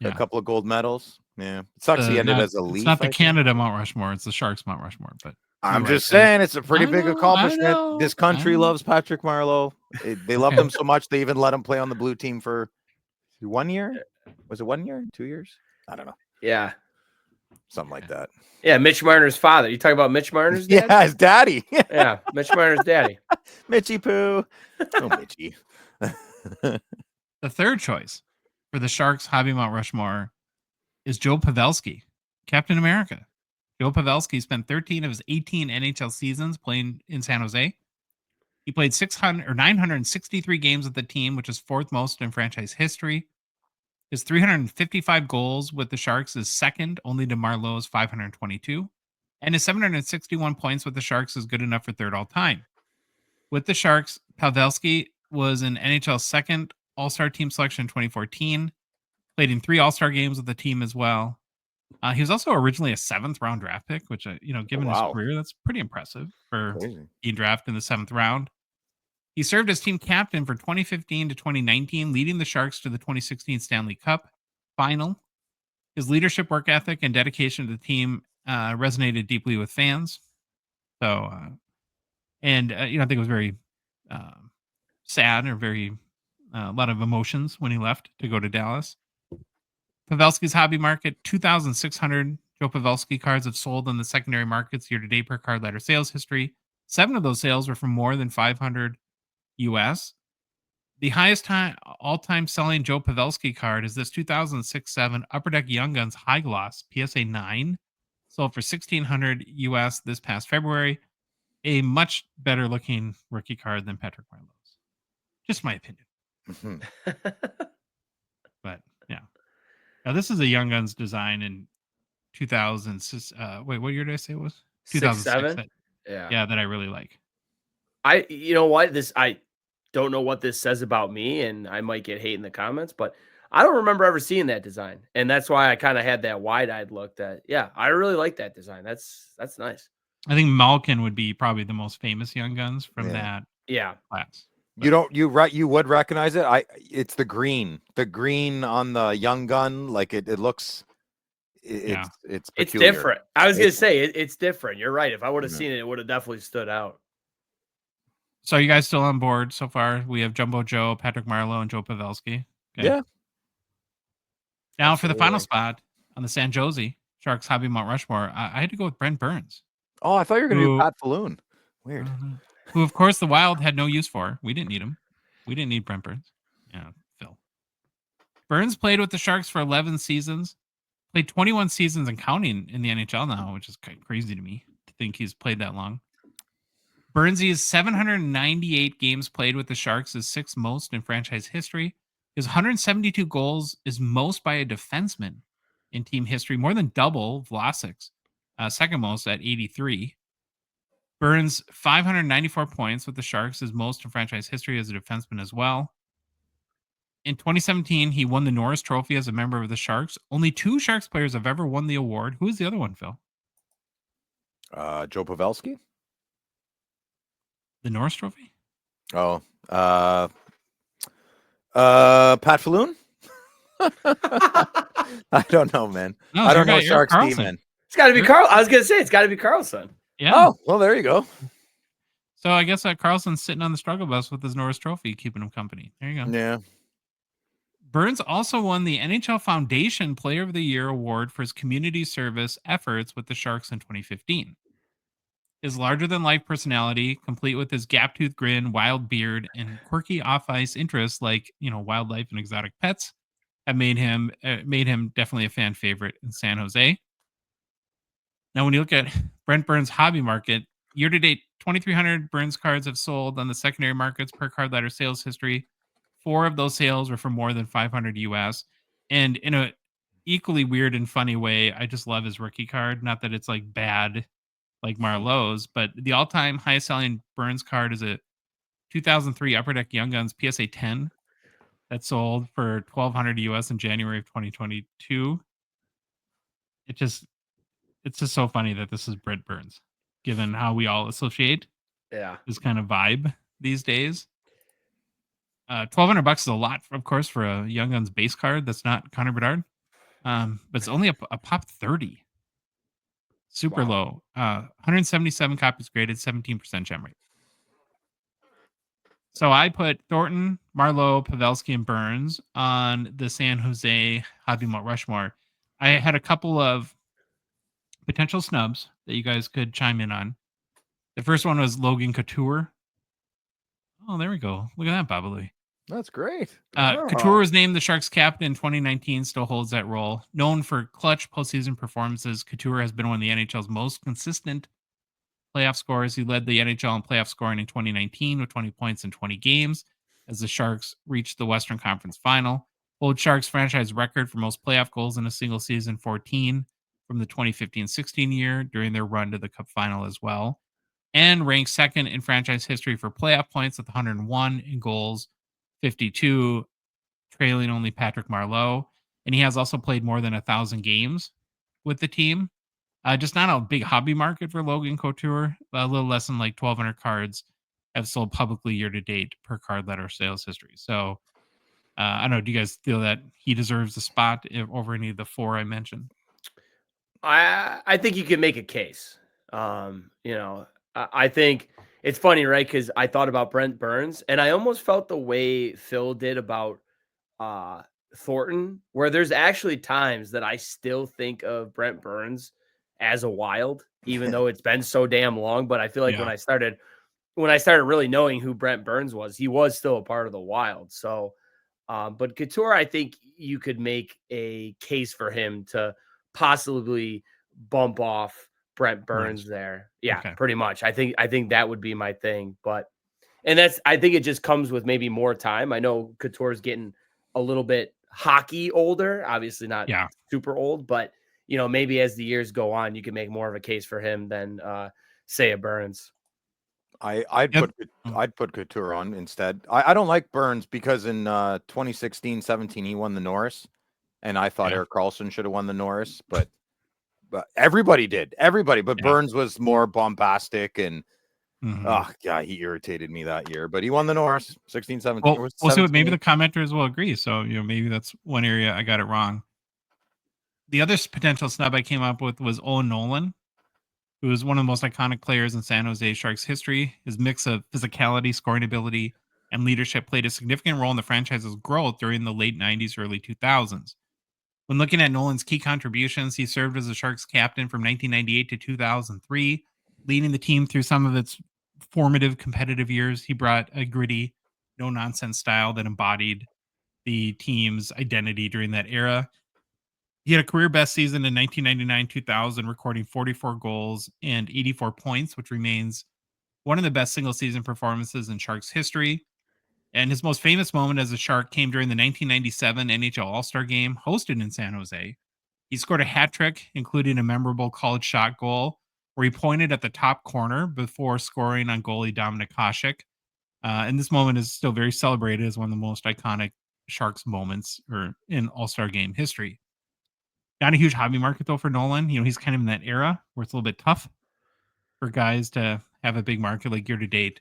Yeah. A couple of gold medals. Yeah, it sucks he ended as a Leaf. It's not the I think. Canada Mount Rushmore; it's the Sharks Mount Rushmore. But I'm you're just right. saying, it's a pretty I big know, accomplishment. I know, This country I know. loves Patrick Marleau. They loved him so much they even let him play on the blue team for 1 year. Was it 1 year? 2 years? I don't know. Yeah. Something like that. Yeah, Mitch Marner's father. You talking about Mitch Marner's dad? Yeah, his daddy. Yeah, Mitch Marner's daddy. Mitchy Poo. Oh, Mitchy. The third choice for the Sharks Hobby Mount Rushmore is Joe Pavelski, Captain America. Joe Pavelski spent 13 of his 18 NHL seasons playing in San Jose. He played 963 games with the team, which is fourth most in franchise history. His 355 goals with the Sharks is second only to Marleau's 522. And his 761 points with the Sharks is good enough for third all time. With the Sharks, Pavelski was an NHL's second All-Star team selection in 2014. Played in 3 All-Star games with the team as well. He was also originally a 7th round draft pick, which, given his career, that's pretty impressive for being drafted in the 7th round. He served as team captain for 2015 to 2019, leading the Sharks to the 2016 Stanley Cup final. His leadership, work ethic, and dedication to the team resonated deeply with fans. So, I think it was very sad or very a lot of emotions when he left to go to Dallas. Pavelski's hobby market, 2,600 Joe Pavelski cards have sold on the secondary markets year to date per card letter sales history. 7 of those sales were from more than 500 US. The highest all-time selling Joe Pavelski card is this 2006-7 Upper Deck Young Guns High Gloss PSA 9, sold for $1,600 US this past February. A much better looking rookie card than Patrick Marleau's. Just my opinion. But yeah. Now this is a Young Guns design in 2000. Wait, what year did I say it was? 2006. Yeah, that I really like. You know what? I don't know what this says about me, and I might get hate in the comments, but I don't remember ever seeing that design. And that's why I kind of had that wide-eyed look that, yeah, I really like that design. That's nice. I think Malkin would be probably the most famous Young Guns from that class. But you would recognize it. It's the green on the Young Gun. Like it looks, it's different. I was going to say it's different. You're right. If I would have seen it, it would have definitely stood out. So are you guys still on board so far? We have Jumbo Joe, Patrick Marleau, and Joe Pavelski. Okay. Yeah. Now for the final spot on the San Jose Sharks Hobby Mount Rushmore, I had to go with Brent Burns. Oh, I thought you were going to do Pat Falloon. Weird. Who, of course, the Wild had no use for. We didn't need him. We didn't need Brent Burns. Yeah, Phil. Burns played with the Sharks for 11 seasons. Played 21 seasons and counting in the NHL now, which is kind of crazy to me to think he's played that long. Burnsy's 798 games played with the Sharks is 6th most in franchise history. His 172 goals is most by a defenseman in team history, more than double Vlasic's, second most at 83. Burns 594 points with the Sharks is most in franchise history as a defenseman as well. In 2017, he won the Norris Trophy as a member of the Sharks. Only 2 Sharks players have ever won the award. Who's the other one, Phil? Joe Pavelski. The Norris Trophy? Oh, Pat Falloon. I don't know, man. No, I don't know Sharks Carlson. D, man. It's got to be Carl. I was going to say it's got to be Carlson. Yeah. Oh, well, there you go. So I guess Carlson's sitting on the struggle bus with his Norris Trophy, keeping him company. There you go. Yeah. Burns also won the NHL Foundation Player of the Year award for his community service efforts with the Sharks in 2015. His larger-than-life personality, complete with his gap-toothed grin, wild beard, and quirky off-ice interests like, wildlife and exotic pets, have made him definitely a fan favorite in San Jose. Now, when you look at Brent Burns' hobby market, year-to-date, 2,300 Burns cards have sold on the secondary markets per card letter sales history. 4 of those sales were for more than 500 US. And in a equally weird and funny way, I just love his rookie card. Not that it's like bad like Marleau's, but the all-time highest selling Burns card is a 2003 Upper Deck Young Guns PSA 10 that sold for 1,200 US in January of 2022. It's just so funny that this is Brent Burns, given how we all associate this kind of vibe these days. $1,200 is a lot, of course, for a Young Guns base card that's not Connor Bedard, but it's only a pop 30. Super low. 177 copies graded, 17% gem rate. So I put Thornton, Marlowe, Pavelski, and Burns on the San Jose Hobby Malt Rushmore. I had a couple of potential snubs that you guys could chime in on. The first one was Logan Couture. Oh, there we go. Look at that, Babalu. That's great. Couture was named the Sharks captain in 2019, still holds that role. Known for clutch postseason performances, Couture has been one of the NHL's most consistent playoff scorers. He led the NHL in playoff scoring in 2019 with 20 points in 20 games as the Sharks reached the Western Conference Final. Old Sharks franchise record for most playoff goals in a single season, 14 from the 2015-16 year during their run to the Cup Final as well. And ranked second in franchise history for playoff points with 101 in goals, 52, trailing only Patrick Marleau. And he has also played more than 1,000 games with the team. Just not a big hobby market for Logan Couture. A little less than like 1,200 cards have sold publicly year to date per card letter sales history. So I don't know. Do you guys feel that he deserves the spot over any of the four I mentioned? I think you can make a case. I think it's funny, right? Because I thought about Brent Burns, and I almost felt the way Phil did about Thornton, where there's actually times that I still think of Brent Burns as a Wild, even though it's been so damn long. But I feel like when I started really knowing who Brent Burns was, he was still a part of the Wild. So, but Couture, I think you could make a case for him to possibly bump off Brent Burns there. Yeah, Okay. pretty much. I think that would be my thing. But, and I think it just comes with maybe more time. I know Couture's getting a little bit hockey older, obviously not super old, but maybe as the years go on, you can make more of a case for him than say a Burns. I'd put Couture on instead. I don't like Burns because in 2016-17 he won the Norris, and I thought Erik Karlsson should have won the Norris, but everybody did. But Burns was more bombastic and he irritated me that year. But he won the Norris 16-17. Well, we'll see what maybe the commenters will agree. So maybe that's one area I got it wrong. The other potential snub I came up with was Owen Nolan, who is one of the most iconic players in San Jose Sharks history. His mix of physicality, scoring ability, and leadership played a significant role in the franchise's growth during the late 90s, early 2000s. When looking at Nolan's key contributions, he served as the Sharks captain from 1998 to 2003, leading the team through some of its formative competitive years. He brought a gritty, no-nonsense style that embodied the team's identity during that era. He had a career best season in 1999-2000, recording 44 goals and 84 points, which remains one of the best single-season performances in Sharks history. And his most famous moment as a Shark came during the 1997 NHL All-Star Game hosted in San Jose. He scored a hat trick, including a memorable college shot goal, where he pointed at the top corner before scoring on goalie Dominik Hasek. And this moment is still very celebrated as one of the most iconic Sharks moments in All-Star Game history. Not a huge hobby market, though, for Nolan. He's kind of in that era where it's a little bit tough for guys to have a big market. Like year to date,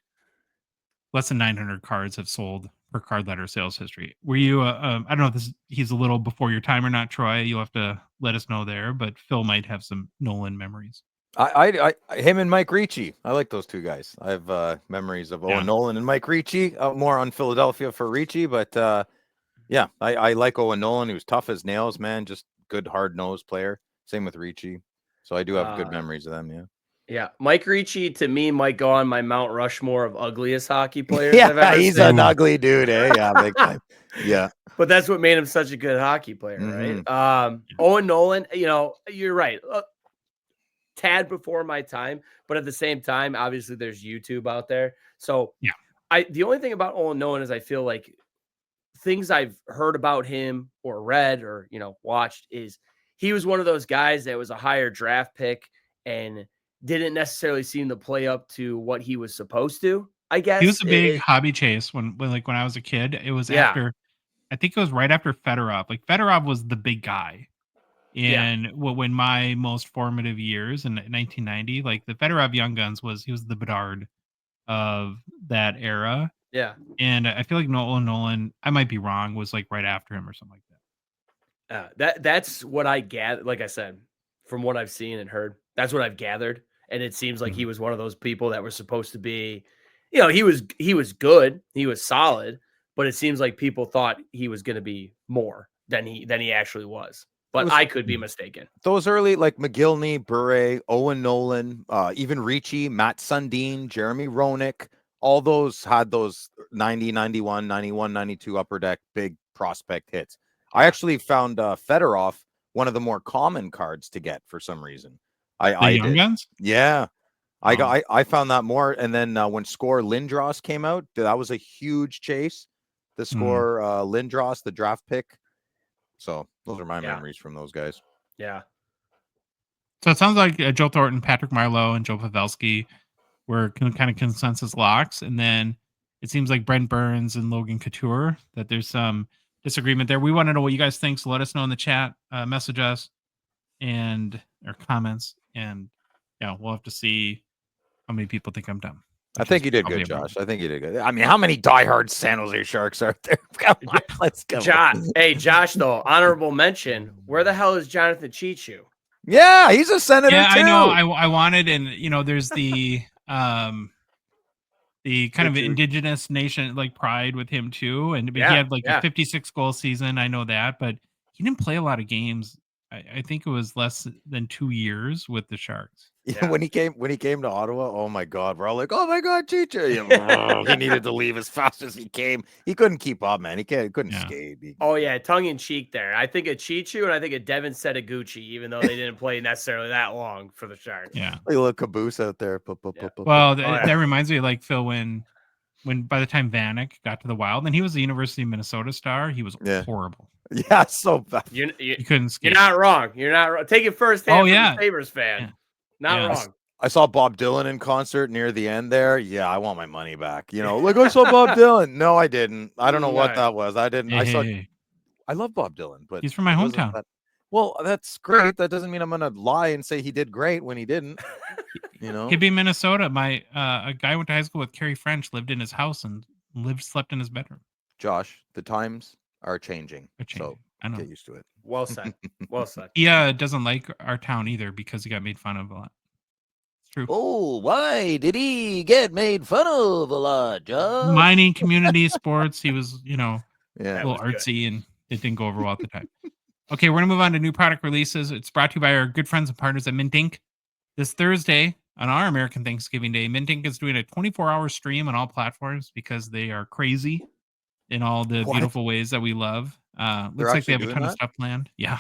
less than 900 cards have sold per card letter sales history. Were you, I don't know if he's a little before your time or not, Troy. You'll have to let us know there, but Phil might have some Nolan memories. Him and Mike Ricci. I like those two guys. I have memories of Owen Nolan and Mike Ricci. More on Philadelphia for Ricci, but I like Owen Nolan. He was tough as nails, man. Just good hard-nosed player. Same with Ricci. So I do have good memories of them, Yeah, Mike Ricci to me might go on my Mount Rushmore of ugliest hockey players. He's an ugly dude, eh? Yeah, big time. Yeah, but that's what made him such a good hockey player, right? Owen Nolan, you're right. Tad before my time, but at the same time, obviously there's YouTube out there. So the only thing about Owen Nolan is I feel like things I've heard about him or read or watched is he was one of those guys that was a higher draft pick and didn't necessarily seem to play up to what he was supposed to. I guess he was a big hobby chase when I was a kid. It was after, I think it was right after Fedorov. Like Fedorov was the big guy. And when my most formative years in 1990, like the Fedorov Young Guns he was the Bedard of that era. Yeah. And I feel like Nolan, I might be wrong, was like right after him or something like that. That's what I gathered. Like I said, from what I've seen and heard, that's what I've gathered. And it seems like he was one of those people that were supposed to be you know, he was good, he was solid, but it seems like people thought he was going to be more than he actually was. But I could be mistaken. Those early, like McGillney, Bure, Owen Nolan, even Ricci, Matt Sundin, Jeremy Roenick, all those had those 90, 91, 91, 92 upper deck big prospect hits. I actually found Fedorov one of the more common cards to get for some reason. The young guns? Yeah. I found that more. And then when Score Lindros came out, that was a huge chase. The Score Lindros, the draft pick. So those are my memories from those guys. Yeah. So it sounds like Joe Thornton, Patrick Marleau, and Joe Pavelski were kind of consensus locks. And then it seems like Brent Burns and Logan Couture, that there's some disagreement there. We want to know what you guys think. So let us know in the chat, message us and or comments. And yeah, we'll have to see how many people think I'm dumb. I think you did good, Josh. I think you did good. I mean, how many diehard San Jose Sharks are there? Come on, let's go. Josh, though, honorable mention. Where the hell is Jonathan Cheechoo? Yeah, he's a senator. Yeah, too. I know. I wanted, and you know, there's the kind of indigenous nation like pride with him too, and he had like a 56 goal season. I know that, but he didn't play a lot of games. I think it was less than 2 years with the Sharks. Yeah. When he came to Ottawa, oh my God, we're all like, oh my God, Cheechoo. He needed to leave as fast as he came. He couldn't keep up, man. He couldn't skate. Oh yeah, tongue in cheek there. I think of Cheechoo and I think of Devin Setaguchi, even though they didn't play necessarily that long for the Sharks. Yeah, like a little caboose out there. Well, that reminds me of like Phil when by the time Vanek got to the Wild, and he was the University of Minnesota star, he was horrible. Yeah, so bad. You couldn't skate. You're not wrong. You're not wrong. Take it firsthand from a Sabres fan. Yeah. Not wrong. I saw Bob Dylan in concert near the end there. Yeah, I want my money back. You know, like I saw Bob Dylan. No, I didn't. I don't know what that was. I didn't. I love Bob Dylan, but he's from my hometown. Well, that's great. That doesn't mean I'm gonna lie and say he did great when he didn't. You know, he'd be Minnesota. My a guy went to high school with Kerry French, lived in his house and slept in his bedroom. Josh, the times are changing. So I know. Get used to it. Well said. Well said. He doesn't like our town either because he got made fun of a lot. It's true. Oh, why did he get made fun of a lot, Josh? Mining, community, sports. He was, a little good. artsy, and it didn't go over well at the time. Okay, we're gonna move on to new product releases. It's brought to you by our good friends and partners at Mint Inc. This Thursday, on our American Thanksgiving Day, Mint Inc. is doing a 24-hour stream on all platforms because they are crazy in all the beautiful ways that we love. Looks like they have a ton of stuff planned. Yeah.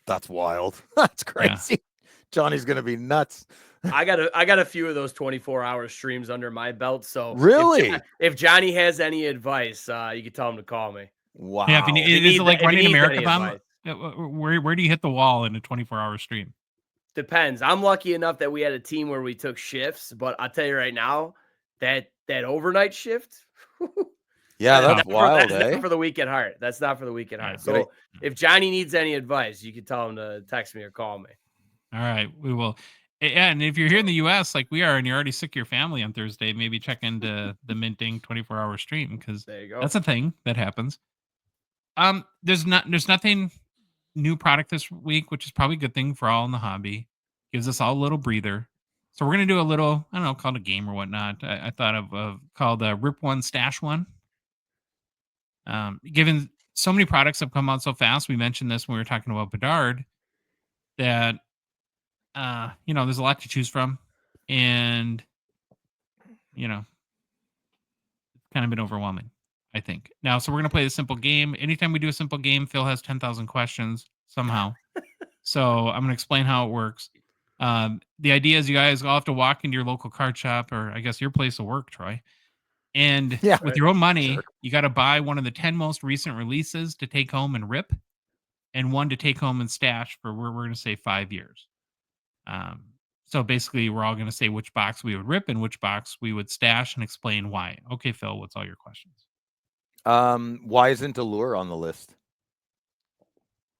That's wild. That's crazy. Yeah. Johnny's going to be nuts. I got a few of those 24-hour streams under my belt. So really, if Johnny has any advice, you can tell him to call me. Wow. Yeah, is it like running a marathon? Where do you hit the wall in a 24-hour stream? Depends. I'm lucky enough that we had a team where we took shifts, but I'll tell you right now, that overnight shift. Yeah, that's wild. That's not for the weak at heart. That's not for the weak at heart. So if Johnny needs any advice, you can tell him to text me or call me. All right, we will. And if you're here in the U.S. like we are, and you're already sick of your family on Thursday, maybe check into the Minting 24-hour stream because that's a thing that happens. There's nothing new product this week, which is probably a good thing for all in the hobby. Gives us all a little breather. So we're gonna do a little, I don't know, called a game or whatnot. I thought of called Rip One Stash One. Given so many products have come out so fast, we mentioned this when we were talking about Bedard, that there's a lot to choose from, and it's kind of been overwhelming, I think. Now, so we're gonna play the simple game. Anytime we do a simple game, Phil has 10,000 questions somehow. So I'm gonna explain how it works. The idea is you guys all have to walk into your local card shop, or I guess your place of work, Troy. And with your own money, you got to buy one of the 10 most recent releases to take home and rip, and one to take home and stash for we're going to say 5 years. So basically, we're all going to say which box we would rip and which box we would stash, and explain why. Okay, Phil, what's all your questions? Why isn't Allure on the list?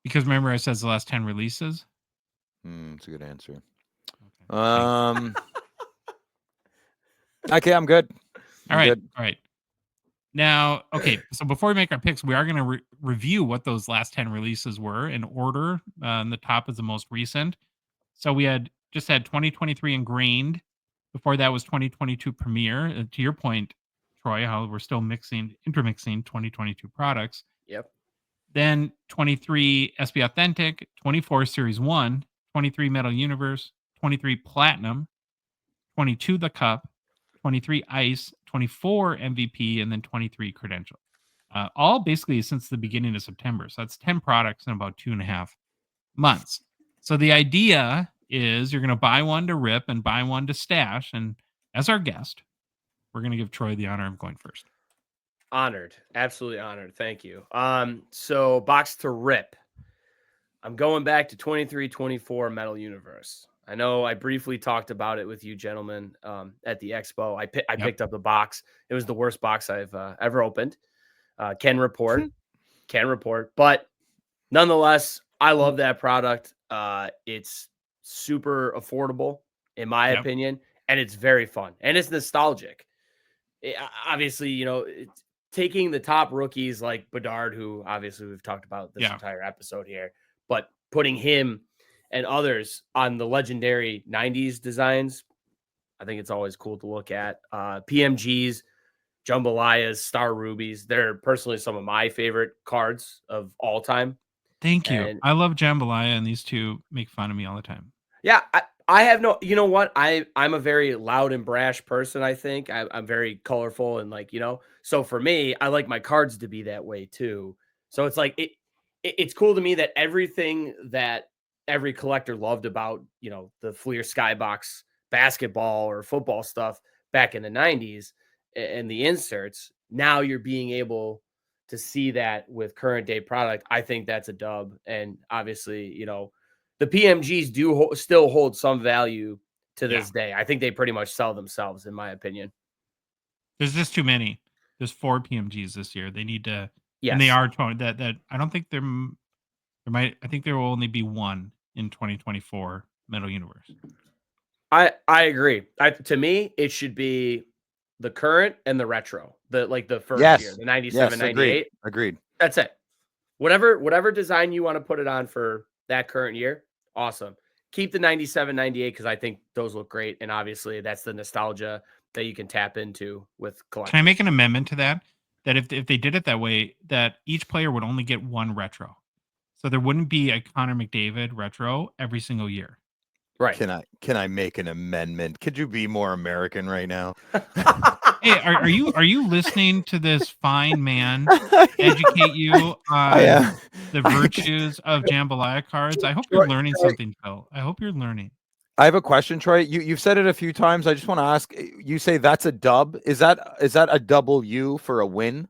Because remember, I said the last 10 releases. That's a good answer. Okay, okay, I'm good. All right. Now, okay, so before we make our picks, we are going to review what those last 10 releases were in order. And the top is the most recent. So we had 2023 Ingrained Before that was 2022 Premier. To your point, Troy, how we're still intermixing 2022 products. Yep. Then 23 SB Authentic, 24 Series 1, 23 Metal Universe, 23 Platinum, 22 The Cup, 23 Ice, 24 MVP, and then 23 Credential. All basically since the beginning of September. So that's 10 products in about 2.5 months. So the idea is you're going to buy one to rip and buy one to stash. And as our guest, we're going to give Troy the honor of going first. Honored. Absolutely honored. Thank you. So box to rip. I'm going back to 23-24 Metal Universe. I know I briefly talked about it with you gentlemen at the expo. I picked up the box. It was the worst box I've ever opened. Can report. But nonetheless, I love that product. It's super affordable, in my opinion, and it's very fun. And it's nostalgic. Obviously, you know, taking the top rookies like Bedard, who obviously we've talked about this entire episode here, but putting him and others on the legendary 90s designs, I think it's always cool to look at. PMGs, Jambalayas, Star Rubies, they're personally some of my favorite cards of all time. Thank you. I love Jambalaya, and these two make fun of me all the time. Yeah, I have no, you know what? I'm a very loud and brash person, I think. I'm very colorful and like, you know, so for me, I like my cards to be that way too. So it's like, it's cool to me that everything that every collector loved about, you know, the Fleer Skybox basketball or football stuff back in the 90s and the inserts, now you're being able to see that with current day product. I think that's a dub. And obviously, you know, the PMGs do still hold some value to this day. I think they pretty much sell themselves, in my opinion. There's just too many. There's 4 PMGs this year. They need to, and they are that. I don't think there might. I think there will only be one in 2024 Metal Universe. I agree. To me, it should be the current and the retro. The first year, the 97, 98. Agreed. That's it. Whatever design you want to put it on for that current year, awesome. Keep the 97, 98 because I think those look great. And obviously that's the nostalgia that you can tap into with collectors. Can I make an amendment to that? That if they did it that way, that each player would only get one retro. So there wouldn't be a Connor McDavid retro every single year. Right. Can I make an amendment? Could you be more American right now? Hey, are you listening to this fine man educate you on the virtues of Jambalaya cards? I hope you're learning something, Phil. I hope you're learning. I have a question, Troy. You've said it a few times. I just want to ask. You say that's a dub. Is that a W for a win?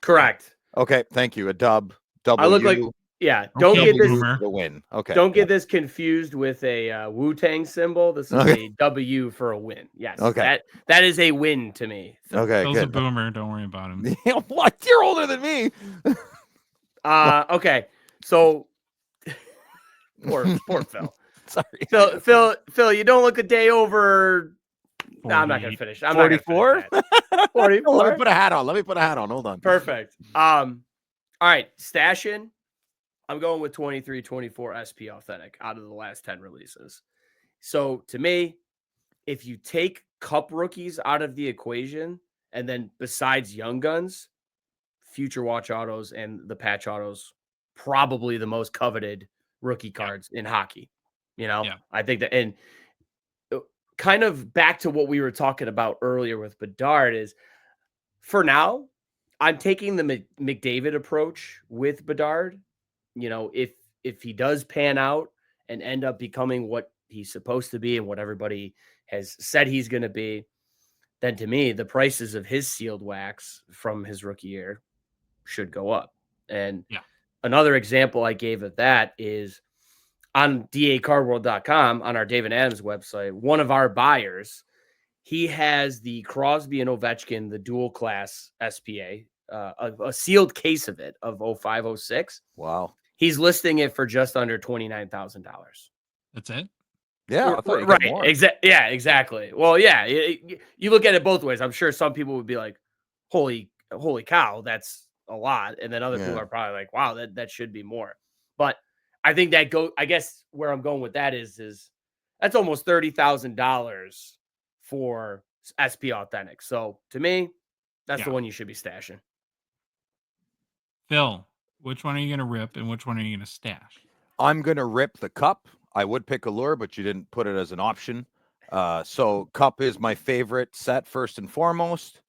Correct. Okay, thank you. A dub. W. I look like Don't get this the win. Okay. Don't get this confused with a Wu-Tang symbol. This is a W for a win. Yes. Okay. That is a win to me. Okay. Phil's a boomer. Don't worry about him. What? You're older than me. Okay. So poor Phil. Sorry. Phil, you don't look a day over. No, I'm not gonna finish. I'm 44. 44. Let me put a hat on. Hold on. Perfect. All right, stashing. I'm going with 23-24 SP Authentic out of the last 10 releases. So to me, if you take cup rookies out of the equation, and then besides Young Guns, Future Watch Autos and the Patch Autos, probably the most coveted rookie cards in hockey. You know, I think that, and kind of back to what we were talking about earlier with Bedard is, for now, I'm taking the McDavid approach with Bedard. You know, if he does pan out and end up becoming what he's supposed to be and what everybody has said he's going to be, then to me, the prices of his sealed wax from his rookie year should go up. And another example I gave of that is on dacardworld.com, on our David Adams website, one of our buyers, he has the Crosby and Ovechkin, the dual class SPA, a sealed case of it of 05-06. Wow. He's listing it for just under $29,000. That's it? Yeah. Right. Exactly. Well, you look at it both ways. I'm sure some people would be like, holy cow, that's a lot. And then other people are probably like, wow, that should be more. But I think I guess where I'm going with that is that's almost $30,000 for SP Authentic. So to me, that's the Yeah. one you should be stashing. Phil, which one are you going to rip and which one are you going to stash? I'm going to rip the cup. I would pick Allure, but you didn't put it as an option. So cup is my favorite set first and foremost.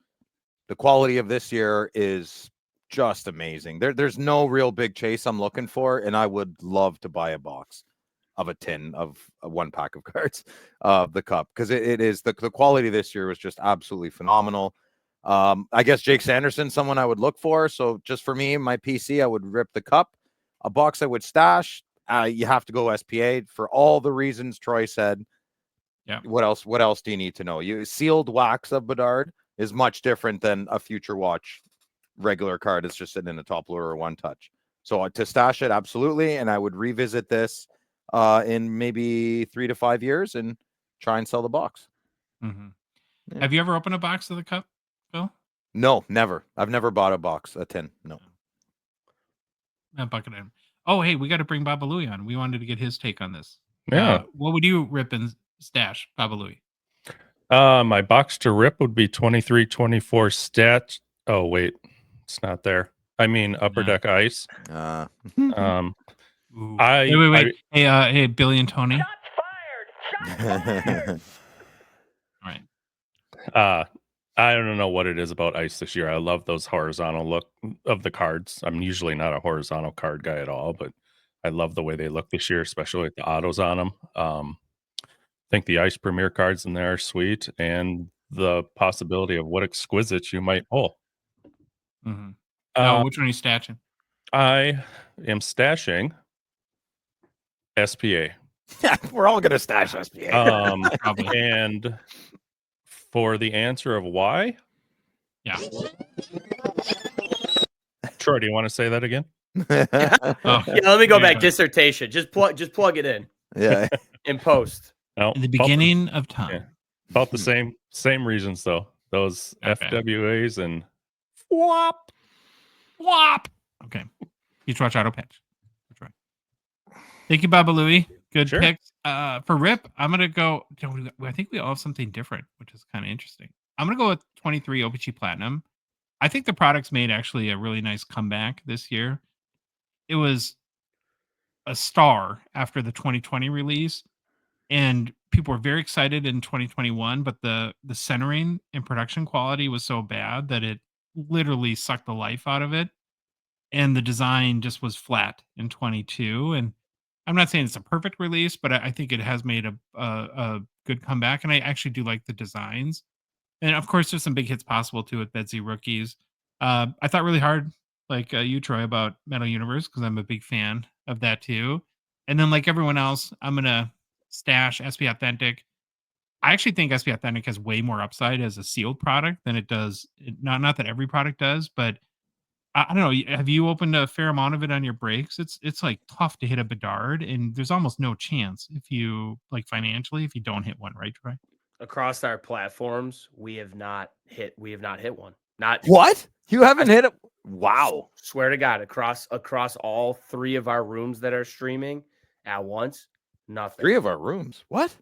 The quality of this year is just amazing. There's no real big chase I'm looking for, and I would love to buy a box of a tin of a 1 pack of cards of the cup, because it is the quality this year was just absolutely phenomenal. I guess Jake Sanderson, someone I would look for. So just for me, my PC, I would rip the cup. A box I would stash. You have to go SPA for all the reasons Troy said. Yeah. What else do you need to know? You sealed wax of Bedard is much different than a Future Watch regular card. It's just sitting in a top loader or one touch. So to stash it, absolutely. And I would revisit this in maybe 3 to 5 years and try and sell the box. Mm-hmm. Yeah. Have you ever opened a box of the cup, Phil? No, never. I've never bought a tin. No. Not bucket item. Oh, hey, we got to bring Baba Louie on. We wanted to get his take on this. Yeah. What would you rip and stash, Baba Louie? My box to rip would be 23-24 stat. Oh, wait. It's not there. I mean, Upper Deck Ice. Um, Ooh. I Wait. Hey, Billy and Tony. Uh, All right. I don't know what it is about Ice this year. I love those horizontal look of the cards. I'm usually not a horizontal card guy at all, but I love the way they look this year, especially with the autos on them. I think the Ice Premier cards in there are sweet, and the possibility of what exquisite you might pull. Mm-hmm. Oh, which one are you stashing? I am stashing SPA. We're all gonna stash SPA. Probably. And for the answer of why, Yeah. Troy, do you want to say that again? Oh, Yeah, let me go there you back. go. Dissertation. Just plug it in Yeah. in post. No, In the beginning of time. about the same reasons though. Those Okay. FWAs and Whop. Okay. Beach Watch Auto Patch. That's right. Thank you, Baba Louie. Good Sure. picks. For Rip, I'm going to go. I think we all have something different, which is kind of interesting. I'm going to go with 23 O-Pee-Chee Platinum. I think the product's made actually a really nice comeback this year. It was a star after the 2020 release, and people were very excited in 2021, but the centering and production quality was so bad that it literally sucked the life out of it, and the design just was flat in 22. And I'm not saying it's a perfect release, but I think it has made a good comeback, and I actually do like the designs. And of course, there's some big hits possible too with Bedsy rookies. I thought really hard, like you, Troy, about Metal Universe because I'm a big fan of that too. And then, like everyone else, I'm gonna stash SP Authentic. I actually think SP Authentic has way more upside as a sealed product than it does. Not that every product does, but I don't know. Have you opened a fair amount of it on your breaks? It's like tough to hit a Bedard, and there's almost no chance if you like financially if you don't hit one, right, Troy? Across our platforms, we have not hit one. Not What? You haven't hit it? Wow. Swear to God, across all 3 of our rooms that are streaming at once, nothing. 3 of our rooms. What?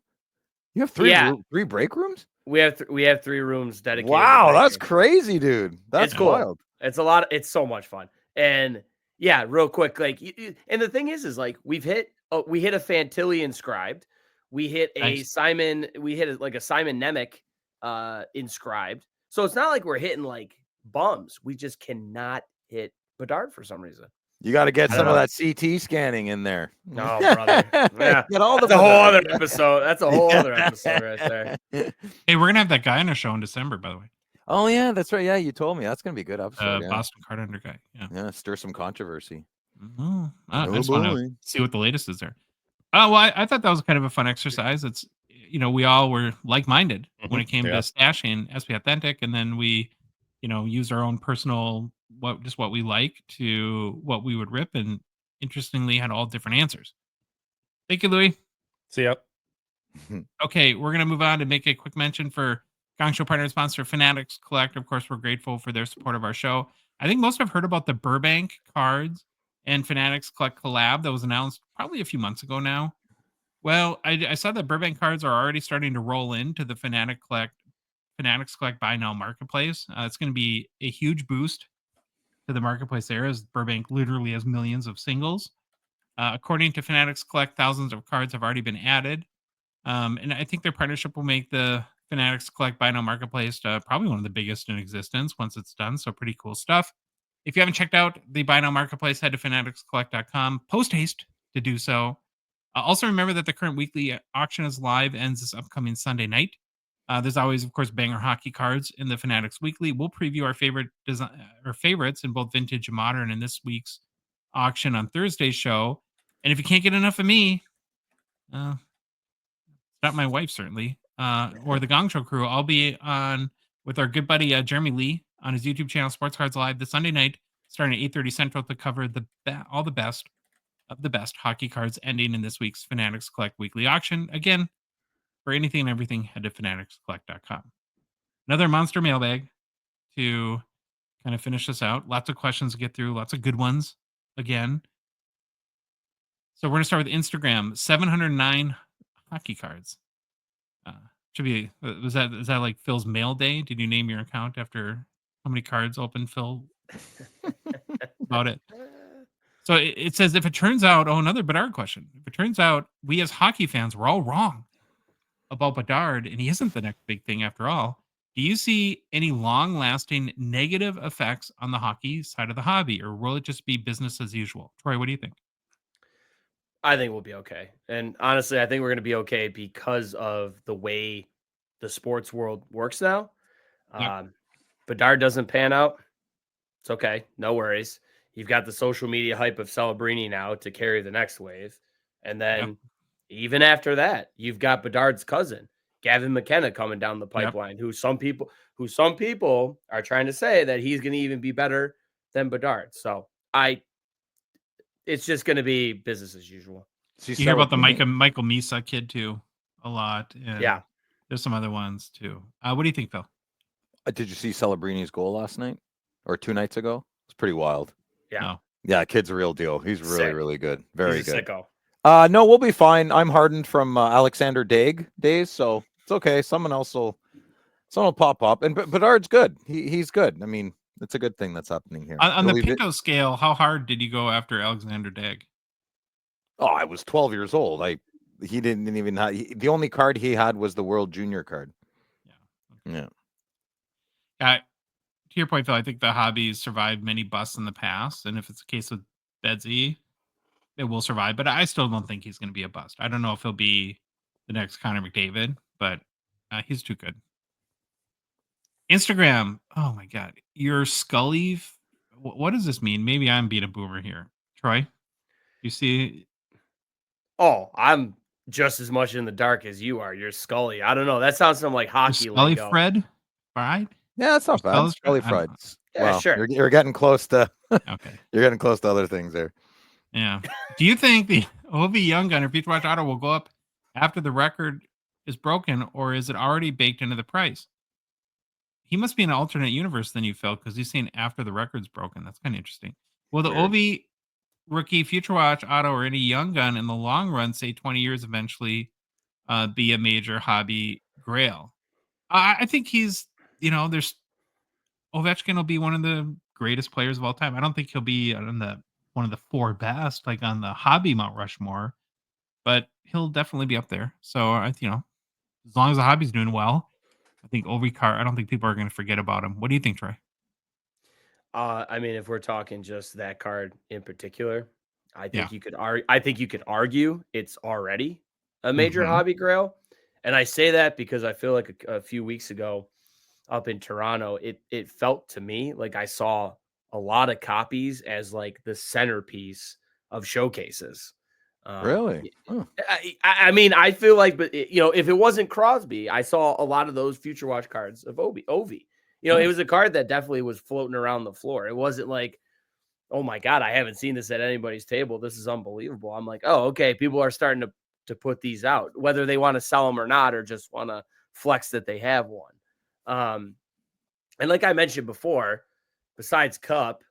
You have 3 Yeah. 3 break rooms? We have 3 rooms dedicated. Wow, to that's breaking. crazy, dude. That's It's cool. wild. It's a lot. It's so much fun. And yeah, real quick, like, and the thing is like we hit a Fantilli inscribed, we hit a Nice. Simon, we hit like a Simon Nemec inscribed. So it's not like we're hitting like bums. We just cannot hit Bedard for some reason. You got to get I some don't of know. that CT scanning in there. No, brother. Yeah. Get all the That's a whole Bedard. other episode. That's a whole other episode right there. Hey, we're gonna have that guy on our show in December, by the way. Oh yeah, that's right. Yeah, you told me that's gonna be a good episode. Yeah. Boston Card Under guy. Yeah. Yeah, stir some controversy. I Oh, just want boy. to see what the latest is there. Oh, well, I thought that was kind of a fun exercise. It's, we all were like-minded when it came Yeah. to stashing SP Authentic, and then we, use our own personal, what we like to what we would rip, and interestingly had all different answers. Thank you, Louis. see ya. Okay, we're going to move on to make a quick mention for Gongshow partner sponsor Fanatics Collect. Of course, we're grateful for their support of our show. I think most have heard about the Burbank Cards and Fanatics Collect collab that was announced probably a few months ago now, Well, I saw that Burbank cards are already starting to roll into the Fanatics Collect Buy Now marketplace. It's going to be a huge boost to the marketplace there, as Burbank literally has millions of singles. According to Fanatics Collect, thousands of cards have already been added. And I think their partnership will make the Fanatics Collect Buy Now marketplace probably one of the biggest in existence once it's done. So pretty cool stuff. If you haven't checked out the Buy Now marketplace, head to fanaticscollect.com. Post haste to do so. Also, remember that the current weekly auction is live, ends this upcoming Sunday night. There's always, of course, banger hockey cards in the Fanatics Weekly. We'll preview our favorites in both vintage and modern in this week's auction on Thursday's show. And if you can't get enough of me, not my wife certainly, or the Gong Show crew, I'll be on with our good buddy Jeremy Lee on his YouTube channel, Sports Cards Live, this Sunday night, starting at 8:30 Central, to cover all the best of the best hockey cards ending in this week's Fanatics Collect Weekly auction. Again, for anything and everything, head to fanaticscollect.com. Another monster mailbag to kind of finish this out. Lots of questions to get through, lots of good ones again. So we're going to start with Instagram. 709 hockey cards. Should be, is that like Phil's mail day? Did you name your account after how many cards opened, Phil? About it. So it says, if it turns out, another Bedard question. If it turns out we as hockey fans were all wrong about Bedard, and he isn't the next big thing after all, do you see any long-lasting negative effects on the hockey side of the hobby, or will it just be business as usual? Troy, what do you think? I think we'll be okay. And honestly, I think we're going to be okay because of the way the sports world works now. Yep. Bedard doesn't pan out. It's okay. No worries. You've got the social media hype of Celebrini now to carry the next wave. And then even after that, you've got Bedard's cousin, Gavin McKenna, coming down the pipeline, who some people are trying to say that he's going to even be better than Bedard. So it's just going to be business as usual. You hear about the Michael Misa kid too a lot. And yeah. There's some other ones too. What do you think, Phil? Did you see Celebrini's goal last night or 2 nights ago? It's pretty wild. Yeah. No. Yeah, kid's a real deal. He's really, really good. Very good. Sicko. No, we'll be fine. I'm hardened from Alexander Daig days, so it's okay. Someone will pop up. And Bedard's good. He's good. I mean, it's a good thing that's happening here. On the Pinto scale, how hard did you go after Alexander Daig? Oh, I was 12 years old. He didn't even have the only card he had was the World Junior card. Yeah. To your point, Phil, I think the hobby's survived many busts in the past, and if it's a case with Bedsy, it will survive. But I still don't think he's going to be a bust. I don't know if he'll be the next Connor McDavid, but he's too good. Instagram. Oh my God, your Scully. What does this mean? Maybe I'm being a boomer here. Troy, you see? Oh, I'm just as much in the dark as you are. You're Scully. I don't know. That sounds something like hockey. Scully Fred, right? Yeah, that's not bad. Scully Fred. Yeah, well, sure. You're getting close to. Okay. You're getting close to other things there. Yeah. Do you think the Ovi Young Gunner Future Watch Auto will go up after the record is broken, or is it already baked into the price? He must be in an alternate universe than you, Phil, because he's saying after the record's broken. That's kind of interesting. Will the Ovi Rookie Future Watch Auto or any Young Gun in the long run, say 20 years eventually, be a major hobby grail? I think he's, there's Ovechkin will be one of the greatest players of all time. I don't think he'll be on one of the 4 best, like on the hobby Mount Rushmore, but he'll definitely be up there. So, as long as the hobby's doing well, I think I don't think people are going to forget about him. What do you think, Troy? I mean, if we're talking just that card in particular, I think you could argue it's already a major hobby grail. And I say that because I feel like a few weeks ago up in Toronto, it felt to me like I saw a lot of copies as like the centerpiece of showcases. Really? Huh. I mean, I feel like, but if it wasn't Crosby, I saw a lot of those Future Watch cards of Ovi. It was a card that definitely was floating around the floor. It wasn't like, oh my God, I haven't seen this at anybody's table. This is unbelievable. I'm like, oh, okay. People are starting to put these out, whether they want to sell them or not, or just want to flex that they have one. And like I mentioned before, besides Cup,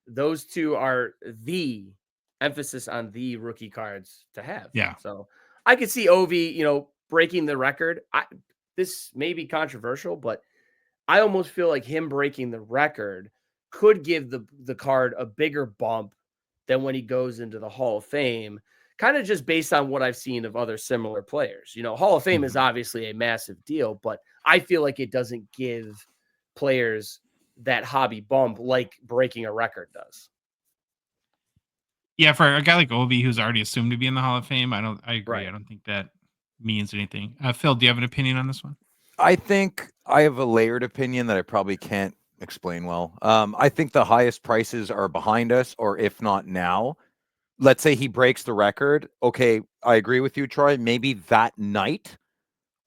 those two are the emphasis on the rookie cards to have. Yeah. So I could see Ovi, breaking the record. This may be controversial, but I almost feel like him breaking the record could give the card a bigger bump than when he goes into the Hall of Fame, kind of just based on what I've seen of other similar players. Hall of Fame is obviously a massive deal, but I feel like it doesn't give players that hobby bump like breaking a record does. Yeah, for a guy like Ovi, who's already assumed to be in the Hall of Fame, I agree. Right. I don't think that means anything. Phil, do you have an opinion on this one? I think I have a layered opinion that I probably can't explain well. I think the highest prices are behind us, or if not now. Let's say he breaks the record. Okay, I agree with you, Troy. Maybe that night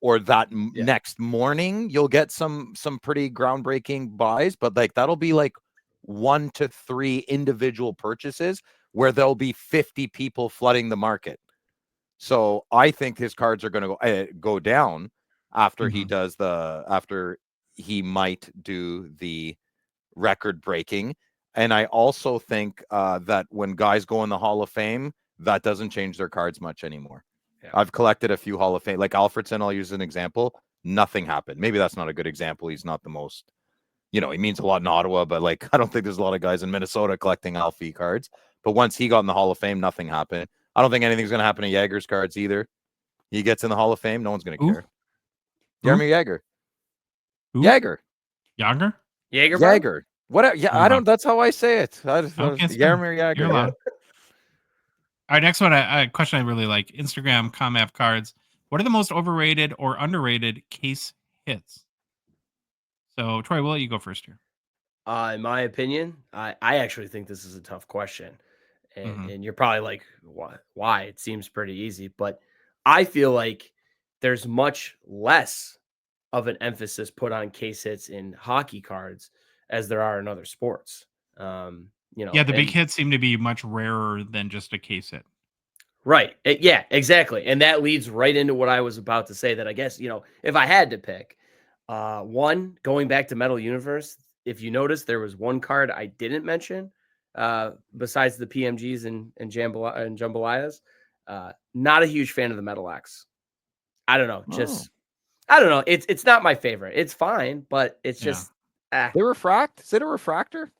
or that next morning, you'll get some pretty groundbreaking buys, but like that'll be like 1 to 3 individual purchases where there'll be 50 people flooding the market. So I think his cards are going to go down after he does after he might do the record breaking. And I also think that when guys go in the Hall of Fame, that doesn't change their cards much anymore. Yeah. I've collected a few Hall of Fame, like Alfredson, I'll use an example. Nothing happened. Maybe that's not a good example. He's not the most, he means a lot in Ottawa, but like, I don't think there's a lot of guys in Minnesota collecting Alfie cards. But once he got in the Hall of Fame, nothing happened. I don't think anything's going to happen to Jaeger's cards either. He gets in the Hall of Fame, no one's going to care. Jeremy Jaeger. Jaeger? Jaeger? What? Yeah, I don't. That's how I say it. Jeremy Jaeger. All right, next one. A question I really like: Instagram ComApp cards. What are the most overrated or underrated case hits? So, Troy, we'll let you go first here. In my opinion, I actually think this is a tough question, and you're probably like, why? It seems pretty easy, but I feel like there's much less of an emphasis put on case hits in hockey cards as there are in other sports. The big hits seem to be much rarer than just a case hit. Right. Yeah, exactly. And that leads right into what I was about to say, that I guess, if I had to pick one, going back to Metal Universe, if you notice, there was one card I didn't mention besides the PMGs and Jambalayas. Not a huge fan of the Metal X. I don't know. I don't know. It's not my favorite. It's fine, but it's just They refract? Is it a refractor?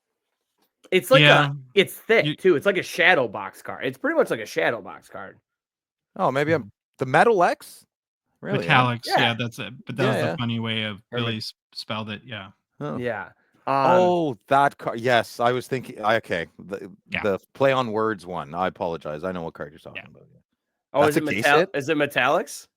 It's like it's thick too. It's like a shadow box card. It's pretty much like a shadow box card. Oh, maybe I'm the Metal X? Really? Metallics. Yeah, that's it. But that was a funny way of Billy spelled it. Yeah. Oh. Yeah. That card. Yes, I was thinking. Okay, the play on words one. I apologize. I know what card you're talking about. Oh, is it metallics?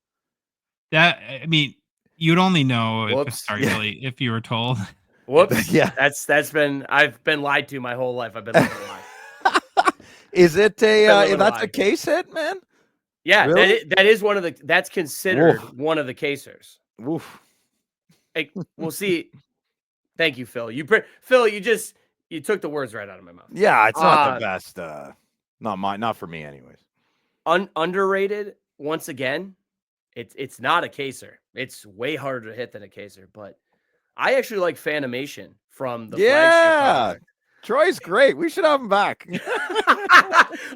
That, I mean, you'd only know really if you were told. Whoops. Yeah, I've been lied to my whole life. I've been lied. Is it that's a case hit, man? Yeah, really? that is one of the. That's considered one of the casers. Oof. We'll see. Thank you, Phil. Phil, you took the words right out of my mouth. Yeah, it's not the best. Not for me, anyways. Underrated. Once again, it's not a caser. It's way harder to hit than a caser, but I actually like Fanimation from the flagship product. Troy's great. We should have him back.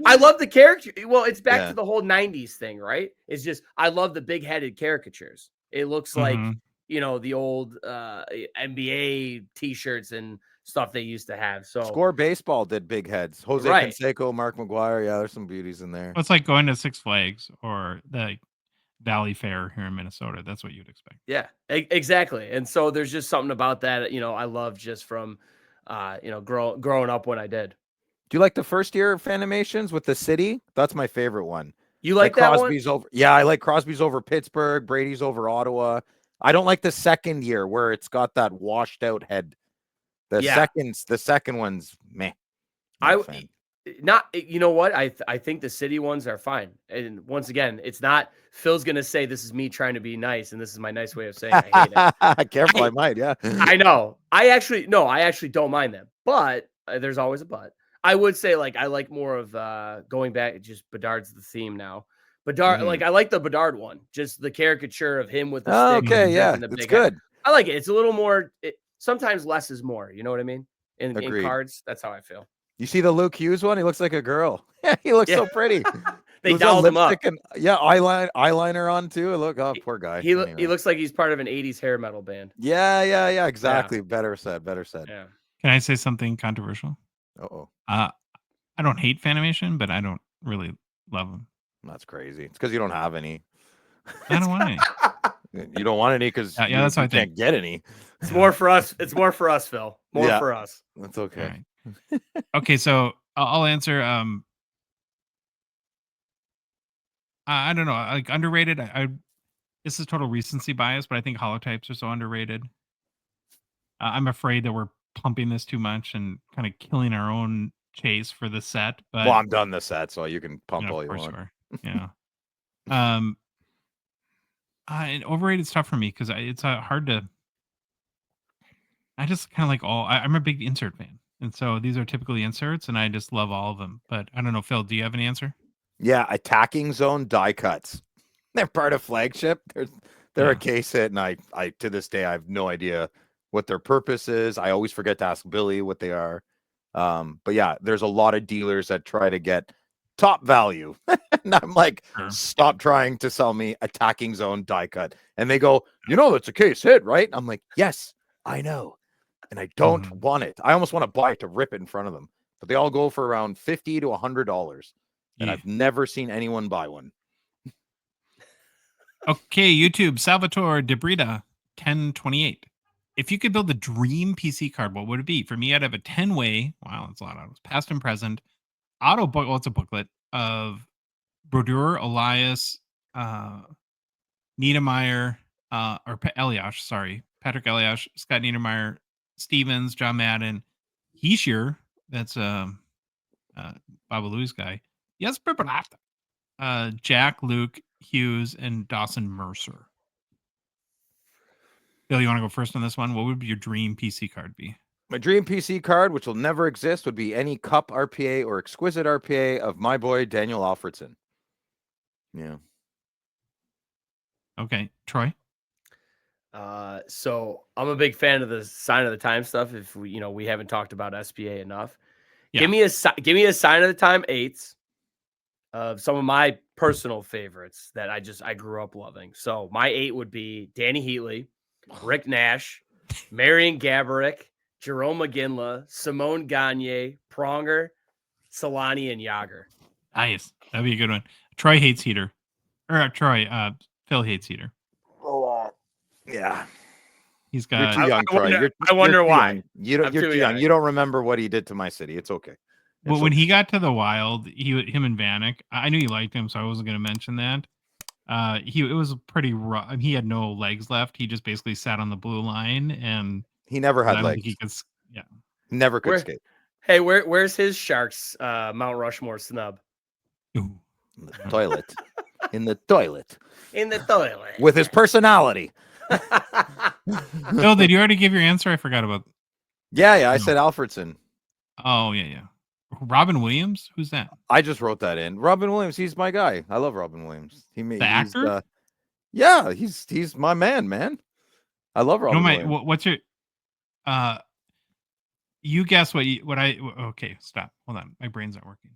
I love the character. Well, it's back to the whole 90s thing, right? It's just I love the big-headed caricatures. It looks like the old NBA T-shirts and stuff they used to have. So Score Baseball did big heads. Jose Canseco, Mark McGuire. Yeah, there's some beauties in there. Well, it's like going to Six Flags or the Valley Fair here in Minnesota. That's what you'd expect. Yeah, exactly. And so there's just something about that, I love just from, growing up when I did. Do you like the first year Fanimations with the city? That's my favorite one. You like that Crosby's one? Over? Yeah, I like Crosby's over Pittsburgh. Brady's over Ottawa. I don't like the second year where it's got that washed out head. The second one's meh. You know what? I think the city ones are fine. And once again, it's not Phil's gonna say this is me trying to be nice, and this is my nice way of saying I hate it. Careful, I might, yeah. I know. I actually don't mind them, but there's always a but. I would say I like more of going back. Just Bedard's the theme now. Bedard, I like the Bedard one, just the caricature of him with the stick. Okay, yeah, it's good. I like it. It's a little more. Sometimes less is more. You know what I mean? In cards, that's how I feel. You see the Luke Hughes one? He looks like a girl. He looks so pretty. They Who's got dolled him up. lipstick and eyeliner on too. Look, oh, poor guy. He Anyway. looks like he's part of an 80s hair metal band. Yeah, exactly. Better said. Yeah. Can I say something controversial? Uh-oh. I don't hate Fanimation, but I don't really love them. That's crazy. It's because you don't have any. I don't want any. You don't want any because Yeah, that's what I can't get any. It's more for us. It's more for us, Phil. More Yeah. for us. That's okay. All right. Okay, so I'll answer. I don't know, like underrated. This is total recency bias, but I think holotypes are so underrated. I'm afraid that we're pumping this too much and kind of killing our own chase for the set. But Well, I'm done the set, so you can pump all of you course want. you are. Yeah. And overrated stuff for me because it's hard to. I just kind of like I'm a big insert fan, and so these are typically inserts, and I just love all of them. But I don't know, Phil. Do you have an answer? Yeah, attacking zone die cuts. They're part of flagship. They're a case hit, and I to this day I have no idea what their purpose is. I always forget to ask Billy what they are. But yeah, there's a lot of dealers that try to get top value. And I'm like, stop trying to sell me attacking zone die cut. And they go, that's a case hit, right? I'm like, yes, I know. And I don't want it. I almost want to buy it to rip it in front of them. But they all go for around $50 to $100. And I've never seen anyone buy one. Okay, YouTube, Salvatore De Brita, 1028. If you could build a dream PC card, what would it be? For me, I'd have a 10-way, wow, that's a lot of autos, past and present, auto book, well, it's a booklet of Brodeur, Elias, Niedermeyer, or Eliash, sorry, Patrick Eliash, Scott Niedermeyer, Stevens, John Madden, Heischer, that's Baba Louie's guy, Jesper Barata, Jack, Luke, Hughes, and Dawson Mercer. Bill, you want to go first on this one? What would your dream PC card be? My dream PC card, which will never exist, would be any cup RPA or exquisite RPA of my boy Daniel Alfredson. Yeah. Okay, Troy. So I'm a big fan of the sign of the time stuff. If we haven't talked about SPA enough, give me a sign of the time 8s of some of my personal favorites that I grew up loving. So my 8 would be Danny Heatley, Rick Nash, Marion Gaborik, Jerome McGinley, Simone Gagne, Pronger, Solani, and Yager. Nice. That'd be a good one. Troy hates heater. Phil hates heater. Yeah. He's got. You're too young, Troy. I wonder why. Young. You're too young. You don't remember what he did to my city. It's okay. Well, when he got to the Wild, him and Vanek, I knew you liked him, so I wasn't going to mention that. It was pretty rough. He had no legs left. He just basically sat on the blue line, and he never had legs. He could, never could skate. Hey, where's his Sharks Mount Rushmore snub? Ooh. In the toilet. In the toilet. In the toilet. With his personality. Phil, did you already give your answer? I forgot about. Yeah. I said Alfredson. Oh yeah. Robin Williams? Who's that? I just wrote that in. Robin Williams. He's my guy. I love Robin Williams. The actor? Yeah, he's my man. I love Robin Williams. What's your? You guess okay, stop. Hold on. My brain's not working.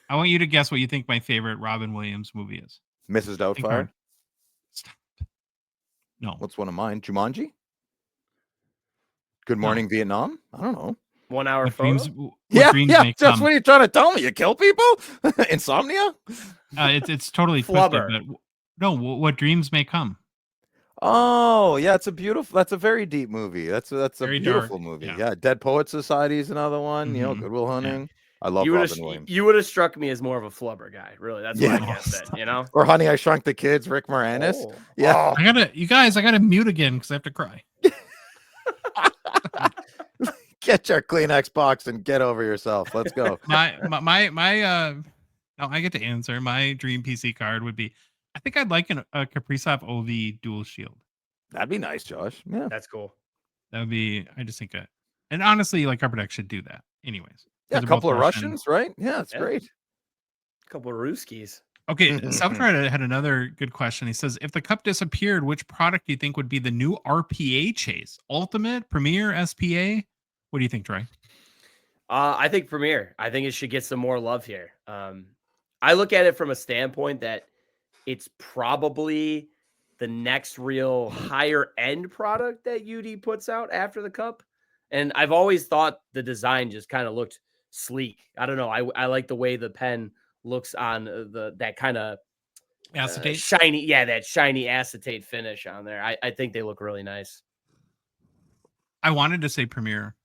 I want you to guess what you think my favorite Robin Williams movie is. Mrs. Doubtfire. Stop. No. What's one of mine? Jumanji? Good Morning Vietnam? I don't know. 1 hour What photo? dreams may that's come. what you're trying to tell me. You kill people? Insomnia? It's totally Flubber. twisted, but no, what dreams may come. Oh, yeah, that's a very deep movie. That's a Very beautiful dark, movie. yeah. Yeah, Dead Poet Society is another one. Mhm. Good Will Hunting. Yeah. I love Robin Williams. You would have struck me as more of a flubber guy, really. That's what I guessed it, Or Honey, I Shrunk the Kids, Rick Moranis. Oh. Yeah. I gotta mute again because I have to cry. Get your Kleenex box and get over yourself. Let's go. No, I get to answer. My dream PC card would be, I think I'd like a Kaprizov OV dual shield. That'd be nice, Josh. Yeah. That's cool. That would be, I just think and honestly, like Upper Deck should do that anyways. Yeah, a They're couple both of Russians, right? Yeah, it's great. A couple of Ruskies. Okay, Salvatore had another good question. He says, if the cup disappeared, which product do you think would be the new RPA chase? Ultimate, Premier, SPA? What do you think, Troy? I think Premier. I think it should get some more love here. I look at it from a standpoint that it's probably the next real higher end product that UD puts out after the cup. And I've always thought the design just kind of looked sleek. I don't know. I like the way the pen looks on that kind of Acetate. shiny. Yeah, that shiny acetate finish on there. I think they look really nice. I wanted to say Premier,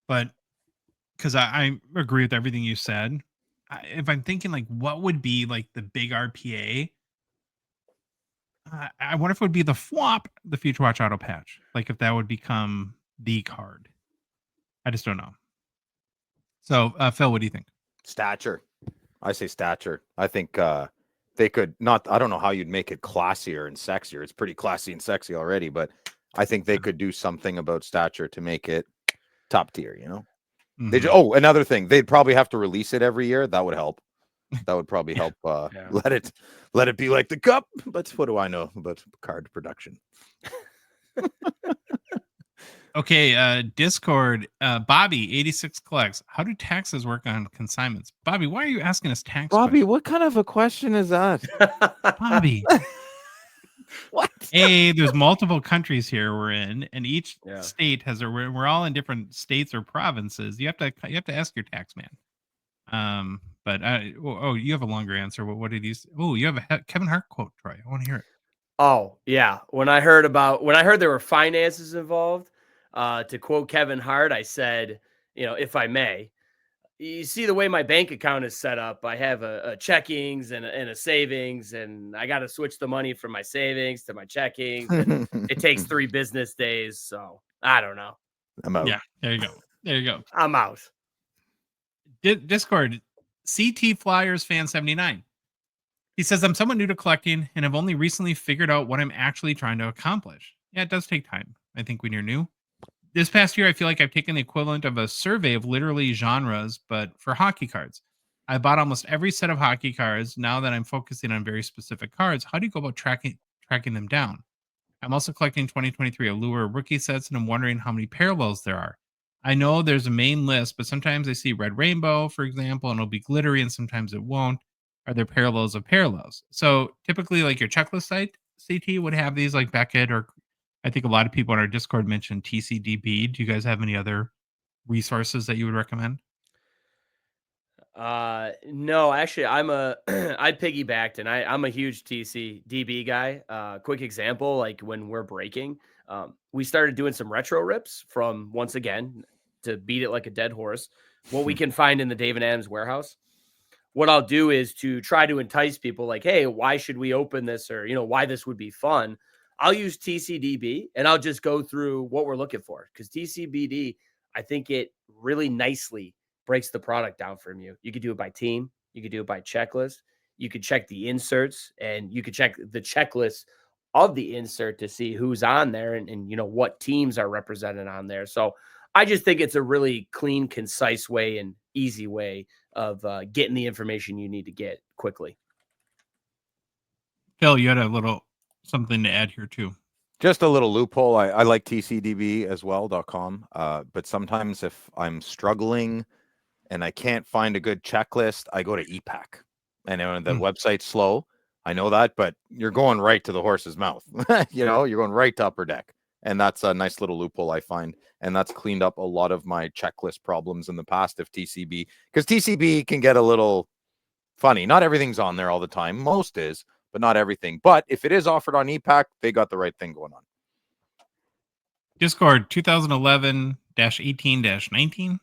but because I agree with everything you said. If I'm thinking like what would be like the big RPA, I wonder if it would be the FWOP, the Future Watch Auto Patch. Like if that would become the card. I just don't know. So, Phil, what do you think? Stature. I say stature. I think they could not. I don't know how you'd make it classier and sexier. It's pretty classy and sexy already, but I think they could do something about stature to make it top tier. You know, they just, another thing, they'd probably have to release it every year. That would help. That would probably help. Let it be like the cup. But what do I know about card production? Okay, Discord, Bobby 86 collects. How do taxes work on consignments? Bobby, why are you asking us tax? Bobby, what kind of a question is that? Bobby, What? hey, there's multiple countries here we're in, and each Yeah. state has a. We're all in different states or provinces. You have to ask your tax man. But you have a longer answer. What did you? You have a Kevin Hart quote, Troy. I want to hear it. Oh yeah, when I heard there were finances involved, to quote Kevin Hart, I said, if I may, you see the way my bank account is set up. I have a checkings and a savings, and I got to switch the money from my savings to my checkings. And it takes 3 business days, so I don't know. I'm out. Yeah, there you go. I'm out. Discord, CT Flyers fan 79. He says, I'm somewhat new to collecting and have only recently figured out what I'm actually trying to accomplish. Yeah, it does take time, I think, when you're new. This past year, I feel like I've taken the equivalent of a survey of literally genres, but for hockey cards. I bought almost every set of hockey cards. Now that I'm focusing on very specific cards, how do you go about tracking them down? I'm also collecting 2023 Allure rookie sets, and I'm wondering how many parallels there are. I know there's a main list, but sometimes I see Red Rainbow, for example, and it'll be glittery, and sometimes it won't. Are there parallels of parallels? So typically, like your checklist site, CT would have these, like Beckett, or I think a lot of people on our Discord mentioned TCDB. Do you guys have any other resources that you would recommend? No, actually, I piggybacked, and I'm a huge TCDB guy. Quick example, like when we're breaking, we started doing some retro rips from, once again, to beat it like a dead horse, what we can find in the David Adams warehouse. What I'll do is to try to entice people like, hey, why should we open this? Or, why this would be fun. I'll use TCDB and I'll just go through what we're looking for. Because TCBD, I think it really nicely breaks the product down from you. You could do it by team. You could do it by checklist. You could check the inserts, and you could check the checklist of the insert to see who's on there and what teams are represented on there. So I just think it's a really clean, concise way and easy way of getting the information you need to get quickly. Phil, you had a little something to add here too. Just a little loophole. I like TCDB as well.com. But sometimes if I'm struggling and I can't find a good checklist, I go to EPAC. And when the website's slow, I know that, but you're going right to the horse's mouth. You're going right to Upper Deck. And that's a nice little loophole I find. And that's cleaned up a lot of my checklist problems in the past of TCB. Because TCB can get a little funny. Not everything's on there all the time. Most is, but not everything. But if it is offered on EPAC, they got the right thing going on. Discord 2011-18-19.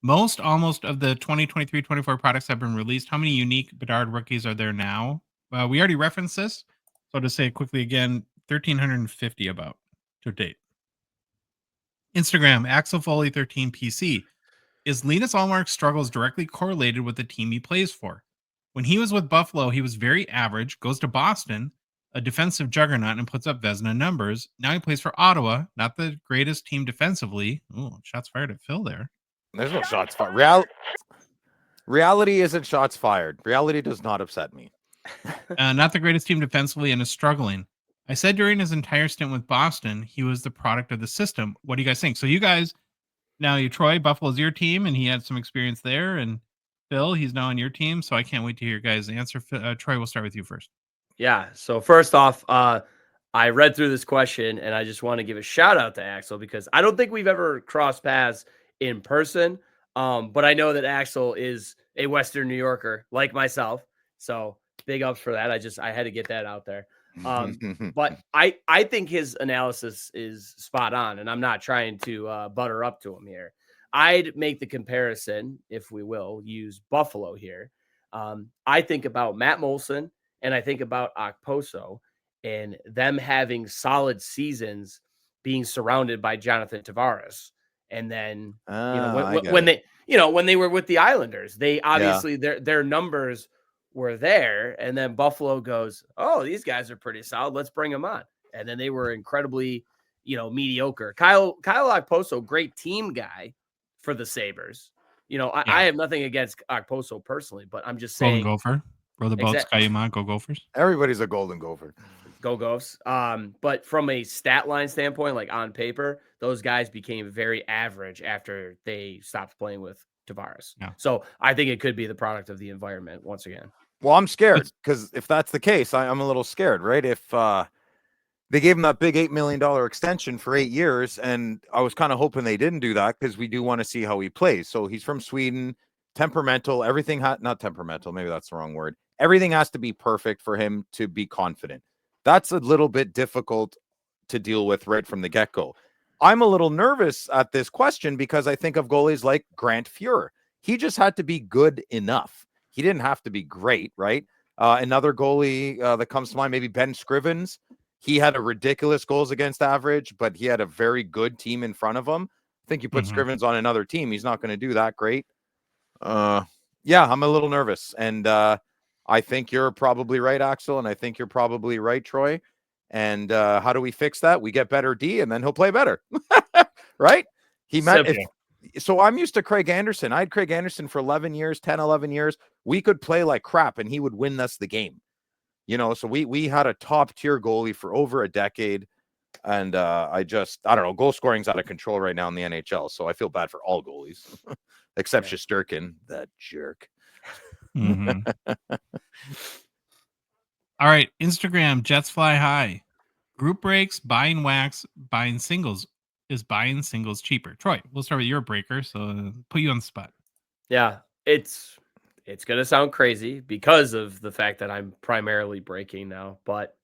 Almost of the 2023-24 products have been released. How many unique Bedard rookies are there now? We already referenced this. So to say it quickly again, 1,350 about to date. Instagram, Axel Foley 13 PC. Is Linus Ullmark's struggles directly correlated with the team he plays for? When he was with Buffalo, he was very average, goes to Boston, a defensive juggernaut, and puts up Vezina numbers. Now he plays for Ottawa, not the greatest team defensively. Ooh, shots fired at Phil there. There's no shots fired. Reality isn't shots fired. Reality does not upset me. Not the greatest team defensively and is struggling. I said during his entire stint with Boston, he was the product of the system. What do you guys think? So you guys, now Troy, Buffalo's your team, and he had some experience there. And Phil, he's now on your team, so I can't wait to hear your guys' answer. Troy, we'll start with you first. Yeah. So first off, I read through this question and I just want to give a shout out to Axel because I don't think we've ever crossed paths in person. But I know that Axel is a Western New Yorker like myself. So big ups for that. I had to get that out there. But I think his analysis is spot on, and I'm not trying to butter up to him here. I'd make the comparison, if we will, use Buffalo here. I think about Matt Molson and I think about Okposo and them having solid seasons being surrounded by Jonathan Tavares. And then, when they were with the Islanders, they obviously their numbers were there. And then Buffalo goes, oh, these guys are pretty solid. Let's bring them on. And then they were incredibly, mediocre. Kyle Okposo, great team guy for the Sabres. I have nothing against Okposo personally, but I'm just saying. Golden Gopher. Row the boat, Skyuma, go Gophers. Everybody's a Golden Gopher. Go Gophs. But from a stat line standpoint, like on paper, those guys became very average after they stopped playing with Tavares. Yeah. So I think it could be the product of the environment once again. Well, I'm scared because if that's the case, I'm a little scared, right? If they gave him that big $8 million extension for 8 years, and I was kind of hoping they didn't do that because we do want to see how he plays. So he's from Sweden, temperamental, everything, not temperamental, maybe that's the wrong word. Everything has to be perfect for him to be confident. That's a little bit difficult to deal with right from the get-go. I'm a little nervous at this question because I think of goalies like Grant Fuhr. He just had to be good enough. He didn't have to be great, right? Another goalie that comes to mind, maybe Ben Scrivens. He had a ridiculous goals against average, but he had a very good team in front of him. I think you put Scrivens on another team, he's not going to do that great. I'm a little nervous. And I think you're probably right, Axel, and I think you're probably right, Troy. And how do we fix that? We get better D, and then he'll play better, right? So I'm used to Craig Anderson. I had Craig Anderson for 11 years. We could play like crap, and he would win us the game. So we had a top-tier goalie for over a decade, and I don't know. Goal scoring's out of control right now in the NHL, so I feel bad for all goalies, except Shesterkin, that jerk. All right, Instagram, Jets Fly High. Group breaks, buying wax, buying singles. Is buying singles cheaper? Troy, we'll start with your breaker, so put you on the spot. Yeah, it's going to sound crazy because of the fact that I'm primarily breaking now, but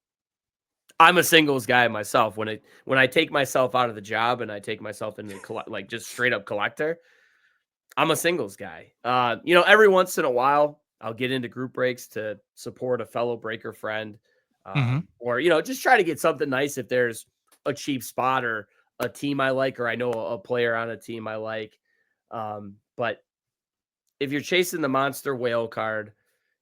I'm a singles guy myself. When I take myself out of the job and I take myself into like just straight up collector, I'm a singles guy. Every once in a while, I'll get into group breaks to support a fellow breaker friend, or just try to get something nice if there's a cheap spot or a team I like, or I know a player on a team I like. But if you're chasing the monster whale card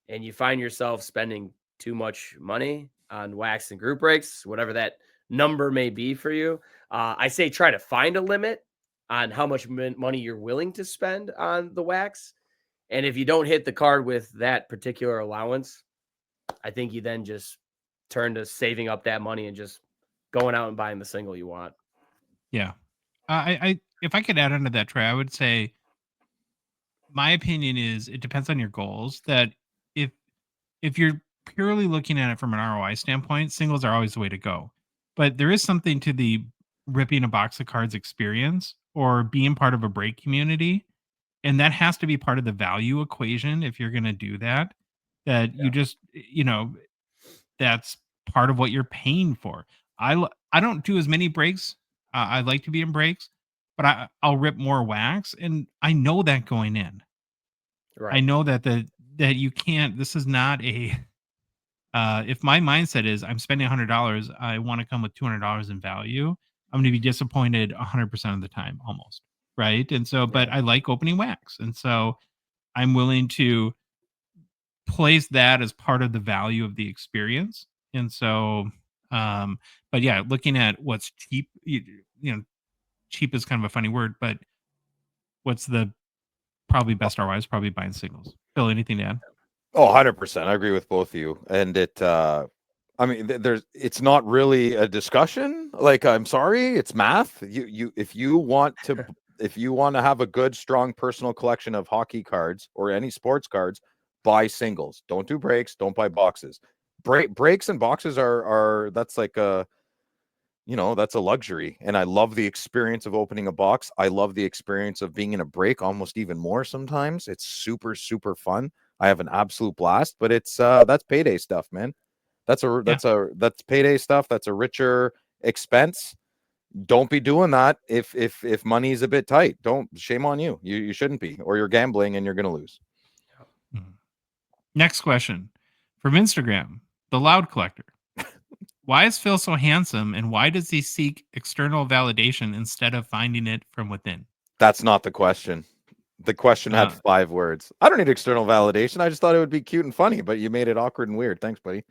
and you find yourself spending too much money on wax and group breaks, whatever that number may be for you, I say try to find a limit on how much money you're willing to spend on the wax. And if you don't hit the card with that particular allowance, I think you then just turn to saving up that money and just going out and buying the single you want. Yeah. I if I could add onto that, Trey, I would say my opinion is it depends on your goals. That if you're purely looking at it from an ROI standpoint, singles are always the way to go. But there is something to the ripping a box of cards experience or being part of a break community. And that has to be part of the value equation if you're going to do that. You just, that's part of what you're paying for. I don't do as many breaks. I like to be in breaks, but I'll rip more wax. And I know that going in. Right. I know that that you can't, this is not a, if my mindset is I'm spending $100, I want to come with $200 in value, I'm going to be disappointed 100% of the time almost. Right. And so, but I like opening wax. And so I'm willing to place that as part of the value of the experience. And so, but yeah, looking at what's cheap, cheap is kind of a funny word, but what's the probably best ROI is probably buying singles. Phil, anything to add? Oh, 100%. I agree with both of you. And it's not really a discussion. Like, I'm sorry, it's math. If you want to If you want to have a good, strong personal collection of hockey cards or any sports cards, buy singles. Don't do breaks. Don't buy boxes. Breaks and boxes are that's like a, that's a luxury. And I love the experience of opening a box. I love the experience of being in a break almost even more sometimes. It's super, super fun. I have an absolute blast, but it's that's payday stuff, man. That's payday stuff. That's a richer expense. Don't be doing that if money is a bit tight. Shame on you. You shouldn't be, or you're gambling and you're gonna lose. Next question from Instagram, the Loud Collector. Why is Phil so handsome, and why does he seek external validation instead of finding it from within? That's not the question. The question had 5 words. I don't need external validation. I just thought it would be cute and funny, but you made it awkward and weird. Thanks, buddy.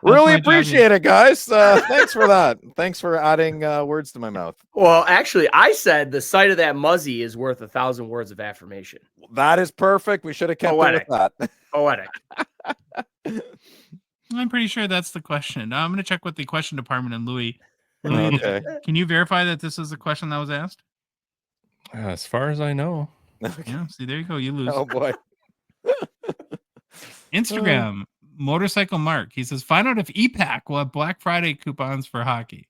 Really appreciate it, guys. Thanks for that. Thanks for adding words to my mouth. Well, actually, I said the sight of that muzzy is worth 1,000 words of affirmation. That is perfect. We should have kept it with that. Poetic. I'm pretty sure that's the question. I'm going to check with the question department and Louis. Okay. Can you verify that this is the question that was asked? As far as I know. Yeah, see, there you go. You lose. Oh, boy. Instagram, Motorcycle Mark. He says, find out if EPAC will have Black Friday coupons for hockey.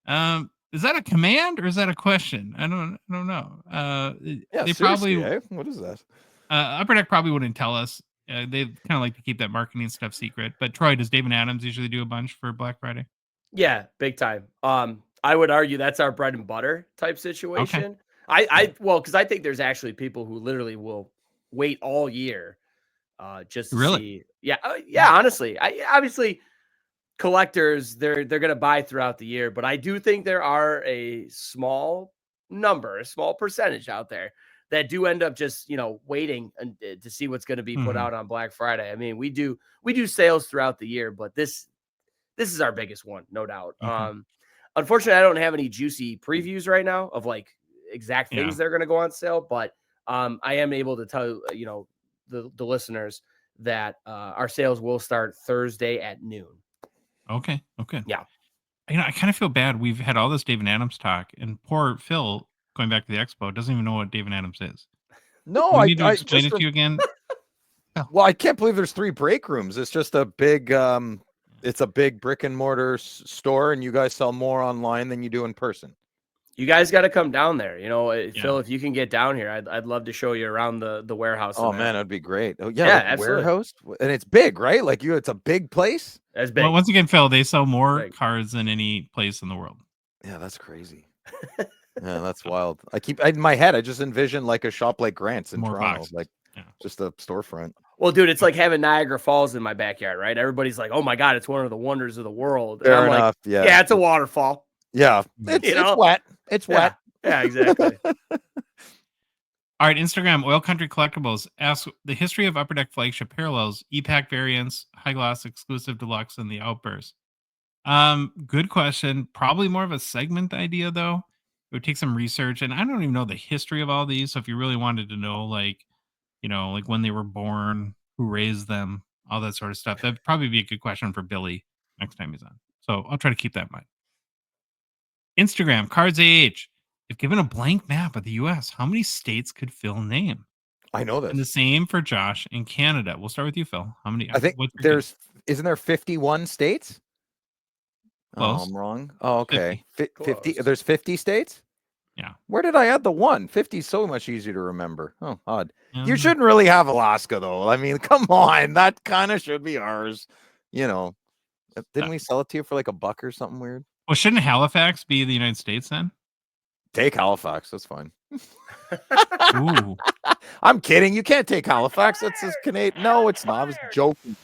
Is that a command or is that a question? I don't know. They probably. What is that? Upper Deck probably wouldn't tell us. They kind of like to keep that marketing stuff secret. But Troy, does David Adams usually do a bunch for Black Friday? Yeah, big time. I would argue that's our bread and butter type situation. Okay. Because I think there's actually people who literally will wait all year just to see. Yeah, honestly, obviously collectors they're gonna buy throughout the year, but I do think there are a small percentage out there that do end up just waiting to see what's going to be put out on Black Friday. I mean, we do sales throughout the year, but this is our biggest one, no doubt. Unfortunately, I don't have any juicy previews right now of like exact things that are going to go on sale, but I am able to tell the listeners that our sales will start Thursday at noon. Okay. Yeah. I kind of feel bad. We've had all this David Adams talk, and poor Phil, going back to the expo, doesn't even know what David Adams is. No, I need to explain it to you again. Well, I can't believe there's 3 break rooms. It's just a big it's a big brick and mortar store, and you guys sell more online than you do in person. You guys got to come down there. Phil, if you can get down here, I'd love to show you around the warehouse. Oh man, that'd be great. Oh yeah, like absolutely. Warehouse, and it's big, right? Like it's a big place. That's big. Well, once again, Phil, they sell more cards than any place in the world. Yeah, that's crazy. Yeah, that's wild. In my head, I just envision like a shop like Grant's in Toronto, boxes. like just a storefront. Well, dude, it's like having Niagara Falls in my backyard, right? Everybody's like, "Oh my god, it's one of the wonders of the world." Fair enough. Like, yeah, it's a waterfall. Yeah, it's wet. It's wet. Yeah, exactly. All right, Instagram, Oil Country Collectibles asks the history of Upper Deck flagship parallels, EPAC variants, high gloss, exclusive deluxe, and the outburst. Good question. Probably more of a segment idea, though. It would take some research, and I don't even know the history of all these. So if you really wanted to know, like when they were born, who raised them, all that sort of stuff, that'd probably be a good question for Billy next time he's on. So I'll try to keep that in mind. Instagram, Cards AH. If given a blank map of the U.S., how many states could Phil name? I know this. And the same for Josh in Canada. We'll start with you, Phil. How many? I think isn't there 51 states? Close. Oh, I'm wrong. Oh, okay. 50. There's 50 states? Yeah. Where did I add the 1? 50 is so much easier to remember. Oh, odd. You shouldn't really have Alaska, though. I mean, come on. That kind of should be ours. Didn't we sell it to you for like $1 or something weird? Well, shouldn't Halifax be the United States then? Take Halifax. That's fine. Ooh. I'm kidding. You can't take Halifax. That's just Canadian. No, it's not. I was joking.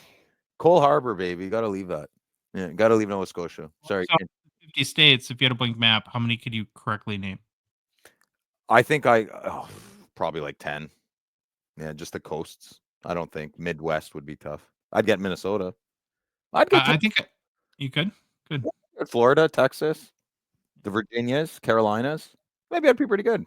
Cole Harbor, baby. You got to leave that. Yeah, got to leave Nova Scotia. Sorry. So 50 states. If you had a blank map, how many could you correctly name? I think probably like 10. Yeah, just the coasts. I don't think Midwest would be tough. I'd get Minnesota. I think you could. Good. Florida, Texas, the Virginias, Carolinas. Maybe I'd be pretty good.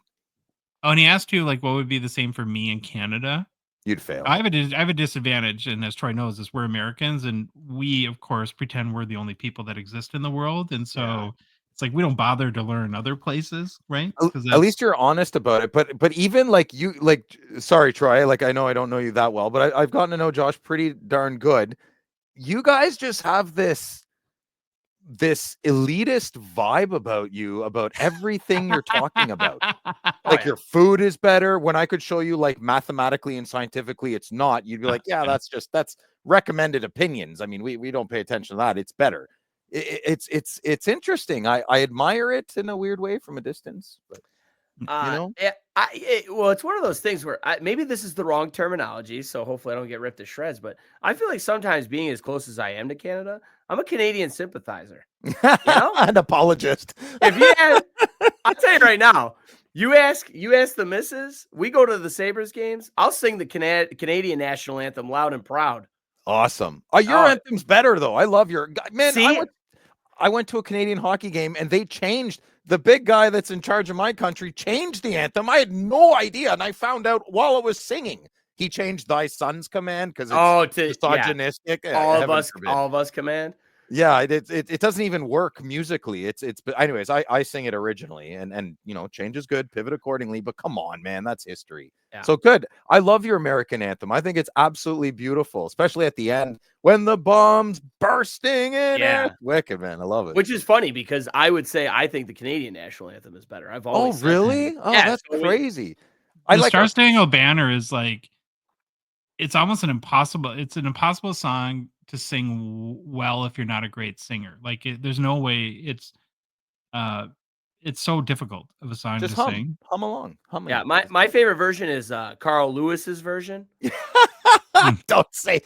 Oh, and he asked you what would be the same for me in Canada? You'd fail. I have a disadvantage, and as Troy knows, is we're Americans, and we of course pretend we're the only people that exist in the world, and so It's like we don't bother to learn other places, right? At least you're honest about it. But even like you, like, sorry, Troy, like I know I don't know you that well, but I've gotten to know Josh pretty darn good. You guys just have this elitist vibe about you, about everything you're talking about. Like your food is better when I could show you like mathematically and scientifically it's not. You'd be like, yeah, that's recommended opinions. I mean, we don't pay attention to that. It's better. It's interesting. I admire it in a weird way from a distance, but well, it's one of those things where maybe this is the wrong terminology, so hopefully I don't get ripped to shreds. But I feel like sometimes being as close as I am to Canada, I'm a Canadian sympathizer, an apologist. If you ask, I'll tell you right now, you ask the missus, we go to the Sabres games, I'll sing the Canadian national anthem loud and proud. Awesome. Your anthem's better though. I love your man. See? I went to a Canadian hockey game and they changed. The big guy that's in charge of my country changed the anthem. I had no idea. And I found out while I was singing, he changed Thy Son's Command because it's misogynistic. Yeah. All of us command. Yeah, it doesn't even work musically. But anyways, I sing it originally and change is good, pivot accordingly. But come on, man, that's history. Yeah. So good. I love your American anthem. I think it's absolutely beautiful, especially at the end when the bomb's bursting in it. Wicked, man. I love it. Which is funny because I would say I think the Canadian national anthem is better. I've always really? Oh, yeah, that's crazy. The Star Spangled Banner is like it's almost an impossible song to sing well if you're not a great singer. Like there's no way it's so difficult of a song to sing. Hum along. Yeah, my favorite version is Carl Lewis's version. Don't say.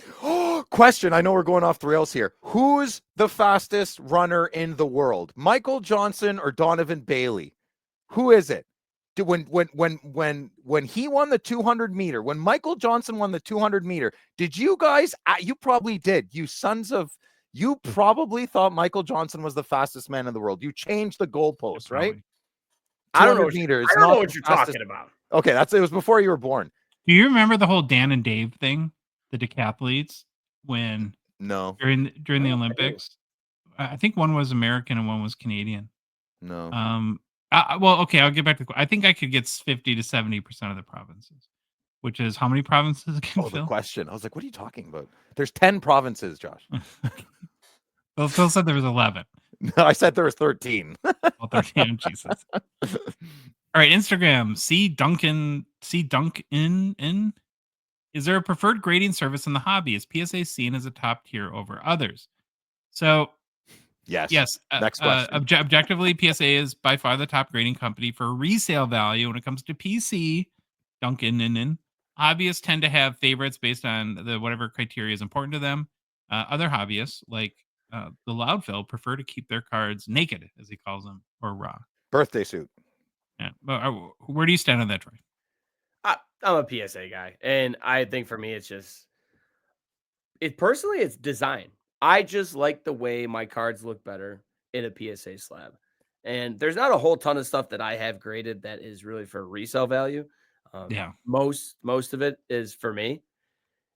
Question. I know we're going off the rails here. Who's the fastest runner in the world? Michael Johnson or Donovan Bailey? Who is it? When he won the 200 meter, when Michael Johnson won the 200 meter, did you guys? You probably did. You probably thought Michael Johnson was the fastest man in the world. You changed the goalpost, right? I don't know what you're talking about. Okay, it was before you were born. Do you remember the whole Dan and Dave thing, the decathletes, when during the Olympics? I think one was American and one was Canadian. No. Well, okay, I'll get back to. I think I could get 50 to 70% of the provinces, which is how many provinces can fill? The question. I was like, what are you talking about? There's 10 provinces, Josh. Well, Phil said there was 11. No, I said there was 13. Well, 13, Jesus. All right, Instagram. C Duncan in. Is there a preferred grading service in the hobby? Is PSA seen as a top tier over others? So. Yes. Next question. Objectively, PSA is by far the top grading company for resale value when it comes to PC. Duncan. Hobbyists tend to have favorites based on whatever criteria is important to them. Other hobbyists, like the Loudville, prefer to keep their cards naked, as he calls them, or raw. Birthday suit. Yeah. Where do you stand on that, Troy? I'm a PSA guy, and I think for me, it's design. I just like the way my cards look better in a PSA slab. And there's not a whole ton of stuff that I have graded that is really for resale value. Most of it is for me.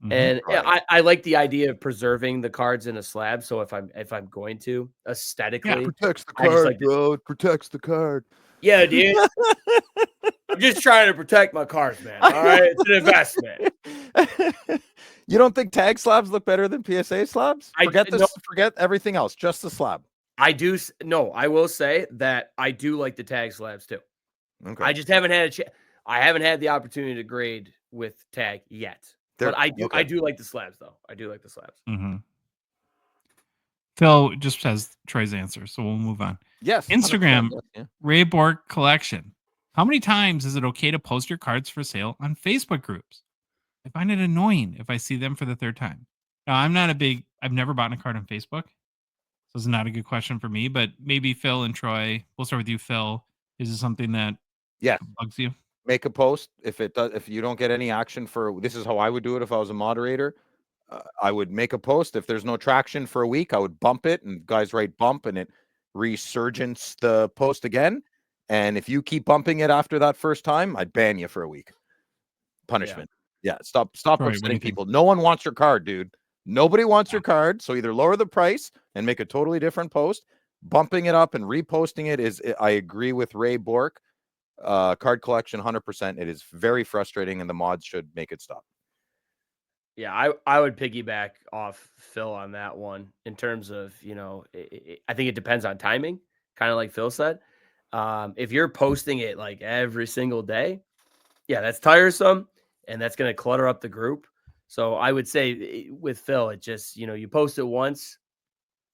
Mm-hmm. And I like the idea of preserving the cards in a slab. So if I'm going to aesthetically, it protects the card, bro. It protects the card. Yeah, dude. I'm just trying to protect my cards, man. All right. It's an investment. You don't think tag slabs look better than PSA slabs? Forget everything else, just the slab. I do. No, I will say that I do like the tag slabs too. Okay. I just haven't had I haven't had the opportunity to grade with tag yet. But I do like the slabs though. I do like the slabs. Mm-hmm. Phil just has Troy's answer, so we'll move on. Yes. Instagram, Ray Bork collection. How many times is it okay to post your cards for sale on Facebook groups? I find it annoying if I see them for the third time. Now, I've never bought a card on Facebook, so it's not a good question for me, but maybe Phil and Troy, we'll start with you, Phil. Is this something that bugs you? Make a post. If you don't get any action this is how I would do it if I was a moderator. I would make a post. If there's no traction for a week, I would bump it, and guys write bump, and it resurgence the post again. And if you keep bumping it after that first time, I'd ban you for a week. Punishment. Yeah, stop upsetting people. No one wants your card, dude. Nobody wants your card. So either lower the price and make a totally different post, bumping it up and reposting it is, I agree with Ray Bork. Card collection, 100%. It is very frustrating, and the mods should make it stop. Yeah, I would piggyback off Phil on that one in terms of, I think it depends on timing, kind of like Phil said. If you're posting it like every single day, yeah, that's tiresome and that's going to clutter up the group. So I would say with Phil, it just, you post it once,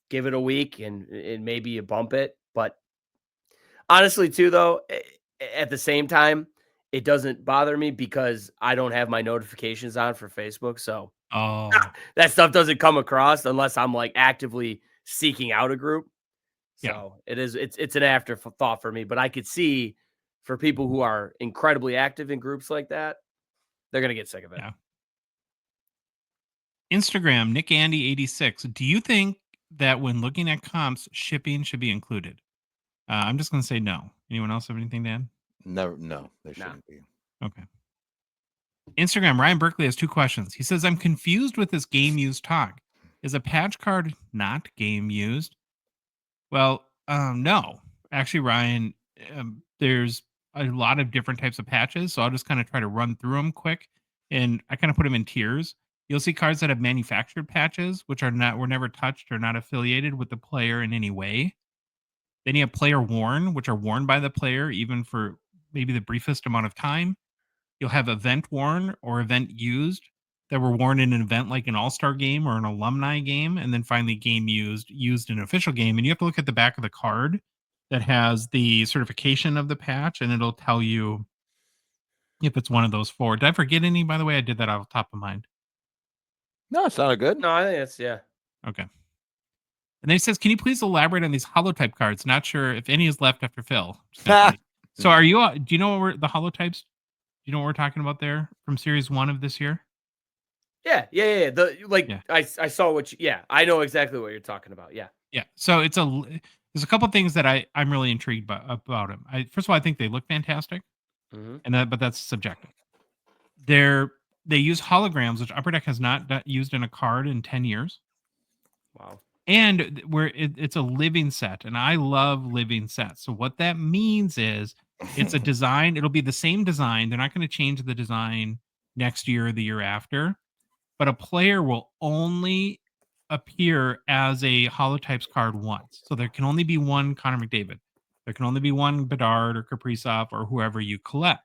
give it a week and maybe you bump it. But honestly, too, though, at the same time, it doesn't bother me because I don't have my notifications on for Facebook. So that stuff doesn't come across unless I'm like actively seeking out a group. So it's an afterthought for me. But I could see for people who are incredibly active in groups like that, they're going to get sick of it. Yeah. Instagram, Nick Andy 86. Do you think that when looking at comps, shipping should be included? I'm just going to say no. Anyone else have anything to add? No, they shouldn't be. Okay. Instagram, Ryan Berkeley has 2 questions. He says, I'm confused with this game used talk. Is a patch card not game used? Well, no. Actually, Ryan, there's a lot of different types of patches, so I'll just kind of try to run through them quick, and I kind of put them in tiers. You'll see cards that have manufactured patches, which were never touched or not affiliated with the player in any way. Then you have player worn, which are worn by the player even for maybe the briefest amount of time. You'll have event worn or event used that were worn in an event like an all-star game or an alumni game, and then finally game used in an official game. And you have to look at the back of the card that has the certification of the patch, and it'll tell you if it's one of those 4. Did I forget any, by the way? I did that off the top of mind. No, it's not good. No, I think it's, yeah. Okay. And then he says, can you please elaborate on these holotype cards? Not sure if any is left after Phil. So are you, do you know what the holotypes, do you know what we're talking about there from series 1 of this year? Yeah. I saw what I know exactly what you're talking about. Yeah. Yeah. So there's a couple things that I'm really intrigued about them. First of all, I think they look fantastic, but that's subjective. They use holograms, which Upper Deck has not used in a card in 10 years. Wow. And it's a living set, and I love living sets. So what that means is it's a design. It'll be the same design. They're not going to change the design next year or the year after, but a player will only appear as a holotypes card once. So there can only be one Connor McDavid. There can only be one Bedard or Kaprizov or whoever you collect.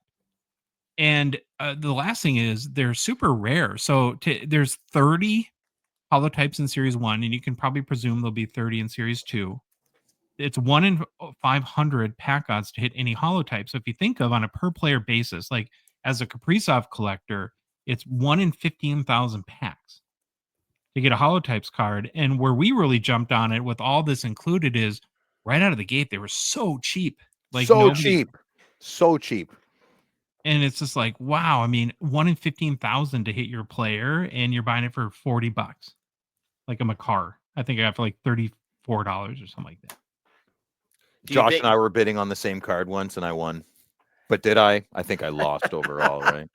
And the last thing is they're super rare. So there's 30 holotypes in series 1, and you can probably presume there'll be 30 in series 2. It's 1 in 500 pack odds to hit any holotype. So if you think of on a per player basis, like as a Kaprizov collector, it's 1 in 15,000 packs to get a holotypes card. And where we really jumped on it with all this included is right out of the gate, they were so cheap. Like so cheap. And it's just like, wow. I mean, 1 in 15,000 to hit your player, and you're buying it for $40. Like a Makar. I think I got for like $34 or something like that. Josh and I were bidding on the same card once, and I won. But did I? I think I lost overall, right?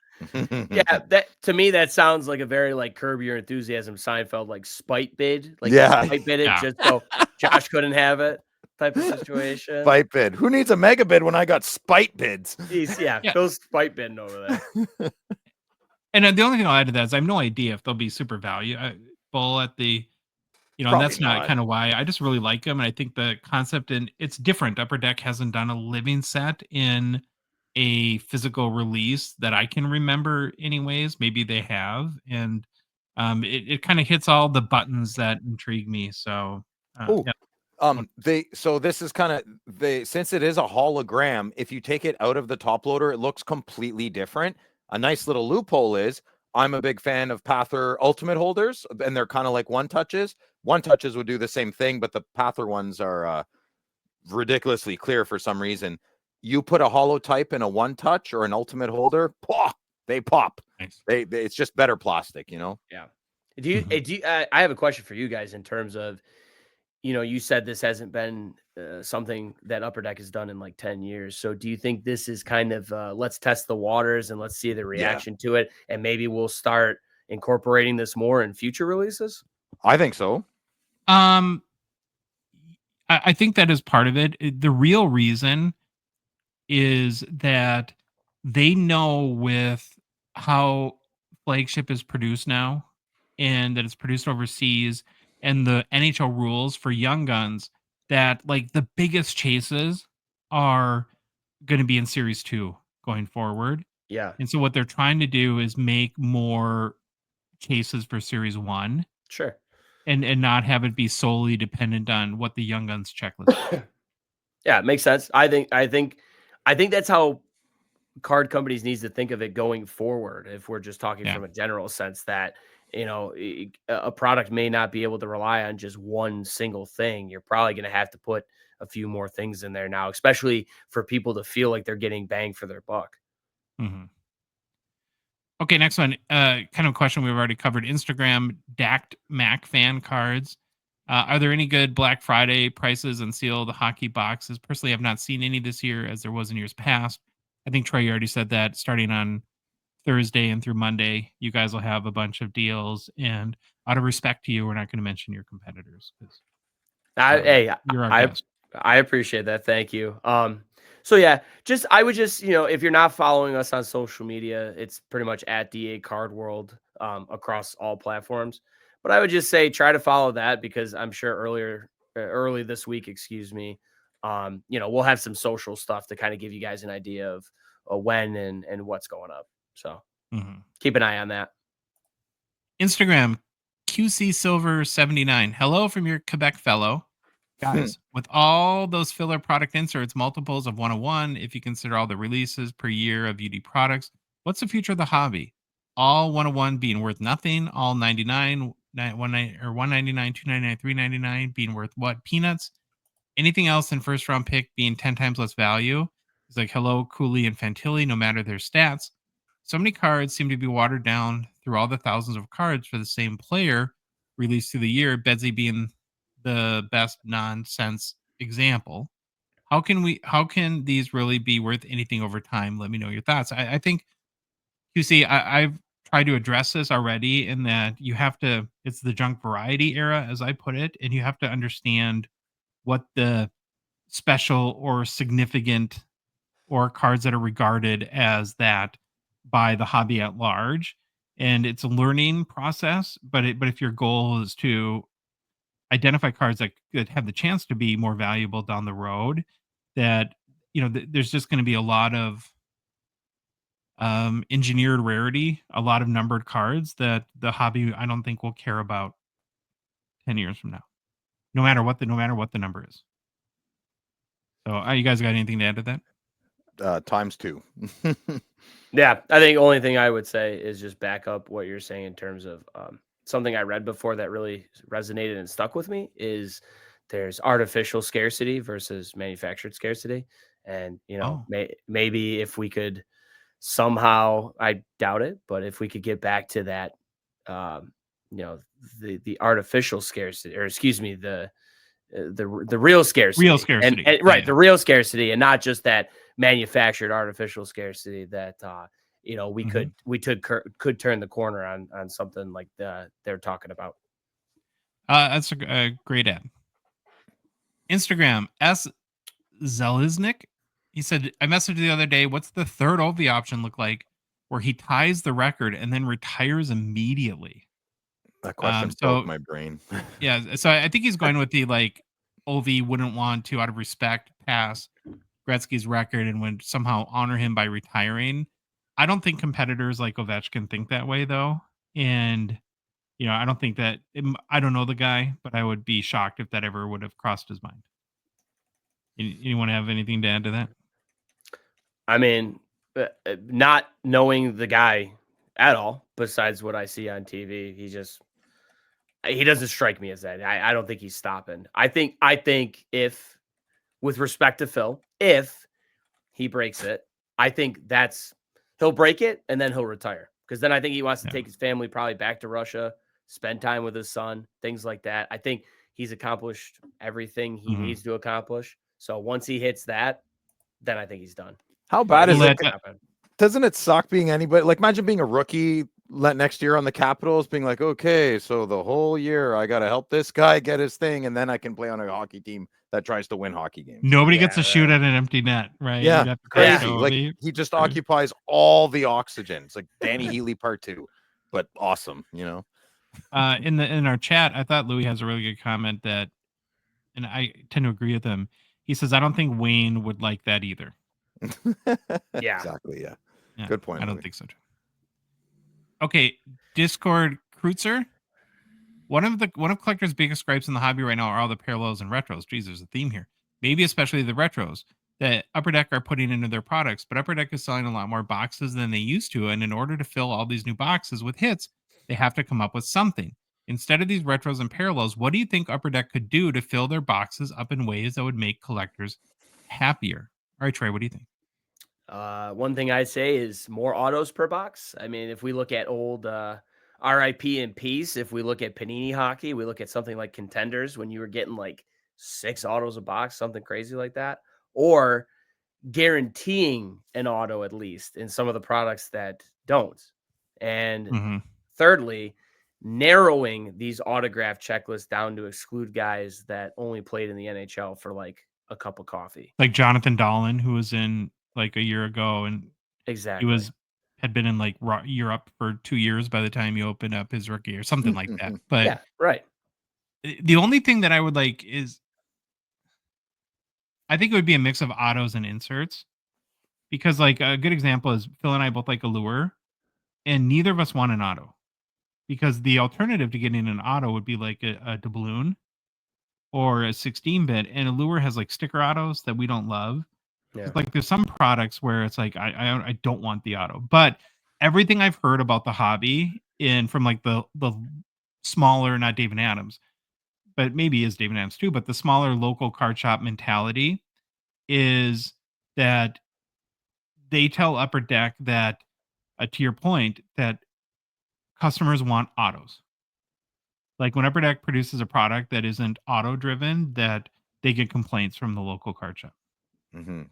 Yeah, that to me that sounds like a very like Curb Your Enthusiasm Seinfeld like spite bid. Like spite bid it just so Josh couldn't have it type of situation. Spite bid. Who needs a mega bid when I got spite bids? Phil's spite bidding over there. And the only thing I'll add to that is I have no idea if they'll be super valuable at the, and that's not kind of why. I just really like them, and I think the concept, and it's different. Upper Deck hasn't done a living set in a physical release that I can remember anyways. Maybe they have, and it kind of hits all the buttons that intrigue me. So so this is kind of since it is a hologram, if you take it out of the top loader, it looks completely different. A nice little loophole is I'm a big fan of Pather Ultimate holders, and they're kind of like one touches. One touches would do the same thing, but the Pather ones are ridiculously clear for some reason. You put a holotype in a one touch or an ultimate holder, they pop. Nice. It's just better plastic, Yeah. I have a question for you guys in terms of, you said this hasn't been something that Upper Deck has done in like 10 years. So do you think this is kind of let's test the waters and let's see the reaction to it, and maybe we'll start incorporating this more in future releases? I think so. I think that is part of it. The real reason is that they know with how Flagship is produced now and that it's produced overseas and the NHL rules for young guns that like the biggest chases are going to be in Series 2 going forward. Yeah, And so what they're trying to do is make more chases for Series 1 sure. and not have it be solely dependent on what the young guns checklist is. Yeah, it makes sense. I think that's how card companies needs to think of it going forward. If we're just talking Yeah. from a general sense that, a product may not be able to rely on just one single thing. You're probably going to have to put a few more things in there now, especially for people to feel like they're getting bang for their buck. Mhm. Okay, next one. Kind of a question we've already covered. Instagram Dact Mac fan cards. Are there any good Black Friday prices and sealed hockey boxes? Personally, I've not seen any this year as there was in years past. I think Troy, you already said that starting on Thursday and through Monday, you guys will have a bunch of deals. And out of respect to you, we're not going to mention your competitors because Hey, you're our I guest. I appreciate that. Thank you. So yeah, I would just, if you're not following us on social media, it's pretty much at DA Card World across all platforms. But I would just say try to follow that because I'm sure early this week, excuse me, we'll have some social stuff to kind of give you guys an idea of when and what's going up. So Mhm. keep an eye on that. Instagram QC Silver 79. Hello from your Quebec fellow. Guys, with all those filler product inserts, multiples of 101, if you consider all the releases per year of UD products, what's the future of the hobby? All 101 being worth nothing, all 99, 199, 299, 399 being worth what? Peanuts. Anything else in first round pick being 10 times less value. It's like hello, Cooley and Fantilli, no matter their stats. So many cards seem to be watered down through all the thousands of cards for the same player released through the year, Bedsy being the best nonsense example. How can these really be worth anything over time? Let me know your thoughts. I think QC, I've tried to address this already in that it's the junk variety era, as I put it, and you have to understand what the special or significant or cards that are regarded as that by the hobby at large. And it's a learning process, but if your goal is to identify cards that have the chance to be more valuable down the road, that there's just going to be a lot of engineered rarity, a lot of numbered cards that the hobby I don't think will care about 10 years from now, no matter what the number is. So, you guys got anything to add to that? Times 2. Yeah, I think the only thing I would say is just back up what you're saying in terms of something I read before that really resonated and stuck with me is there's artificial scarcity versus manufactured scarcity. And, Oh. maybe if we could somehow, I doubt it, but if we could get back to that, the artificial scarcity, or excuse me, the real scarcity, Real scarcity. and right, Yeah. the real scarcity, and not just that manufactured artificial scarcity that we could turn the corner on something like they're talking about. That's a great ad. Instagram S Zeliznik. He said, I messaged the other day, what's the third OV option look like where he ties the record and then retires immediately? That question broke my brain. Yeah, so I think he's going with the like OV wouldn't want to, out of respect, pass Gretzky's record and would somehow honor him by retiring. I don't think competitors like Ovechkin think that way, though. And, I don't think that, I don't know the guy, but I would be shocked if that ever would have crossed his mind. Anyone have anything to add to that? I mean, not knowing the guy at all, besides what I see on TV, he doesn't strike me as that. I don't think he's stopping. I think if, with respect to Phil, if he breaks it, I think he'll break it and then he'll retire. Because then I think he wants to take his family probably back to Russia, spend time with his son, things like that. I think he's accomplished everything he needs to accomplish. So once he hits that, then I think he's done. How bad is it? Happen. Doesn't it suck being anybody? Like, imagine being a rookie next year on the Capitals, being like, okay, so the whole year I got to help this guy get his thing, and then I can play on a hockey team that tries to win hockey games. Nobody gets to Yeah, shoot at an empty net, right? Yeah, You'd have to crazy. show Like me. he just Right. occupies all the oxygen. It's like Danny Healy part 2, but awesome, you know. In our chat, I thought Louis has a really good comment that, and I tend to agree with him. He says, "I don't think Wayne would like that either." Yeah. Exactly. Yeah. Yeah, Good point, I don't Louis. think so. Too. Okay, Discord Kreutzer. One of collectors' biggest gripes in the hobby right now are all the parallels and retros. Geez, there's a theme here. Maybe especially the retros that Upper Deck are putting into their products, but Upper Deck is selling a lot more boxes than they used to, and in order to fill all these new boxes with hits, they have to come up with something. Instead of these retros and parallels, what do you think Upper Deck could do to fill their boxes up in ways that would make collectors happier? All right, Trey, what do you think? One thing I'd say is more autos per box. I mean, if we look at old RIP in peace, if we look at Panini hockey, we look at something like Contenders when you were getting like 6 autos a box, something crazy like that, or guaranteeing an auto at least in some of the products that don't. And thirdly, narrowing these autograph checklists down to exclude guys that only played in the NHL for like a cup of coffee. Like Jonathan Dahlin, who was in like a year ago, and Exactly. he had been in like Europe for 2 years by the time he opened up his rookie or something like that. But yeah, right. The only thing that I would like is, I think it would be a mix of autos and inserts, because like a good example is Phil and I both like Allure, and neither of us want an auto, because the alternative to getting an auto would be like a doubloon or a 16-bit, and Allure has like sticker autos that we don't love. Yeah. Like there's some products where it's like I don't want the auto, but everything I've heard about the hobby from like the smaller, not David Adams, but maybe is David Adams too, but the smaller local card shop mentality is that they tell Upper Deck that, to your point, that customers want autos. Like when Upper Deck produces a product that isn't auto driven, that they get complaints from the local card shop.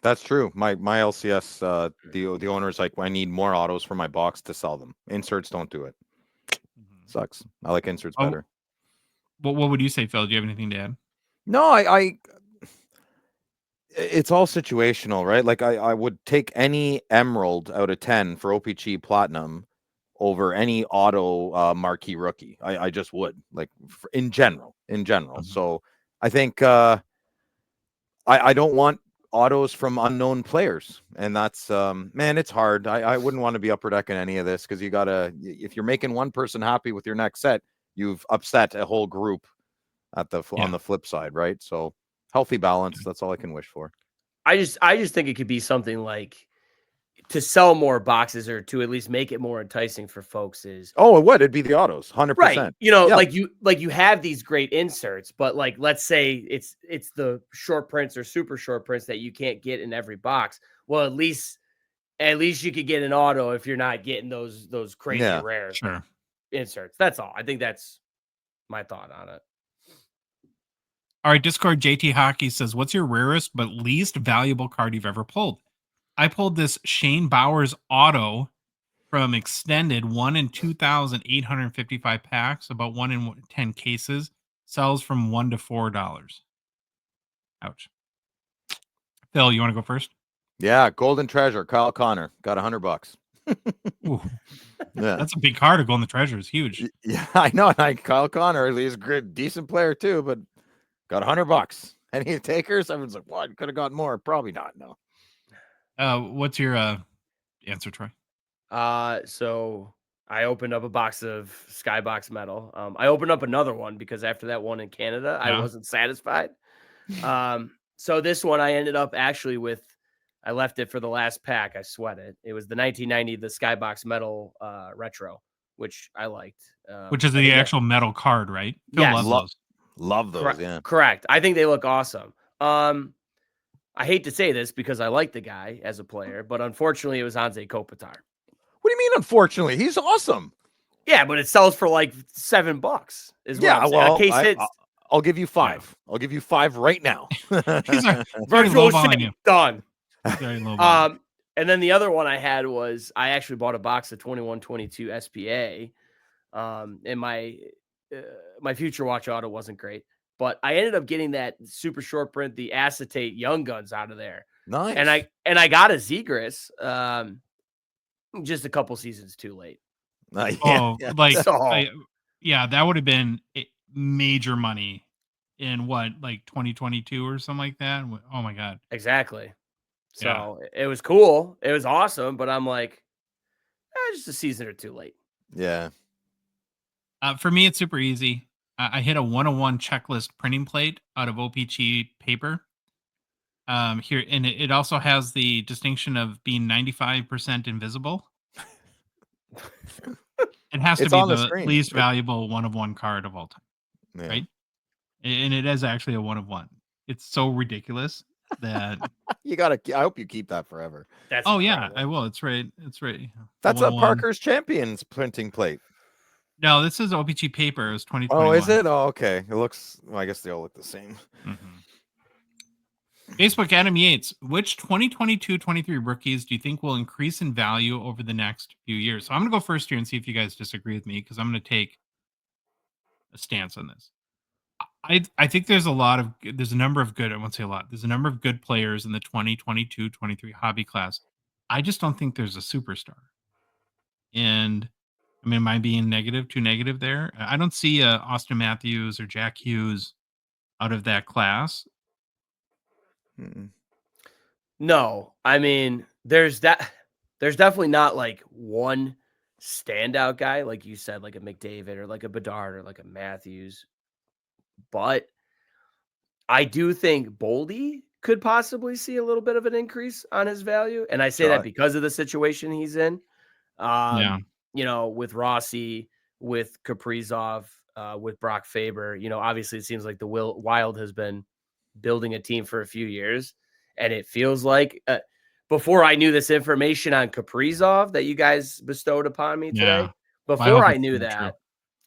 That's true. My LCS, the owner is like, I need more autos for my box to sell them. Inserts don't do it. Sucks. I like inserts better. What would you say, Phil? Do you have anything to add? No, I it's all situational, right? Like I would take any emerald out of 10 for O-Pee-Chee Platinum over any auto marquee rookie. I just would, like, in general. So I think I don't want autos from unknown players, and that's man, it's hard. I wouldn't want to be Upper Deck in any of this, because you gotta, if you're making one person happy with your next set, you've upset a whole group on the flip side, right? So healthy balance, that's all I can wish for. I just think it could be something like, to sell more boxes, or to at least make it more enticing for folks, is it would, it'd be the autos 100%, right? You know, like you have these great inserts, but like, let's say it's the short prints or super short prints that you can't get in every box. Well, at least you could get an auto if you're not getting those crazy rare inserts. That's all. I think that's my thought on it. All right, Discord JT Hockey says, what's your rarest but least valuable card you've ever pulled? I pulled this Shane Bowers auto from Extended, 1 in 2,855 packs, about 1 in 10 cases. Sells from $1 to $4. Ouch. Phil, you want to go first? Yeah, Golden Treasure, Kyle Connor, got $100. Ooh, yeah, that's a big card. To Golden Treasure is huge. Yeah, I know. Kyle Connor, he's a great, decent player too, but got $100. Any takers? Everyone's like, what? Could have gotten more. Probably not. No. What's your answer, Troy? So I opened up a box of Skybox Metal. I opened up another one because after that one in Canada, I wasn't satisfied. So this one I ended up actually with, I left it for the last pack. I sweat it. It was the 1990, the Skybox Metal Retro, which I liked. Which is the actual metal card, right? Phil loves those. Love those, yeah. Correct. I think they look awesome. I hate to say this because I like the guy as a player, but unfortunately it was Anze Kopitar. What do you mean, unfortunately? He's awesome. Yeah, but it sells for like $7. I'll give you 5. I'll give you 5 right now. Virtual shit done. And then the other one I had was, I actually bought a box of 2122 SPA. And my Future Watch auto wasn't great, but I ended up getting that super short print, the acetate Young Guns out of there. Nice. And I got a Zegras just a couple seasons too late. Oh, like So- yeah, that would have been major money in what, like 2022 or something like that. Oh my god. Exactly. So it was cool. It was awesome, but I'm like, just a season or two late. Yeah. For me, it's super easy. I hit a 101 checklist printing plate out of O-Pee-Chee paper. Here, and it also has the distinction of being 95% invisible. It has to It's be on the the screen. least valuable 1-of-1 card of all time, Yeah. right? And it is actually a 1-of-1. It's so ridiculous that. I hope you keep that forever. That's Oh yeah, incredible. I will. It's right. It's right. That's a 101. Parker's Champions printing plate. No, this is O-Pee-Chee paper. It was 2021. Oh, is it? Oh, okay. It looks. Well, I guess they all look the same. Facebook Adam Yates, which 2022-23 rookies do you think will increase in value over the next few years? So I'm going to go first here and see if you guys disagree with me, because I'm going to take a stance on this. I think there's a number of good, I won't say a lot. There's a number of good players in the 2022-23 hobby class. I just don't think there's a superstar. And I mean, am I being too negative there? I don't see Austin Matthews or Jack Hughes out of that class. Mm-mm. No, I mean, there's definitely not like one standout guy, like you said, like a McDavid or like a Bedard or like a Matthews. But I do think Boldy could possibly see a little bit of an increase on his value. And I say that because of the situation he's in. You know, with Rossi, with Kaprizov, with Brock Faber, you know, obviously it seems like the Wild has been building a team for a few years. And it feels like before I knew this information on Kaprizov that you guys bestowed upon me today, before I knew that,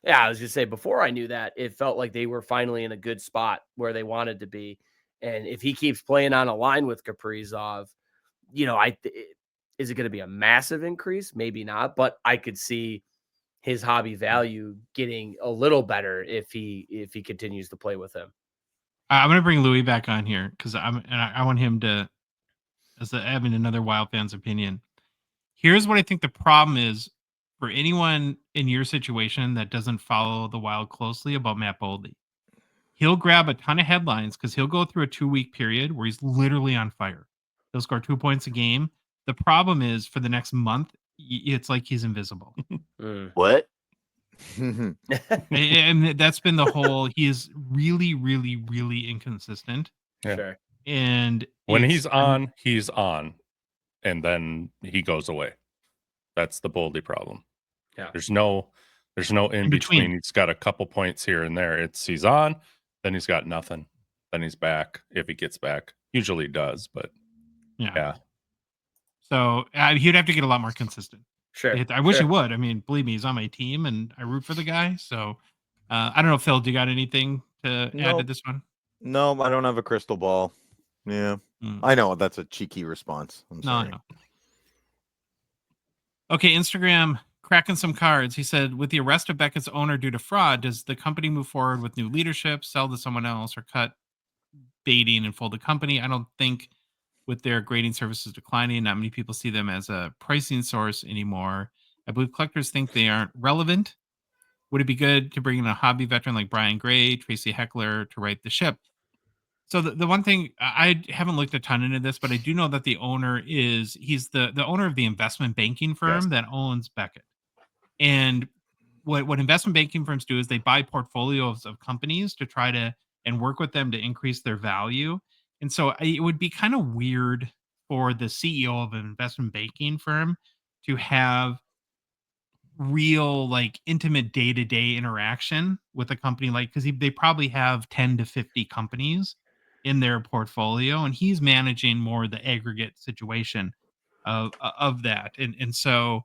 I was going to say, before I knew that, it felt like they were finally in a good spot where they wanted to be. And if he keeps playing on a line with Kaprizov, you know, is it going to be a massive increase? Maybe not, but I could see his hobby value getting a little better if he continues to play with him. I'm going to bring Louis back on here because I want him to, having another Wild fan's opinion. Here's what I think the problem is for anyone in your situation that doesn't follow the Wild closely about Matt Boldy. He'll grab a ton of headlines because he'll go through a 2-week period where he's literally on fire. He'll score 2 points a game. The problem is for the next month, it's like he's invisible. What? And that's been the whole, he is really, really, really inconsistent. Yeah. Sure. And When he's on, and then he goes away. That's the Boldy problem. Yeah. There's no in between. He's got a couple points here and there. He's on, then he's got nothing. Then he's back if he gets back. Usually he does, but yeah. So he'd have to get a lot more consistent. Sure. I wish he would. I mean, believe me, he's on my team and I root for the guy. So I don't know, Phil, do you got anything to add to this one? No, I don't have a crystal ball. Yeah. I know that's a cheeky response. I'm sorry. No. Okay, Instagram cracking some cards. He said, with the arrest of Beckett's owner due to fraud, does the company move forward with new leadership, sell to someone else, or cut baiting and fold the company? I don't think with their grading services declining, not many people see them as a pricing source anymore. I believe collectors think they aren't relevant. Would it be good to bring in a hobby veteran like Brian Gray, Tracy Heckler to right the ship? So the one thing, I haven't looked a ton into this, but I do know that the owner he's the owner of the investment banking firm that owns Beckett. And what investment banking firms do is they buy portfolios of companies to try to and work with them to increase their value. And so it would be kind of weird for the CEO of an investment banking firm to have real, like, intimate day-to-day interaction with a company, like, because they probably have 10 to 50 companies in their portfolio, and he's managing more the aggregate situation of that. And so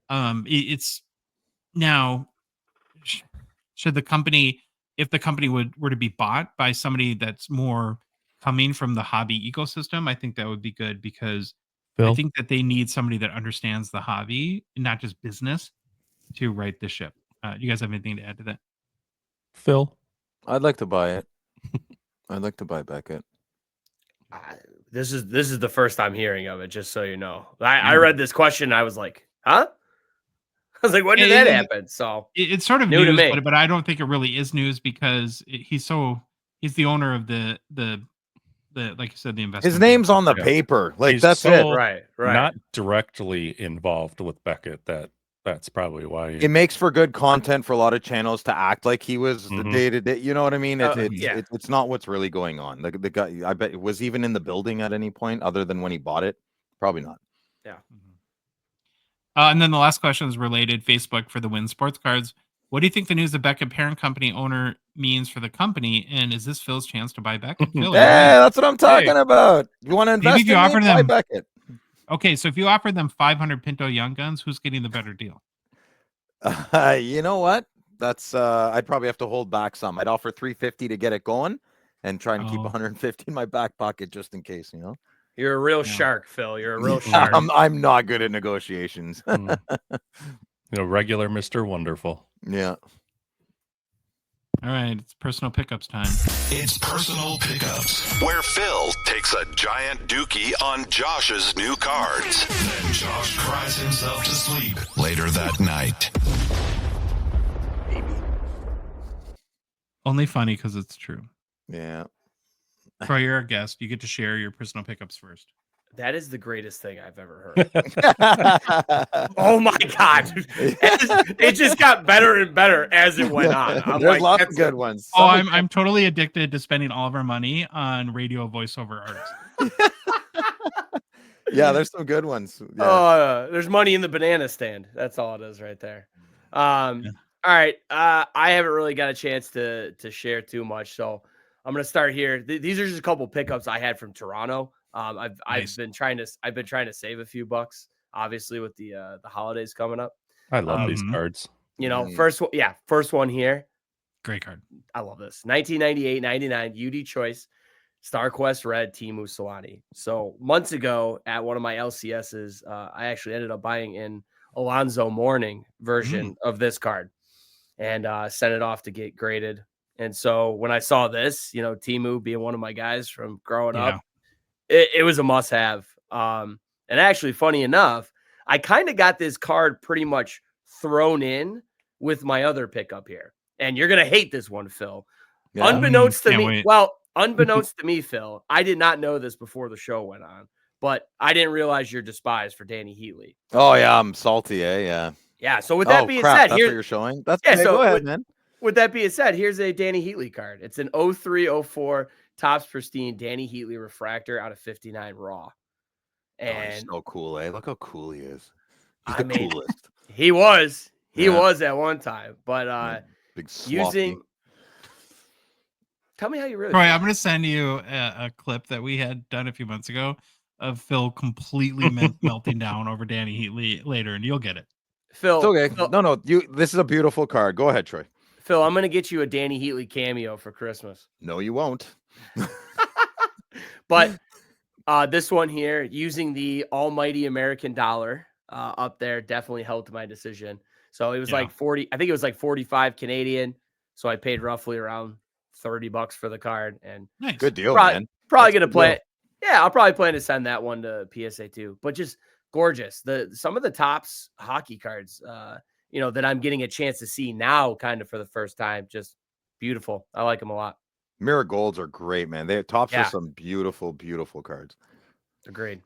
it's now, should the company, if the company were to be bought by somebody that's more coming from the hobby ecosystem, I think that would be good, because I think that they need somebody that understands the hobby and not just business to right the ship. You guys have anything to add to that? Phil, I'd like to buy it. I'd like to buy Beckett. This is the first I'm hearing of it, just so you know. I read this question and I was like, huh? I was like, when did that happen? So it's sort of new to news, me. but I don't think it really is news because he's the owner of the like you said, the investment. His name's on the Yeah. paper. Like He's that's so it. Right. Not directly involved with Beckett. That's probably why. It makes for good content for a lot of channels to act like he was the Mhm. day-to-day. You know what I mean? Yeah. It's not what's really going on. The guy, I bet, was even in the building at any point other than when he bought it. Probably not. Yeah. And then the last question is related. Facebook for the Win Sports Cards. What do you think the news of Beckett parent company owner means for the company? And is this Phil's chance to buy Beckett? Phil, Yeah, that's what I'm talking about. You want to Maybe invest if you in me? offer Buy them- Beckett. Okay, so if you offered them 500 Pinto Young Guns, who's getting the better deal? You know what? That's I'd probably have to hold back some. I'd offer 350 to get it going and try and keep Oh. 150 in my back pocket just in case, you know. You're a real Yeah. shark, Phil. You're a real shark. I'm not good at negotiations. Regular Mr. Wonderful. Yeah. All right, it's personal pickups time. It's personal pickups, where Phil takes a giant dookie on Josh's new cards. Then Josh cries himself to sleep later that night. Only funny because it's true. Yeah. Troy, you're our guest. You get to share your personal pickups first. That is the greatest thing I've ever heard. Oh my God. It just got better and better as it went on. I'm There's like, lots of that's good ones. Oh, Some I'm totally addicted to spending all of our money on radio voiceover artists. yeah, there's some good ones. Yeah. There's money in the banana stand. That's all it is right there. Yeah. All right. I haven't really got a chance to share too much, so I'm gonna start here. These are just a couple pickups I had from Toronto. Nice. I've been trying to save a few bucks, obviously with the holidays coming up. I love these Mhm. cards. You know, first one here. Great card. I love this. 1998-99 UD Choice StarQuest Red Timu Solani. So months ago at one of my LCSs, I actually ended up buying an Alonzo Mourning version of this card and sent it off to get graded. And so when I saw this, you know, Timu being one of my guys from growing up, it was a must have. And actually, funny enough, I kind of got this card pretty much thrown in with my other pickup here. And you're going to hate this one, Phil. Yeah. Unbeknownst to Can't me, wait. unbeknownst to me, Phil, I did not know this before the show went on, but I didn't realize you're despised for Danny Heatley. Oh yeah, I'm salty, eh? Yeah. Yeah. So with that being said, that's what you're showing. That's Yeah, okay, so go ahead, man. with that being said, here's a Danny Heatley card. It's an 03-04 Topps Pristine Danny Heatley refractor out of 59 raw. Oh, And he's so cool, eh? Look how cool he is. He's I the mean, coolest. he was Yeah. at one time, but Big slothy. tell me how you really Troy, feel. I'm going to send you a clip that we had done a few months ago of Phil completely melting down over Danny Heatley later, and you'll get it. Phil. It's okay. Phil, No, this is a beautiful card. Go ahead, Troy. Phil, I'm gonna get you a Danny Heatley cameo for Christmas. No, you won't. But this one here, using the almighty American dollar up there, definitely helped my decision. So it was like 40, I think it was like 45 Canadian. So I paid roughly around $30 for the card. And Nice. Good deal, probably, man. probably That's gonna a good play deal. it. Yeah, I'll probably plan to send that one to PSA 2. But just gorgeous. Some of the Topps hockey cards, you know, that I'm getting a chance to see now, kind of for the first time, just beautiful. I like them a lot. Mirror golds are great, man. They Topps Yeah. are some beautiful, beautiful cards. Agreed.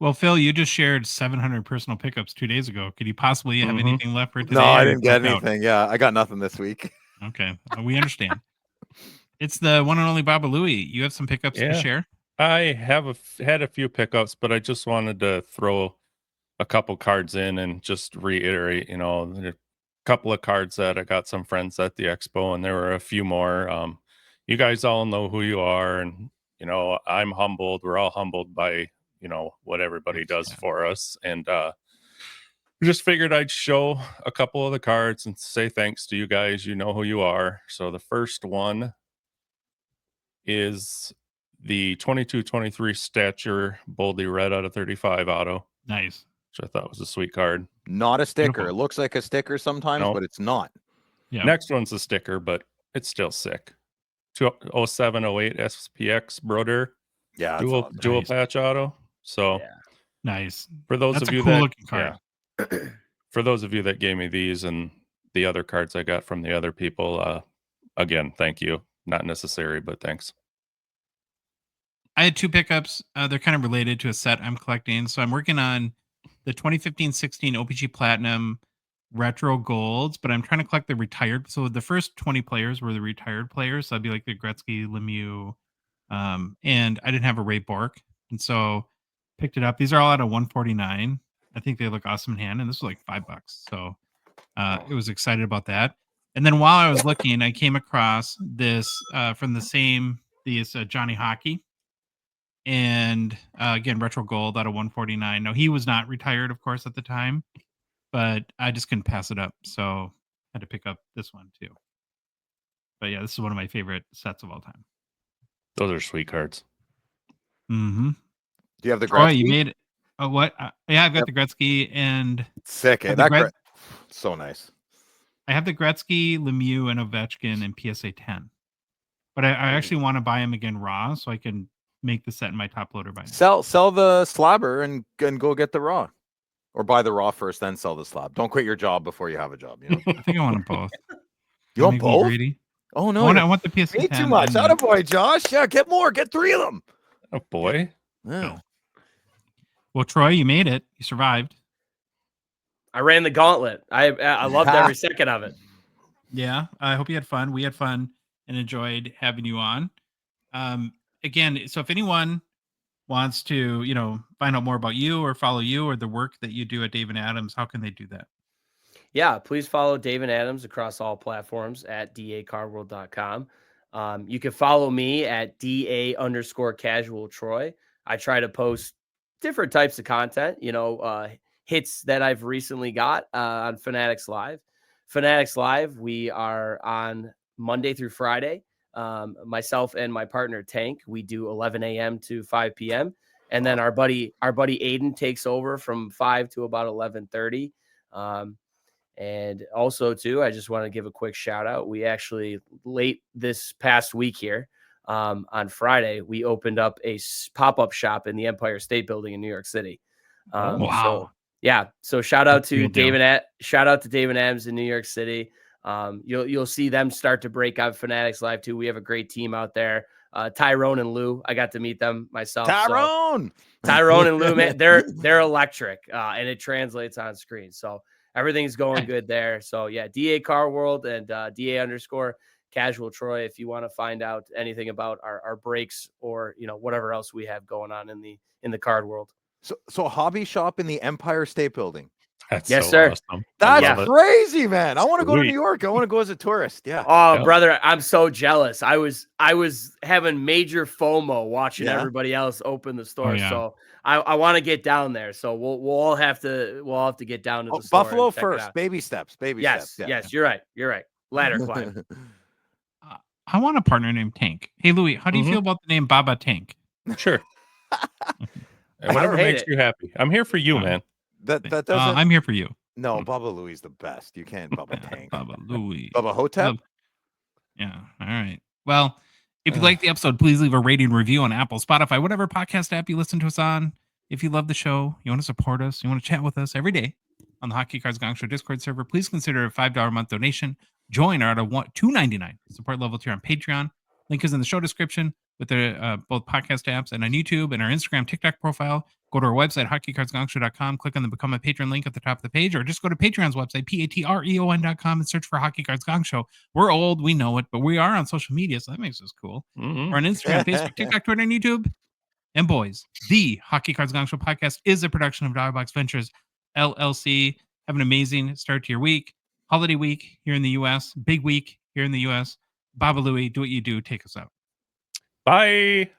Well, Phil, you just shared 700 personal pickups 2 days ago. Could you possibly have Mhm. anything left for today? No, I or didn't get checked out? anything. Yeah, I got nothing this week. Okay, we understand. It's the one and only Baba Louie. You have some pickups to Yeah. share? I have had a few pickups, but I just wanted to throw a couple cards in and just reiterate, you know, there are a couple of cards that I got some friends at the expo, and there were a few more. You guys all know who you are, and you know, I'm humbled. We're all humbled by, you know, what everybody does for us. And just figured I'd show a couple of the cards and say thanks to you guys. You know who you are. So the first one is the 22-23 stature boldly red out of 35 auto, Nice. which I thought was a sweet card. Not a sticker. Beautiful. It looks like a sticker sometimes, No. but it's not. Yeah. Next one's a sticker, but it's still sick. 07, 08 SPX Broder Yeah, that's dual awesome. dual Nice. patch auto. So Yeah. Nice. for those That's of a you cool that looking card. for those of you that gave me these and the other cards I got from the other people, again, thank you. Not necessary, but thanks. I had 2 pickups. They're kind of related to a set I'm collecting. So I'm working on the 2015-16 O-Pee-Chee Platinum Retro Golds, but I'm trying to collect the retired. So the first 20 players were the retired players. So I'd be like the Gretzky, Lemieux, and I didn't have a Ray Bork, and so picked it up. These are all out of 149. I think they look awesome in hand, and this was like $5. So it was excited about that. And then while I was looking, I came across this from these Johnny Hockey. And again, retro gold out of 149. No, he was not retired, of course, at the time, but I just couldn't pass it up, so had to pick up this one too. But yeah, this is one of my favorite sets of all time. Those are sweet cards. Mm-hmm. Do you have the Troy, Gretzky? you made it. Oh, what? Yeah, I've got the Gretzky and Sick. have That the so nice. I have the Gretzky, Lemieux, and Ovechkin in PSA 10. But I actually want to buy him again raw so I can make the set in my top loader by now. Sell the slabber and go get the raw, or buy the raw first, then sell the slab. Don't quit your job before you have a job. You know, I think I want them both. you want Make me both? greedy. Oh I no, want the PSA 10. way too much. and the- Attaboy, Josh. Yeah, get more. Get 3 of them. Oh boy. Yeah. No. Well, Troy, you made it. You survived. I ran the gauntlet. I loved every second of it. Yeah, I hope you had fun. We had fun and enjoyed having you on. Again, so if anyone wants to, find out more about you or follow you or the work that you do at Dave and Adams, how can they do that? Yeah, please follow Dave and Adams across all platforms at dacardworld.com. You can follow me at DA_casual_Troy. I try to post different types of content, hits that I've recently got on Fanatics Live. Fanatics Live, we are on Monday through Friday. Myself and my partner Tank, we do 11 a.m. to 5 p.m. And then our buddy Aiden takes over from 5 to about 11:30. And also, too, I just want to give a quick shout out. We actually, late this past week here, on Friday, we opened up a pop-up shop in the Empire State Building in New York City. Wow. So shout out That's a to cool deal. Shout out to Dave and Adams in New York City. You'll see them start to break out Fanatics Live too. We have a great team out there. Tyrone and Lou, I got to meet them myself. Tyrone And Lou, man, they're electric, and it translates on screen. So everything's going good there. So yeah, DA Car World and DA_Casual Troy. If you want to find out anything about our breaks or whatever else we have going on in the card world. So a hobby shop in the Empire State Building. That's Yes, so sir. awesome. That's crazy, man. I want to go to Sweet. New York. I want to go as a tourist. Yeah. Oh, Yeah. brother, I'm so jealous. I was having major FOMO watching Yeah. everybody else open the store. Oh, yeah. So I want to get down there. So we'll all have to get down to the store. Buffalo and check it first. out. Baby steps. Baby Yes, steps. yes, you're right. Ladder climb. I want a partner named Tank. Hey, Louis, how do you feel about the name Baba Tank? Sure. don't Whatever hate makes it. you happy. I'm here for you, man. That doesn't. I'm here for you. No, Baba Louie is the best. You can't Baba Tank. Baba Louis. Baba Hotep. Yeah. All right. Well, if you like the episode, please leave a rating and review on Apple, Spotify, whatever podcast app you listen to us on. If you love the show, you want to support us, you want to chat with us every day on the Hockey Cards Gongshow Discord server, please consider a $5 a month donation. Join our $2.99 support level tier on Patreon. Link is in the show description with the both podcast apps and on YouTube and our Instagram, TikTok profile. Go to our website, hockeycardsgongshow.com, click on the Become a Patron link at the top of the page, or just go to Patreon's website, patreon.com, and search for Hockey Cards Gong Show. We're old, we know it, but we are on social media, so that makes us cool. Mhm. We're on Instagram, Facebook, TikTok, Twitter, and YouTube. And boys, the Hockey Cards Gong Show podcast is a production of Dialbox Ventures, LLC. Have an amazing start to your week. Holiday week here in the U.S., big week here in the U.S. Baba Louie, do what you do. Take us out. Bye.